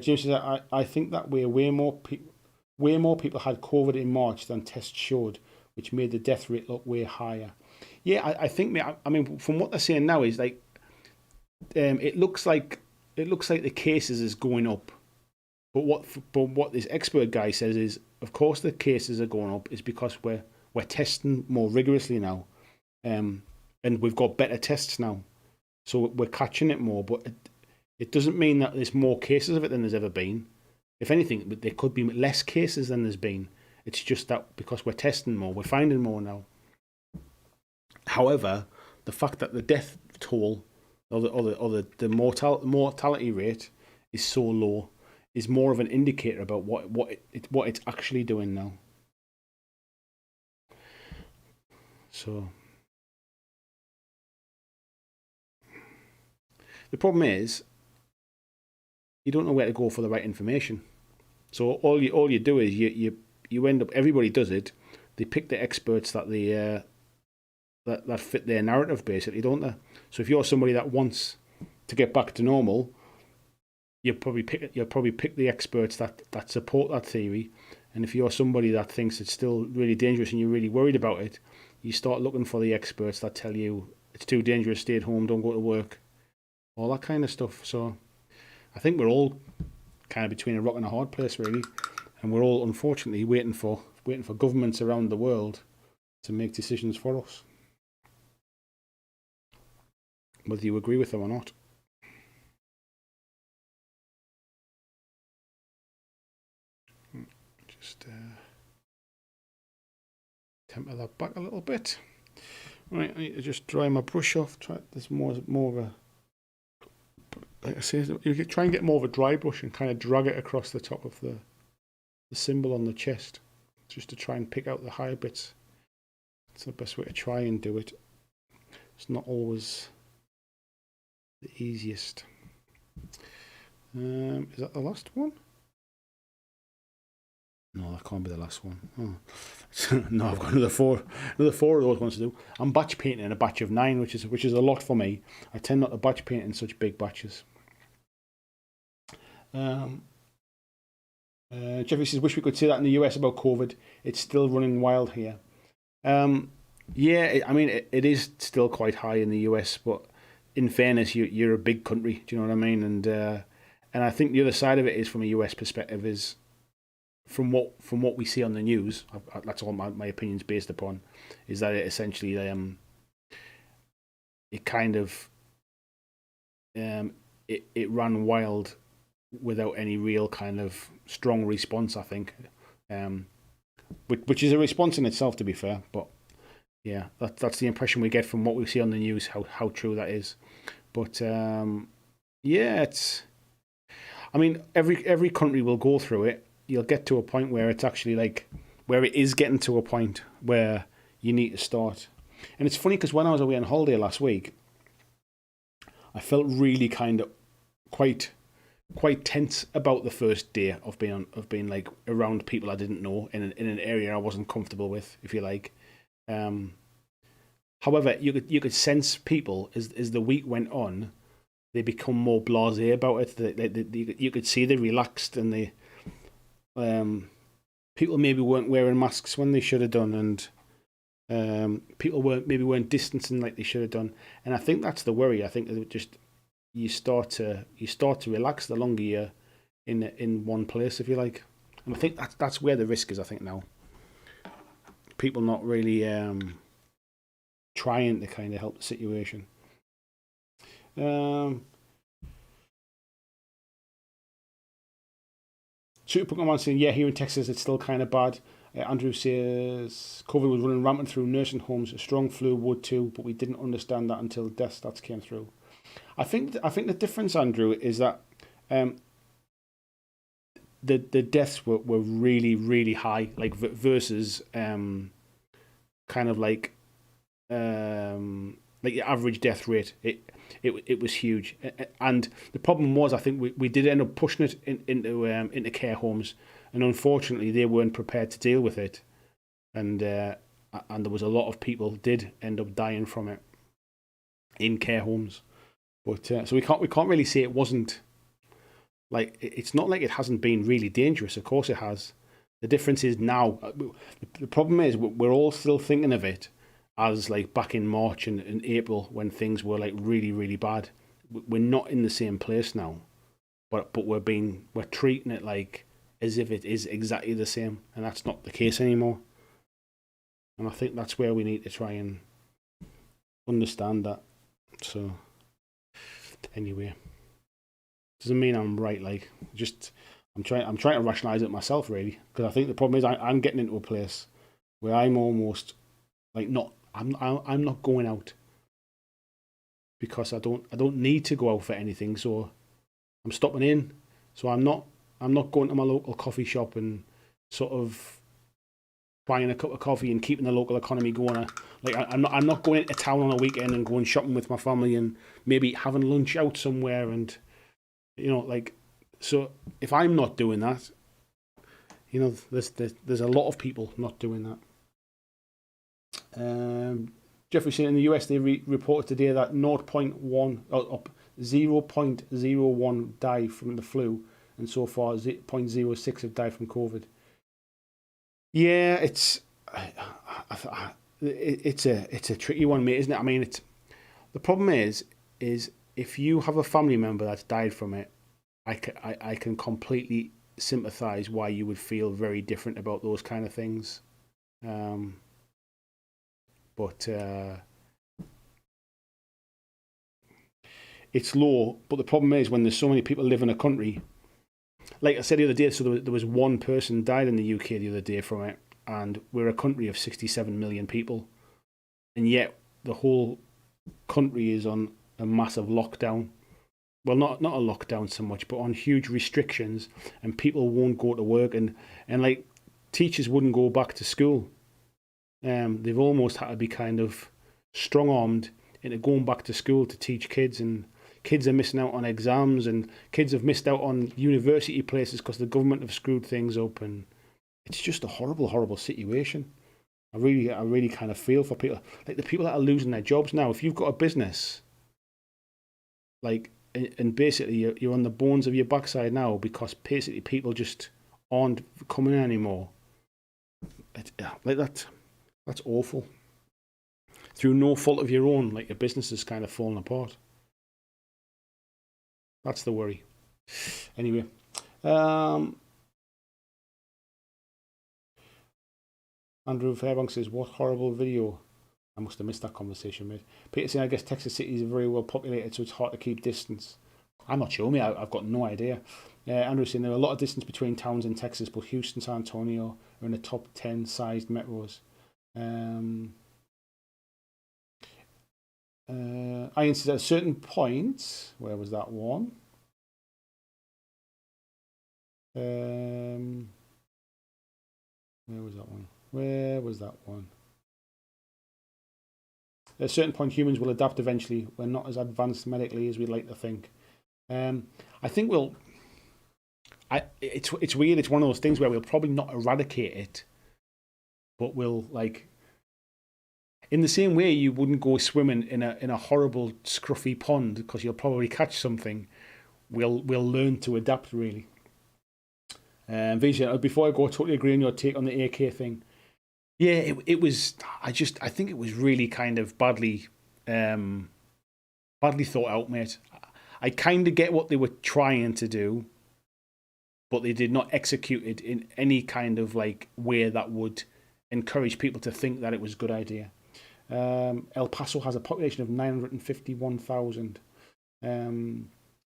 James says, I think that way more people had COVID in March than tests showed, which made the death rate look way higher. Yeah, I think. I mean, from what they're saying now is like, it looks like the cases is going up, but what this expert guy says is, of course, the cases are going up is because we're testing more rigorously now, and we've got better tests now, so we're catching it more. But it doesn't mean that there's more cases of it than there's ever been. If anything, there could be less cases than there's been. It's just that because we're testing more, we're finding more now. However, the fact that the death toll or the mortality rate is so low is more of an indicator about what it's actually doing now. So the problem is you don't know where to go for the right information. So all you do is you end up, everybody does it. They pick the experts that they that fit their narrative, basically, don't they? So if you're somebody that wants to get back to normal, you'll probably pick the experts that support that theory. And if you're somebody that thinks it's still really dangerous and you're really worried about it, you start looking for the experts that tell you it's too dangerous, stay at home, don't go to work, all that kind of stuff. So I think we're all kind of between a rock and a hard place, really, and we're all unfortunately waiting for governments around the world to make decisions for us, whether you agree with them or not. Just temper that back a little bit. Right, I need to just dry my brush off. Try this more of a, like I say, you can try and get more of a dry brush and kind of drag it across the top of the symbol on the chest, just to try and pick out the higher bits. It's the best way to try and do it. It's not always the easiest. Is that the last one? No, that can't be the last one. Oh. No, I've got another four of those ones to do. I'm batch painting in a batch of 9, which is a lot for me. I tend not to batch paint in such big batches. Jeffrey says, wish we could say that in the US about COVID. It's still running wild here. Yeah, I mean, it is still quite high in the US, but in fairness, you're a big country. Do you know what I mean? And I think the other side of it is, from a US perspective, is from what we see on the news. That's all my opinion's based upon. Is that it essentially it kind of it ran wild without any real kind of strong response, I think, which is a response in itself, to be fair. But yeah, that's the impression we get from what we see on the news, how true that is. But yeah, it's, I mean, every country will go through it. You'll get to a point where it's actually like, where it is getting to a point where you need to start. And it's funny because when I was away on holiday last week, I felt really kind of quite tense about the first day of being like around people I didn't know in an area I wasn't comfortable with, if you like. However, you could sense people as the week went on. they become more blasé about it. You could see they relaxed, and they people maybe weren't wearing masks when they should have done, and people weren't distancing like they should have done. And I think that's the worry. I think that just you start to relax the longer you're in one place, if you like. And I think that's where the risk is. I think now people not really trying to kind of help the situation. Super Pokemon saying, yeah, here in Texas it's still kind of bad. Andrew says COVID was running rampant through nursing homes. A strong flu would too, but we didn't understand that until death stats came through. I think the difference, Andrew, is that the deaths were really, really high, like versus kind of like your average death rate. It was huge, and the problem was, I think we did end up pushing it into care homes, and unfortunately they weren't prepared to deal with it, and there was a lot of people did end up dying from it in care homes. But so we can't really say it wasn't, like, it's not like it hasn't been really dangerous. Of course it has. The difference is now, the problem is we're all still thinking of it as like back in March and April when things were like really, really bad. We're not in the same place now, but we're treating it like as if it is exactly the same, and that's not the case anymore. And I think that's where we need to try and understand that. So anyway, doesn't mean I'm right. Like, just I'm trying to rationalize it myself, really, because I think the problem is I'm getting into a place where I'm almost like I'm not going out because I don't need to go out for anything, so I'm stopping in. So I'm not going to my local coffee shop and sort of buying a cup of coffee and keeping the local economy going. Like, I'm not going into town on a weekend and going shopping with my family and maybe having lunch out somewhere, and like, so if I'm not doing that, there's a lot of people not doing that. Jeffrey saying in the US they reported today that 0.01 died from the flu, and so far 0.06 have died from COVID. Yeah, it's a tricky one, mate, isn't it? I mean, the problem is if you have a family member that's died from it, I can completely sympathise why you would feel very different about those kind of things. But it's low. But the problem is when there's so many people live in a country, like I said the other day, so there was one person died in the UK the other day from it, and we're a country of 67 million people, and yet the whole country is on a massive lockdown. Well, not a lockdown so much, but on huge restrictions, and people won't go to work, and like teachers wouldn't go back to school. They've almost had to be kind of strong-armed into going back to school to teach kids, and kids are missing out on exams, and kids have missed out on university places because the government have screwed things up, and it's just a horrible, horrible situation. I really kind of feel for people, like the people that are losing their jobs now. If you've got a business, like, and basically you're on the bones of your backside now because basically people just aren't coming in anymore. Like that's awful. Through no fault of your own, like your business is kind of falling apart. That's the worry. Anyway, Andrew Fairbanks says, what horrible video. I must have missed that conversation, mate. Peter saying, I guess Texas City is very well populated, so it's hard to keep distance. I'm not sure, mate. I've got no idea. Andrew saying, there are a lot of distance between towns in Texas, but Houston, San Antonio are in the top 10 sized metros. Ian says, at a certain point, where was that one? Where was that one? At a certain point, humans will adapt eventually. We're not as advanced medically as we'd like to think. I think it's weird. It's one of those things where we'll probably not eradicate it, but we'll, like, in the same way you wouldn't go swimming in a horrible scruffy pond because you'll probably catch something. We'll learn to adapt, really. Vijay, before I go, I totally agree on your take on the AK thing. Yeah, it was. I think it was really kind of badly thought out, mate. I kind of get what they were trying to do, but they did not execute it in any kind of like way that would encourage people to think that it was a good idea. El Paso has a population of 951,000.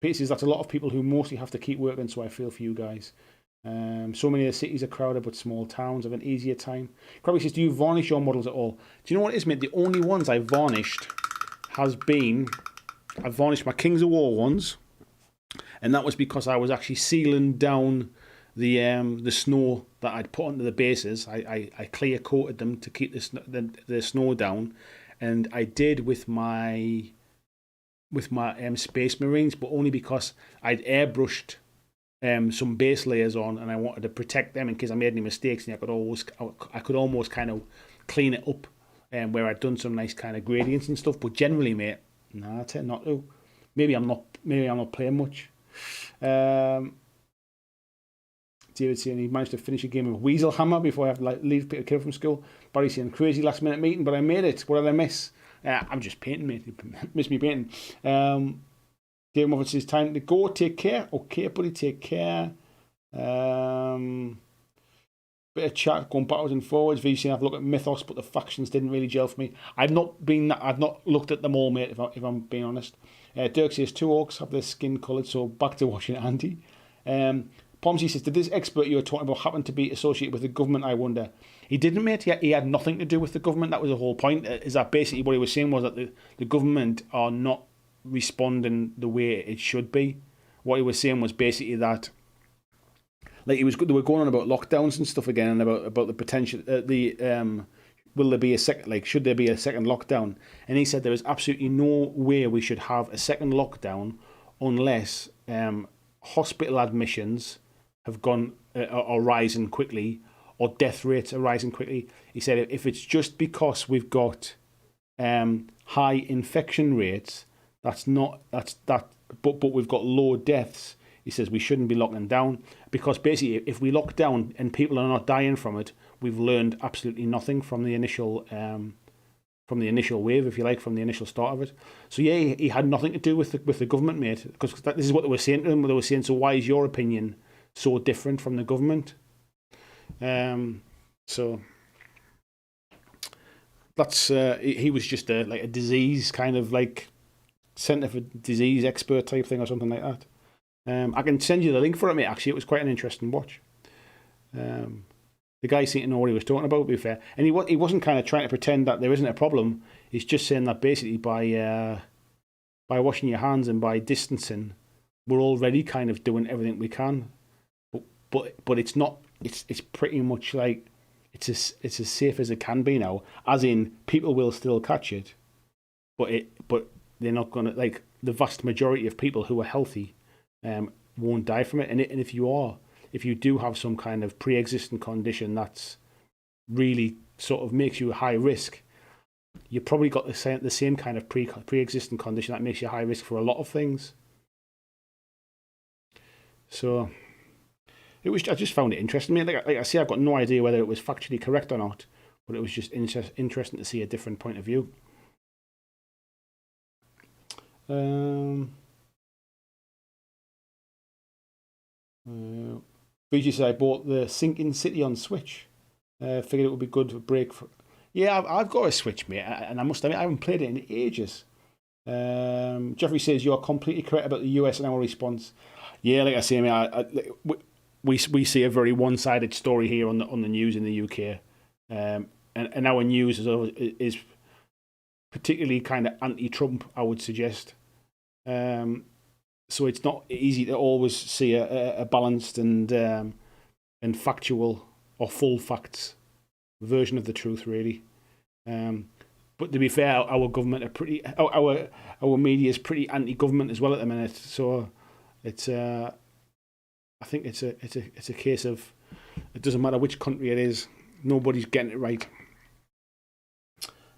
Peter says that's a lot of people who mostly have to keep working, so I feel for you guys. So many of the cities are crowded, but small towns have an easier time. Crabby says, do you varnish your models at all? Do you know what it is, mate? The only ones I've varnished has been, I've varnished my Kings of War ones, and that was because I was actually sealing down the snow that I'd put onto the bases. I clear coated them to keep the snow down, and I did with my Space Marines, but only because I'd airbrushed some base layers on, and I wanted to protect them in case I made any mistakes, and I could almost kind of clean it up, where I'd done some nice kind of gradients and stuff. But generally, mate, I tend not to. Maybe I'm not playing much. David saying he managed to finish a game of Weasel Hammer before I have to leave Peter Kill from school. Barry saying crazy last minute meeting, but I made it. What did I miss? I'm just painting, mate. Miss me painting. David Moffat says time to go. Take care. Okay, buddy. Take care. Bit of chat going backwards and forwards. VC saying I've looked at Mythos, but the factions didn't really gel for me. I've not looked at them all, mate. If I'm being honest. Dirk says 2 orcs have their skin coloured, so back to watching Andy. Pomsy says, did this expert you were talking about happen to be associated with the government, I wonder? He didn't, mate. He had nothing to do with the government. That was the whole point. Is that basically what he was saying was that the government are not responding the way it should be. What he was saying was basically that, like, they were going on about lockdowns and stuff again, and about the potential, will there be a second, like, should there be a second lockdown? And he said there is absolutely no way we should have a second lockdown unless hospital admissions have gone are rising quickly, or death rates are rising quickly. He said if it's just because we've got high infection rates, but we've got low deaths. He says we shouldn't be locking down, because basically if we lock down and people are not dying from it, we've learned absolutely nothing from the initial wave, if you like, from the initial start of it. So yeah, he had nothing to do with the government, mate, because this is what they were saying to him. They were saying, so why is your opinion so different from the government? So that's he was just a disease kind of like Centre for Disease expert type thing or something like that. I can send you the link for it, mate. Actually, it was quite an interesting watch. The guy seemed to know what he was talking about, to be fair. And he wasn't kind of trying to pretend that there isn't a problem. He's just saying that basically by washing your hands and by distancing, we're already kind of doing everything we can. But it's not. It's pretty much like it's as safe as it can be now. As in, people will still catch it, but they're not gonna, like, the vast majority of people who are healthy won't die from it. And if you do have some kind of pre-existing condition that's really sort of makes you high risk, you probably got the same kind of pre-existing condition that makes you high risk for a lot of things. So I just found it interesting. I mean, like I say, I've got no idea whether it was factually correct or not, but it was just interesting to see a different point of view. BG said I bought the Sinking City on Switch. Figured it would be good to break. Yeah, I've got a Switch, mate, and I must admit I haven't played it in ages. Jeffrey says you're completely correct about the US and our response. Yeah, like I say, we see a very one-sided story here on the news in the UK, and our news is particularly kind of anti-Trump, I would suggest. So it's not easy to always see a balanced and factual or full facts version of the truth, really. But to be fair, our government are pretty. Our media is pretty anti-government as well at the minute. So it's. I think it's a case of it doesn't matter which country it is, nobody's getting it right.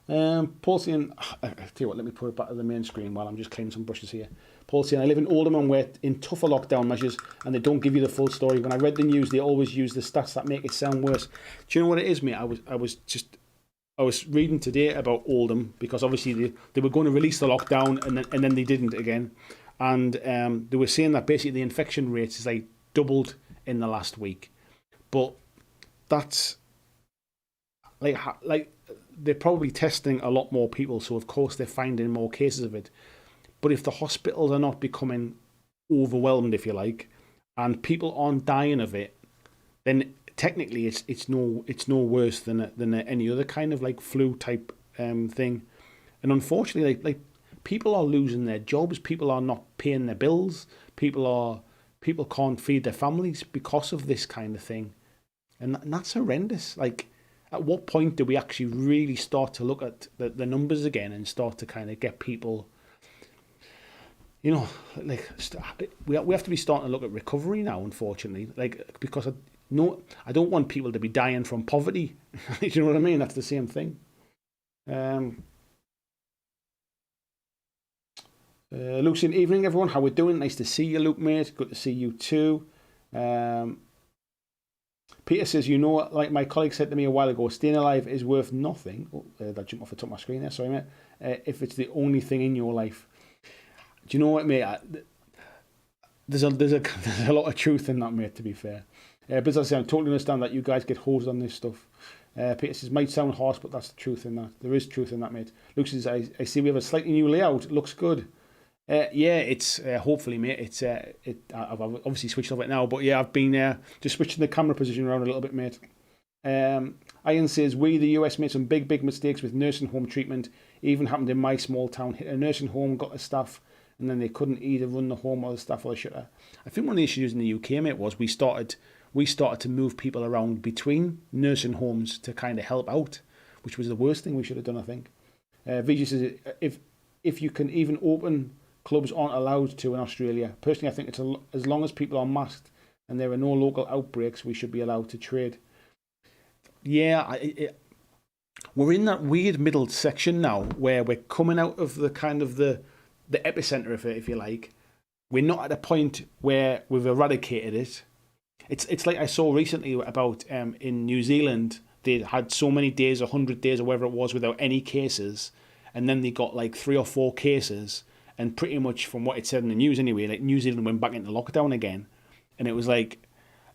Paul saying, I tell you what, let me put it back to the main screen while I'm just cleaning some brushes here. Paul saying, I live in Oldham and we're in tougher lockdown measures and they don't give you the full story. When I read the news, they always use the stats that make it sound worse. Do you know what it is, mate? I was reading today about Oldham because obviously they were going to release the lockdown and then they didn't again. And they were saying that basically the infection rates is like doubled in the last week. But that's like they're probably testing a lot more people, so of course they're finding more cases of it. But if the hospitals are not becoming overwhelmed, if you like, and people aren't dying of it, then technically it's no worse than any other kind of like flu type thing. And unfortunately, like people are losing their jobs, people are not paying their bills, people can't feed their families because of this kind of thing, and that's horrendous. Like, at what point do we actually really start to look at the numbers again and start to kind of get people, you know, like we have to be starting to look at recovery now, unfortunately, like, because I don't want people to be dying from poverty. Do you know what I mean? That's the same thing. Luke's in evening, everyone. How we doing? Nice to see you, Luke, mate. Good to see you too. Peter says, you know, like my colleague said to me a while ago, staying alive is worth nothing. Oh, that jumped off the top of my screen there, sorry, mate. If it's the only thing in your life. Do you know what, mate? There's a lot of truth in that, mate, to be fair. But as I say, I totally understand that you guys get hosed on this stuff. Peter says, might sound harsh, but that's the truth in that. There is truth in that, mate. Luke says, I see we have a slightly new layout. It looks good. Yeah, it's hopefully, mate. I've obviously switched off it now, but yeah, I've been just switching the camera position around a little bit, mate. Ian says, the US made some big mistakes with nursing home treatment. Even happened in my small town. Hit a nursing home, got the staff, and then they couldn't either run the home or the staff or the shutter. I think one of the issues in the UK, mate, was we started to move people around between nursing homes to kind of help out, which was the worst thing we should have done, I think. Vijay says, if you can even open, clubs aren't allowed to in Australia. Personally, I think as long as people are masked and there are no local outbreaks, we should be allowed to trade. Yeah, we're in that weird middle section now where we're coming out of the kind of the epicenter of it, if you like. We're not at a point where we've eradicated it. It's like I saw recently about in New Zealand, they had so many days, 100 days or whatever it was, without any cases, and then they got like 3 or 4 cases. And pretty much from what it said in the news anyway, like New Zealand went back into lockdown again. And it was like,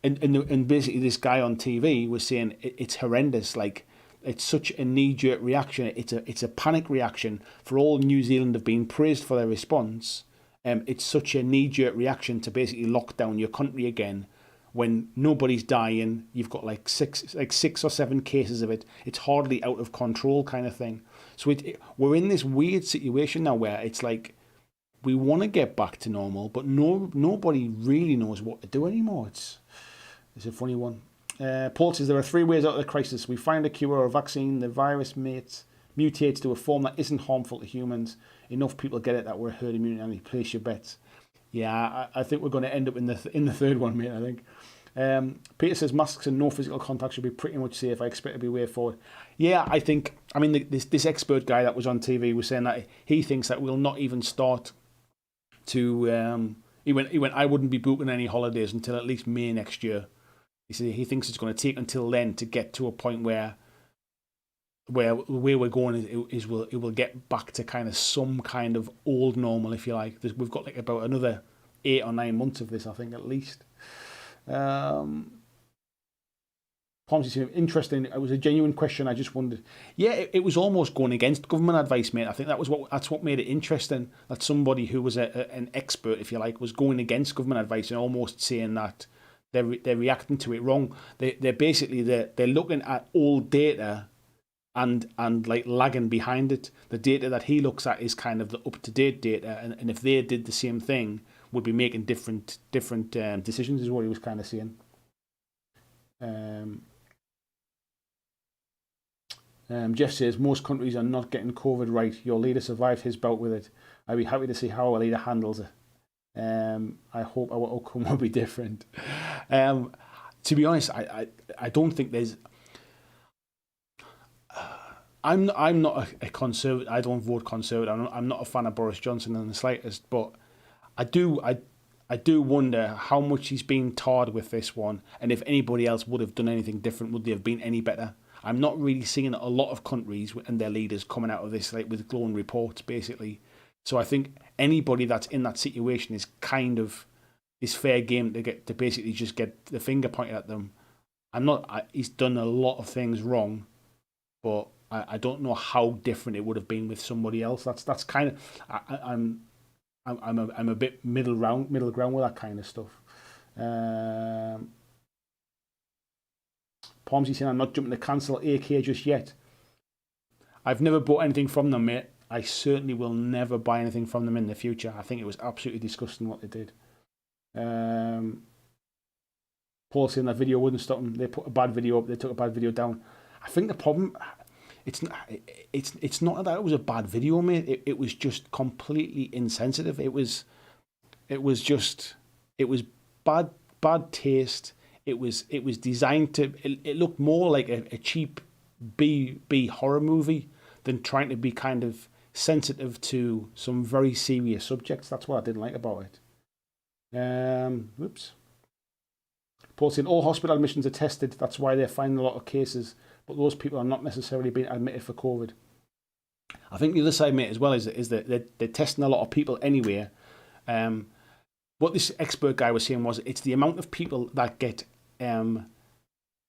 and basically this guy on TV was saying it's horrendous. Like, it's such a knee-jerk reaction. It's a panic reaction. For all New Zealand have been praised for their response, it's such a knee-jerk reaction to basically lock down your country again when nobody's dying. You've got like six or 7 cases of it. It's hardly out of control kind of thing. So we're in this weird situation now where it's like, we want to get back to normal, but nobody really knows what to do anymore. It's a funny one. Paul says, there are 3 ways out of the crisis. We find a cure or a vaccine. The virus mutates to a form that isn't harmful to humans. Enough people get it that we're herd immunity, and you place your bets. Yeah, I think we're going to end up in the third one, mate, I think. Peter says, masks and no physical contact should be pretty much safe. I expect to be way forward. Yeah, I think, this expert guy that was on TV was saying that he thinks that we'll not even start to he went I wouldn't be booking any holidays until at least May next year. He said he thinks it's going to take until then to get to a point where we're going is it will get back to kind of some kind of old normal, if you like. We've got like about another 8 or 9 months of this, I think, at least. Interesting. It was a genuine question. I just wondered. Yeah, it was almost going against government advice, mate. I think that's what made it interesting. That somebody who was an expert, if you like, was going against government advice and almost saying that they're reacting to it wrong. They're basically they're looking at old data and like lagging behind it. The data that he looks at is kind of the up to date data, and if they did the same thing, would be making different decisions. Is what he was kind of saying. Jeff says, most countries are not getting COVID right. Your leader survived his bout with it. I'd be happy to see how our leader handles it. I hope our outcome will be different. To be honest, I don't think there's... I'm not a conservative. I don't vote conservative. I'm not a fan of Boris Johnson in the slightest. But I do wonder how much he's been tarred with this one, and if anybody else would have done anything different, would they have been any better? I'm not really seeing a lot of countries and their leaders coming out of this like with glowing reports, basically. So I think anybody that's in that situation is kind of is fair game to get to basically just get the finger pointed at them. He's done a lot of things wrong, but I don't know how different it would have been with somebody else. That's kind of I'm a bit middle ground with that kind of stuff. Pomsy saying I'm not jumping to cancel AK just yet. I've never bought anything from them, mate. I certainly will never buy anything from them in the future. I think it was absolutely disgusting what they did. Paul saying that video wouldn't stop them. They put a bad video up. They took a bad video down. I think the problem, it's not that it was a bad video, mate. It was just completely insensitive. It was bad taste. It was designed to. It looked more like a cheap B horror movie than trying to be kind of sensitive to some very serious subjects. That's what I didn't like about it. Whoops. Paul saying all hospital admissions are tested. That's why they're finding a lot of cases, but those people are not necessarily being admitted for COVID. I think the other side, mate, as well is that they're testing a lot of people anyway. What this expert guy was saying was it's the amount of people that get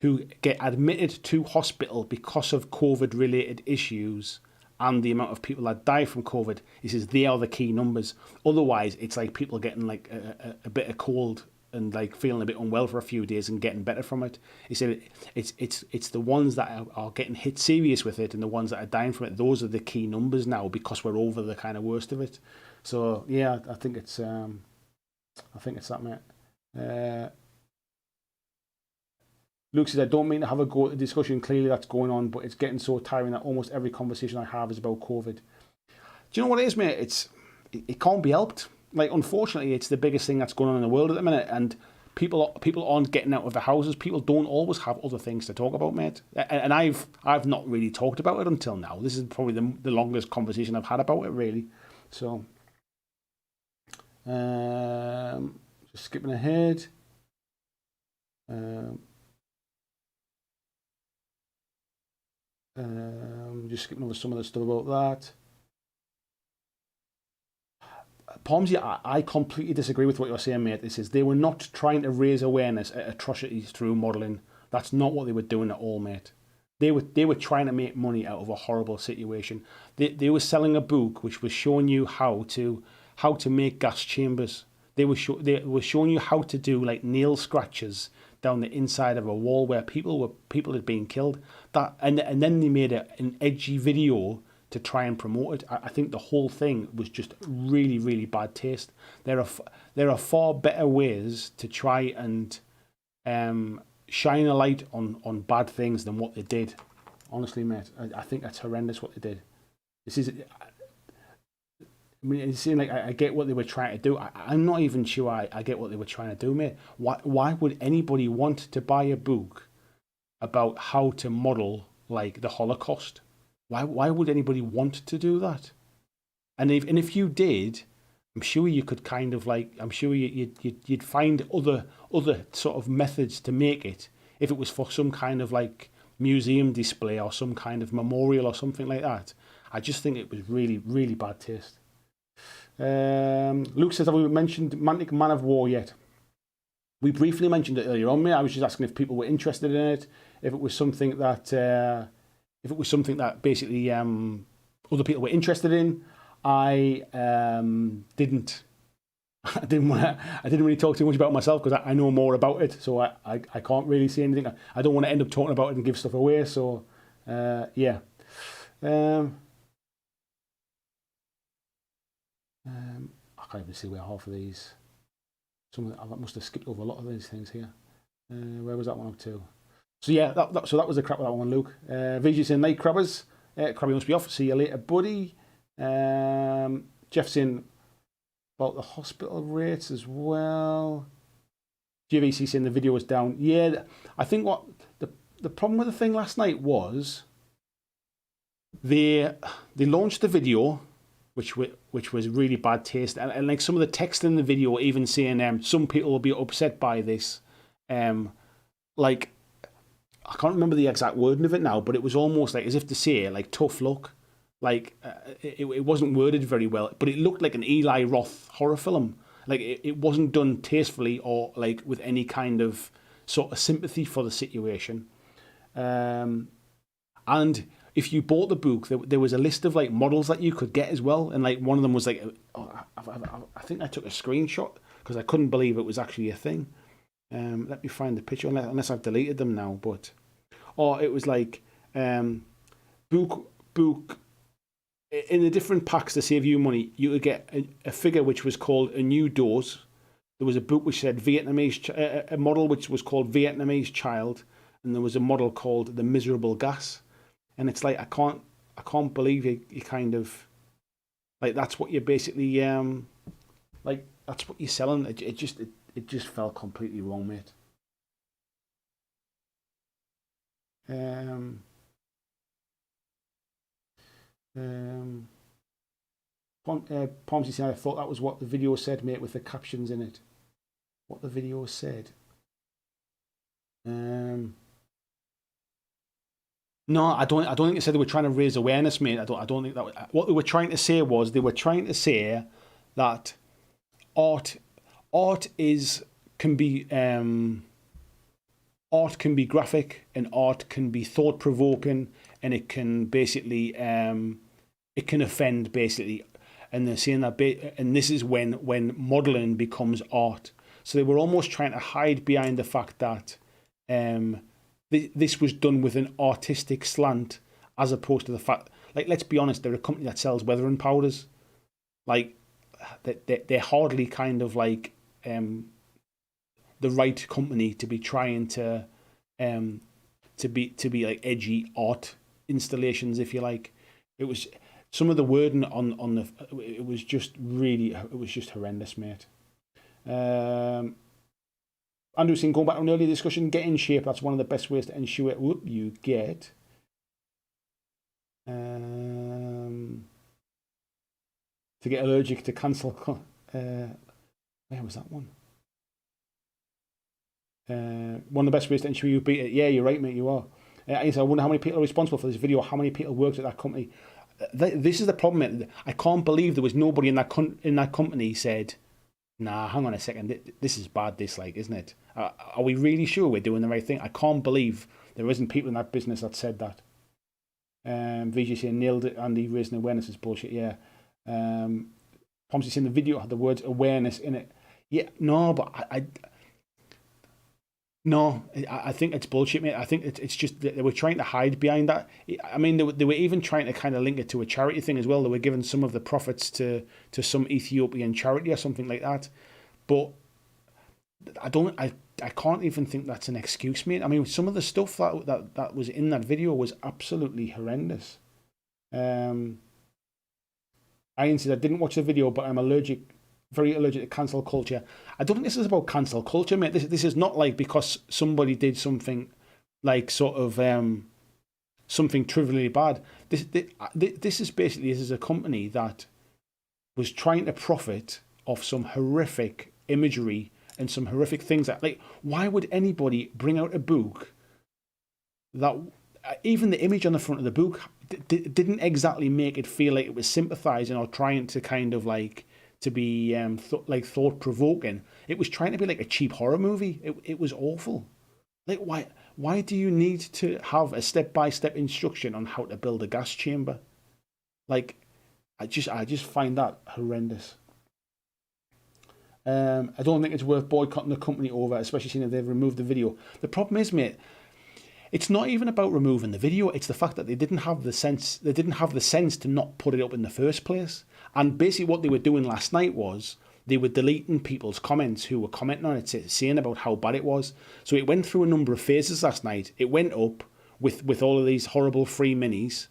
who get admitted to hospital because of COVID-related issues and the amount of people that die from COVID. He says they are the key numbers. Otherwise, it's like people getting like a bit of cold and like feeling a bit unwell for a few days and getting better from it. He said it's the ones that are getting hit serious with it and the ones that are dying from it. Those are the key numbers now because we're over the kind of worst of it. So yeah, I think it's that, mate. Luke says, I don't mean to have a go at the discussion. Clearly that's going on, but it's getting so tiring that almost every conversation I have is about COVID. Do you know what it is, mate? It can't be helped. Like, unfortunately, it's the biggest thing that's going on in the world at the minute, and people aren't getting out of their houses. People don't always have other things to talk about, mate. And I've not really talked about it until now. This is probably the longest conversation I've had about it, really. So, just skipping ahead. Just skipping over some of the stuff about that. Pomsy, I completely disagree with what you're saying, mate. This is they were not trying to raise awareness at atrocities through modelling. That's not what they were doing at all, mate. They were trying to make money out of a horrible situation. They were selling a book which was showing you how to make gas chambers. They were showing you how to do like nail scratches down the inside of a wall where people had been killed. And then they made an edgy video to try and promote it. I think the whole thing was just really, really bad taste. There are far better ways to try and shine a light on bad things than what they did. Honestly, mate, I think that's horrendous what they did. This is. I mean, it's saying like I get what they were trying to do. I'm not even sure I get what they were trying to do, mate. Why would anybody want to buy a book about how to model like the Holocaust? Why would anybody want to do that? And if you did, I'm sure you could kind of like you'd find other sort of methods to make it if it was for some kind of like museum display or some kind of memorial or something like that. I just think it was really, really bad taste. Luke says, have we mentioned Mantic Man of War yet? We briefly mentioned it earlier on, mate. I was just asking if people were interested in it, if it was something that basically other people were interested in. I didn't really talk too much about it myself because I know more about it, so I can't really say anything. I don't want to end up talking about it and give stuff away. So yeah. I can't even see where half of these. I must have skipped over a lot of these things here. Where was that one up to? So yeah, that was the crap with that one, Luke. VG saying night crabbers. Crabby must be off. See you later, buddy. Jeff saying about the hospital rates as well. GVC saying the video was down. Yeah, I think what the problem with the thing last night was they launched the video, which was really bad taste, and like some of the text in the video even saying some people will be upset by this, like I can't remember the exact wording of it now, but it was almost like as if to say like tough luck, like it wasn't worded very well, but it looked like an Eli Roth horror film. Like it wasn't done tastefully or like with any kind of sort of sympathy for the situation. And if you bought the book, there was a list of like models that you could get as well, and like one of them was like, I think I took a screenshot because I couldn't believe it was actually a thing. Let me find the picture, unless I've deleted them now. But it was like book in the different packs to save you money. You would get a figure which was called A New Dose. There was a book which said Vietnamese, a model which was called Vietnamese Child, and there was a model called The Miserable Gas. And it's like I can't believe you kind of like that's what you're basically like that's what you're selling. It just felt completely wrong, mate. Pomsy said, I thought that was what the video said, mate, with the captions in it. What the video said. No, I don't think they said they were trying to raise awareness, mate. I don't think that. What they were trying to say was they were trying to say that art can be graphic, and art can be thought provoking, and it can basically it can offend basically. And they're saying that, and this is when modeling becomes art. So they were almost trying to hide behind the fact that this was done with an artistic slant, as opposed to the fact, like, let's be honest, they're a company that sells weathering powders. Like, they're hardly kind of like the right company to be trying to be like edgy art installations, if you like. It was some of the wording on the. It was just horrendous, mate. Andrew saying, going back to an earlier discussion, get in shape. That's one of the best ways to ensure you get. To get allergic to cancel. Where was that one? One of the best ways to ensure you beat it. Yeah, you're right, mate. You are. I wonder how many people are responsible for this video. How many people worked at that company? This is the problem, mate. I can't believe there was nobody in that company said, nah, hang on a second, this is bad, this, like, isn't it? Are we really sure we're doing the right thing? I can't believe there isn't people in that business that said that. VJ saying, nailed it, Andy, raising awareness is bullshit, yeah. Pomsy saying the video had the words awareness in it. Yeah, no, but I think it's bullshit, mate. I think it's just that they were trying to hide behind that. I mean, they were even trying to kind of link it to a charity thing as well. They were giving some of the profits to some Ethiopian charity or something like that. But I can't even think that's an excuse, mate. I mean, some of the stuff that was in that video was absolutely horrendous. Ian said, I didn't watch the video, but I'm very allergic to cancel culture. I don't think this is about cancel culture, mate. This is not like because somebody did something like sort of something trivially bad. This is basically, this is a company that was trying to profit off some horrific imagery and some horrific things that, like, why would anybody bring out a book that even the image on the front of the book didn't exactly make it feel like it was sympathizing or trying to kind of like to be like thought provoking. It was trying to be like a cheap horror movie. It was awful. Like, why do you need to have a step-by-step instruction on how to build a gas chamber? Like, I just find that horrendous. I don't think it's worth boycotting the company over, especially seeing if they've removed the video. The problem is, mate, it's not even about removing the video. It's the fact that they didn't have the sense. They didn't have the sense to not put it up in the first place. And basically, what they were doing last night was they were deleting people's comments who were commenting on it, saying about how bad it was. So it went through a number of phases last night. It went up with all of these horrible free minis,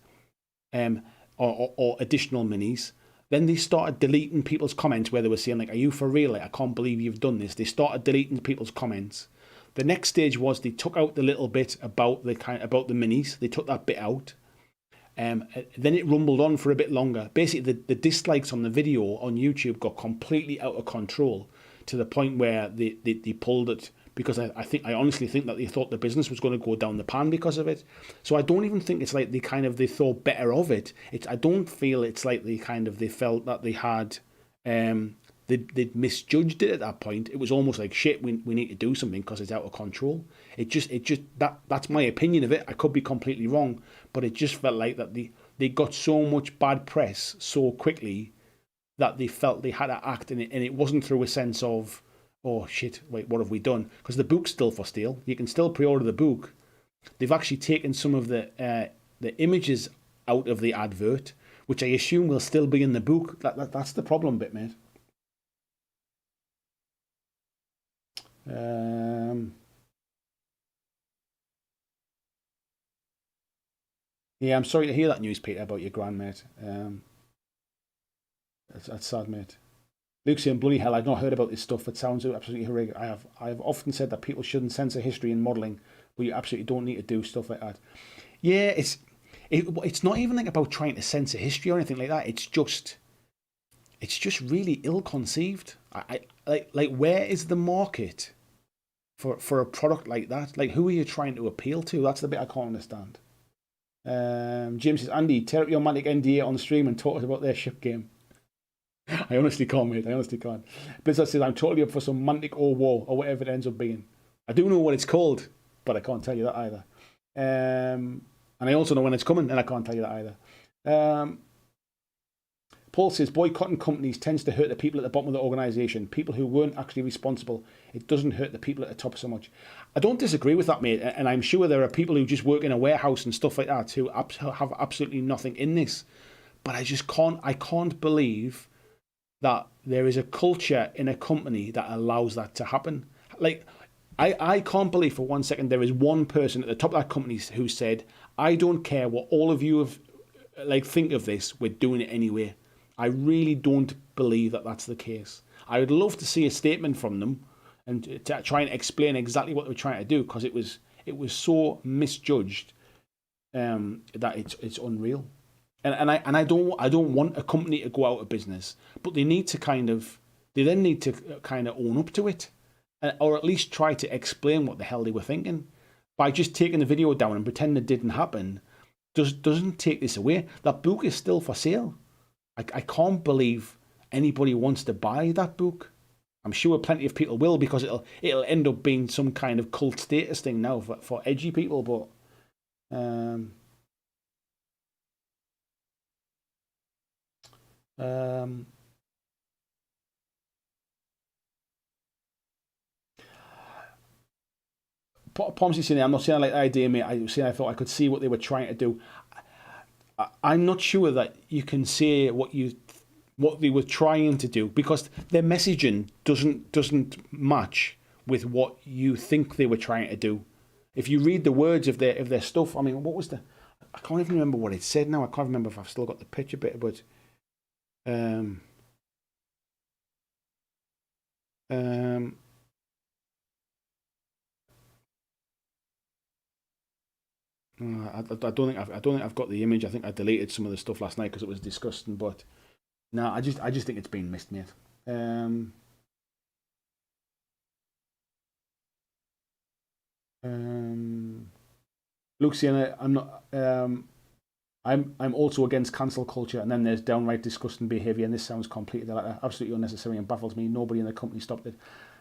or additional minis. Then they started deleting people's comments where they were saying, like, are you for real? Like, I can't believe you've done this. They started deleting people's comments. The next stage was they took out the little bit about the minis. They took that bit out. Then it rumbled on for a bit longer. Basically, the dislikes on the video on YouTube got completely out of control to the point where they pulled it because I honestly think that they thought the business was going to go down the pan because of it. So I don't even think it's like they thought better of it. I don't feel it's like they felt that they had they'd misjudged it at that point. It was almost like shit. We need to do something because it's out of control. That's my opinion of it. I could be completely wrong, but it just felt like that they got so much bad press so quickly that they felt they had to act in it, and it wasn't through a sense of, oh shit, wait, what have we done? Because the book's still for sale. You can still pre-order the book. They've actually taken some of the images out of the advert, which I assume will still be in the book. That's the problem bit, mate. Yeah, I'm sorry to hear that news, Peter, about your grand, mate. That's sad, mate. Luke saying, bloody hell, I've not heard about this stuff. It sounds absolutely horrific. I have often said that people shouldn't censor history in modelling, but you absolutely don't need to do stuff like that. Yeah, it's not even like about trying to censor history or anything like that. It's just really ill-conceived. Like where is the market for a product like that? Like, who are you trying to appeal to? That's the bit I can't understand. James says, Andy, tear up your Mantic NDA on stream and talk about their ship game. I honestly can't, mate. I honestly can't. Blizzard says, I'm totally up for some Mantic or War or whatever it ends up being. I do know what it's called, but I can't tell you that either. And I also know when it's coming, and I can't tell you that either. Paul says, boycotting companies tends to hurt the people at the bottom of the organisation, people who weren't actually responsible. It doesn't hurt the people at the top so much. I don't disagree with that, mate, and I'm sure there are people who just work in a warehouse and stuff like that who have absolutely nothing in this. But I can't believe that there is a culture in a company that allows that to happen. Like, I can't believe for 1 second there is one person at the top of that company who said, I don't care what all of you have think of this, we're doing it anyway. I really don't believe that that's the case. I would love to see a statement from them and to try and explain exactly what they were trying to do, because it was so misjudged that it's unreal. And I don't want a company to go out of business, but they need to then need to own up to it, or at least try to explain what the hell they were thinking. By just taking the video down and pretending it didn't happen, doesn't take this away. That book is still for sale. I can't believe anybody wants to buy that book. I'm sure plenty of people will, because it'll end up being some kind of cult status thing now for edgy people. But Pomsy saying, I'm not saying I like the idea, mate. I thought I could see what they were trying to do. I'm not sure that you can say what they were trying to do, because their messaging doesn't match with what you think they were trying to do. If you read the words of their stuff, I mean, what was I can't even remember what it said now. I can't remember if I've still got the picture bit, but I don't think I've got the image. I think I deleted some of the stuff last night because it was disgusting. But no, I just think it's been missed, mate. Luke saying, I'm not. I'm also against cancel culture, and then there's downright disgusting behaviour, and this sounds completely absolutely unnecessary and baffles me. Nobody in the company stopped it.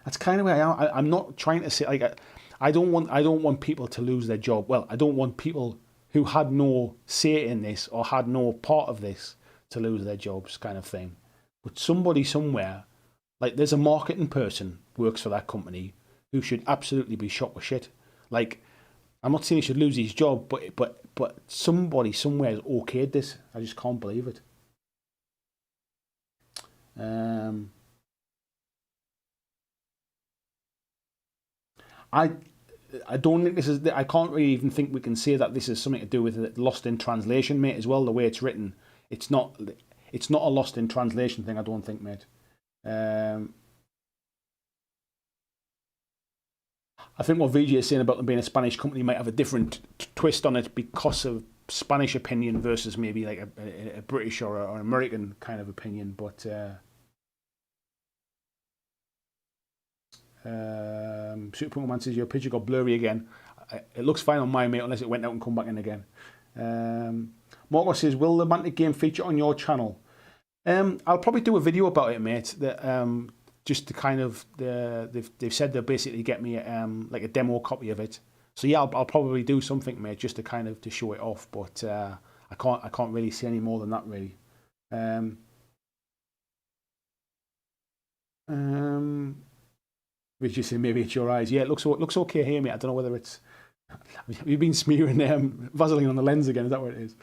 That's kind of where I am. I'm not trying to say I don't want people to lose their job. Well, I don't want people who had no say in this or had no part of this to lose their jobs, kind of thing. But somebody somewhere, like there's a marketing person works for that company who should absolutely be shot with shit. Like, I'm not saying he should lose his job, but somebody somewhere has okayed this. I just can't believe it. I don't think this is. I can't really even think we can say that this is something to do with it lost in translation, mate. As well, the way it's written, it's not a lost in translation thing. I don't think, mate. I think what VG is saying about them being a Spanish company might have a different twist on it because of Spanish opinion versus maybe like a British or an American kind of opinion. But Super Pokemon says your picture got blurry again. It looks fine on my mate unless it went out and come back in again. Marco says, will the Mantic game feature on your channel? I'll probably do a video about it, mate. That just to kind of they've said they'll basically get me like a demo copy of it. So yeah, I'll probably do something, mate, just to kind of to show it off. But I can't really see any more than that, really. Which you say maybe it's your eyes. Yeah, it looks okay here, mate. I don't know whether it's you've been smearing Vaseline on the lens again. Is that what it is?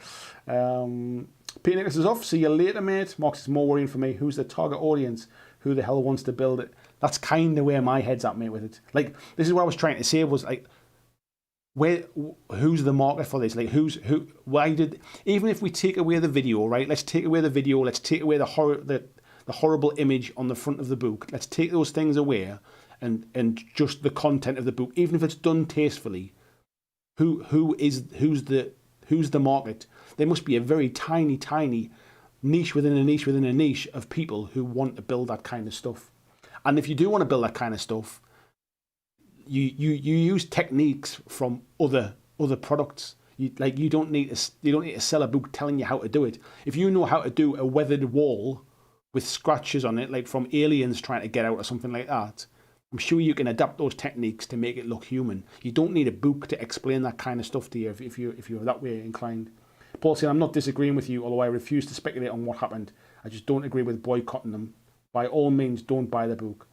Peter Nicholas is off. See you later, mate. Mark says more worrying for me. Who's the target audience? Who the hell wants to build it? That's kind of where my head's at, mate, with it. Like, this is what I was trying to say was like, who's the market for this? Like, why did, even if we take away the video, right? Let's take away the video. Let's take away the horrible image on the front of the book. Let's take those things away and just the content of the book, even if it's done tastefully. Who's the market? There must be a very tiny niche within a niche within a niche of people who want to build that kind of stuff. And if you do want to build that kind of stuff, you use techniques from other products. You don't need to sell a book telling you how to do it. If you know how to do a weathered wall with scratches on it, like from aliens trying to get out or something like that, I'm sure you can adapt those techniques to make it look human. You don't need a book to explain that kind of stuff to you if you're that way inclined. Paul said, I'm not disagreeing with you, although I refuse to speculate on what happened. I just don't agree with boycotting them. By all means, don't buy the book.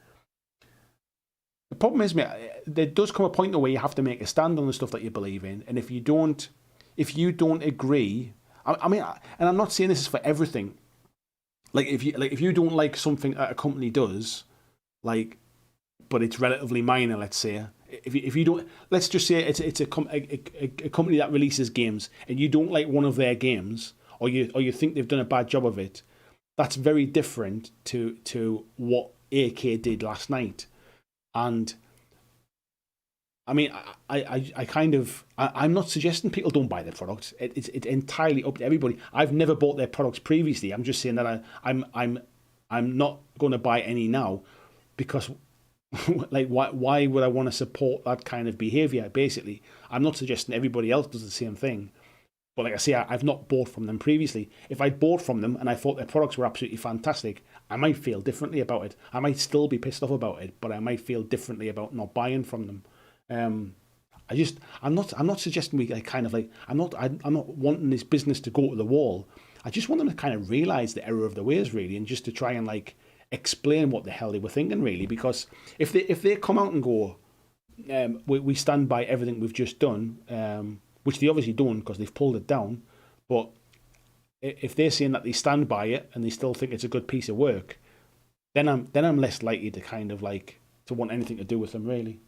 The problem is, mate, there does come a point where you have to make a stand on the stuff that you believe in, and if you don't agree, I mean, and I'm not saying this is for everything. Like if you don't like something that a company does, like, but it's relatively minor, let's say. If you don't, let's just say it's a company that releases games, and you don't like one of their games, or you think they've done a bad job of it. That's very different to what AK did last night. And I mean, I'm not suggesting people don't buy their products. It's entirely up to everybody. I've never bought their products previously. I'm just saying that I'm not going to buy any now, because like why would I want to support that kind of behavior? Basically, I'm not suggesting everybody else does the same thing. But like I say, I've not bought from them previously. If I'd bought from them and I thought their products were absolutely fantastic, I might feel differently about it. I might still be pissed off about it, but I might feel differently about not buying from them. I'm not suggesting we kind of like, I'm not wanting this business to go to the wall. I just want them to kind of realise the error of their ways, really, and just to try and like explain what the hell they were thinking, really. Because if they come out and go, we stand by everything we've just done, which they obviously don't because they've pulled it down, but if they're saying that they stand by it and they still think it's a good piece of work, then I'm less likely to kind of like to want anything to do with them, really.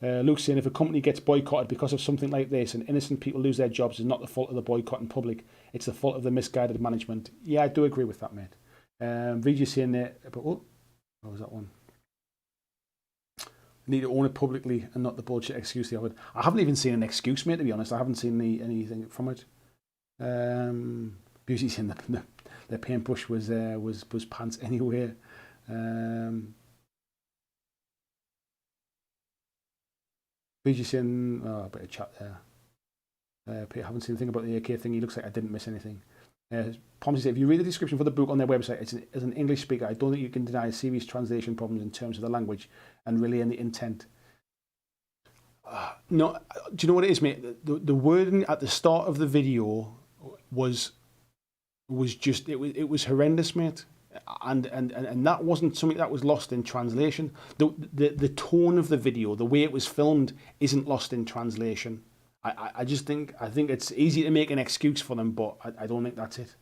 Luke's saying, if a company gets boycotted because of something like this and innocent people lose their jobs, it's not the fault of the boycotting public, it's the fault of the misguided management. Yeah, I do agree with that, mate. VG saying that, but what was that one? Need to own it publicly and not the bullshit excuse they offered. I haven't even seen an excuse, mate, to be honest. I haven't seen anything from it. Beauty saying the paintbrush was pants anyway. BG saying, a bit of chat there. Peter, haven't seen anything about the AK thing. He looks like I didn't miss anything. Pomsy said, if you read the description for the book on their website, as an English speaker, I don't think you can deny serious translation problems in terms of the language and relaying the intent. No, do you know what it is, mate? The wording at the start of the video was just it was horrendous, mate. And that wasn't something that was lost in translation. The tone of the video, the way it was filmed, isn't lost in translation. I think it's easy to make an excuse for them, but I don't think that's it.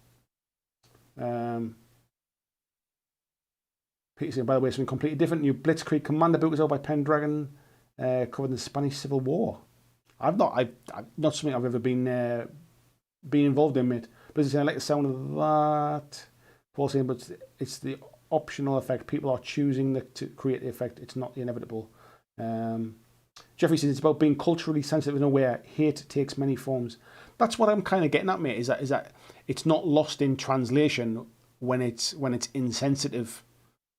Peter saying, by the way, something completely different. New Blitzkrieg Commander book is out by Pendragon, covering the Spanish Civil War. I've not something I've ever been involved in, mate. But I like the sound of that. Paul saying, but it's the optional effect. People are choosing to create the effect. It's not the inevitable. Jeffrey says it's about being culturally sensitive and aware. Hate takes many forms. That's what I'm kind of getting at, mate. Is that it's not lost in translation when it's insensitive.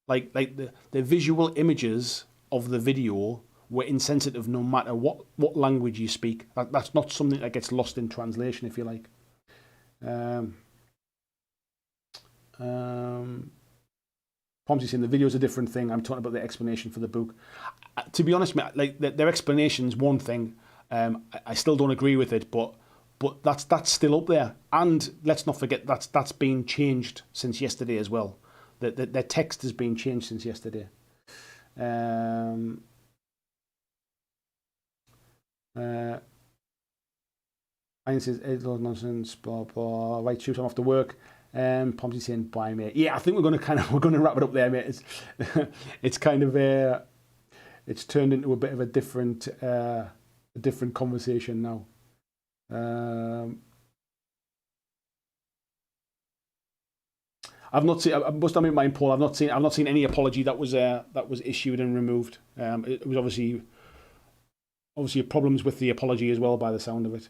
Like the visual images of the video were insensitive no matter what language you speak. That's not something that gets lost in translation, if you like. Pomsy saying the video's a different thing. I'm talking about the explanation for the book. To be honest, mate, like their explanation's one thing. I still don't agree with it, but that's still up there. And let's not forget that's been changed since yesterday as well. Their text has been changed since yesterday. Ian says, it's nonsense, blah, blah. Right, shoot, I'm off to work. Pomsy saying, bye, mate. Yeah, I think we're going to wrap it up there, mate. It's kind of it's turned into a bit of a different conversation now. I've not seen. I must admit, mine, Paul. I've not seen any apology that was issued and removed. It was obviously problems with the apology as well, by the sound of it.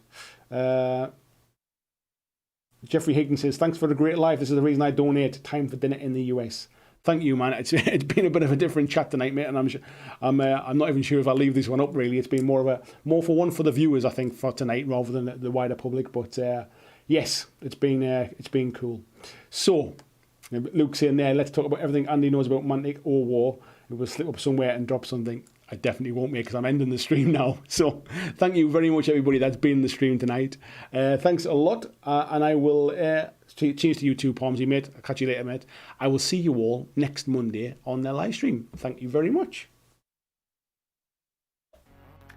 Jeffrey Higgins says, thanks for the great live. This is the reason I donate time for dinner in the US. Thank you, man. It's been a bit of a different chat tonight, mate, and I'm not even sure if I'll leave this one up. Really, it's been more for the viewers, I think, for tonight rather than the wider public. But yes, it's been cool. So Luke's saying there, let's talk about everything Andy knows about Mantic or War. It will slip up somewhere and drop something. I definitely won't, mate, because I'm ending the stream now. So thank you very much, everybody that's been in the stream tonight. Thanks a lot, and I will cheers to you too, Palmsy, mate. I'll catch you later, mate. I will see you all next Monday on their live stream. Thank you very much.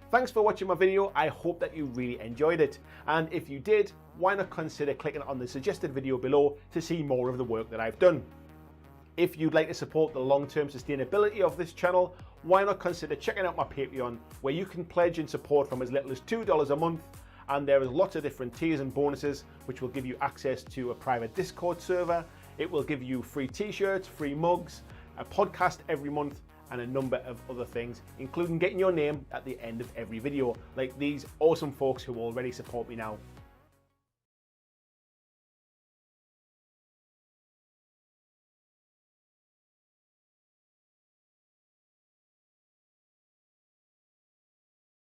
Thanks for watching my video. I hope that you really enjoyed it. And if you did, why not consider clicking on the suggested video below to see more of the work that I've done. If you'd like to support the long-term sustainability of this channel, why not consider checking out my Patreon, where you can pledge and support from as little as $2 a month, and there is lots of different tiers and bonuses which will give you access to a private Discord server. It will give you free t-shirts, free mugs, a podcast every month, and a number of other things, including getting your name at the end of every video, like these awesome folks who already support me now.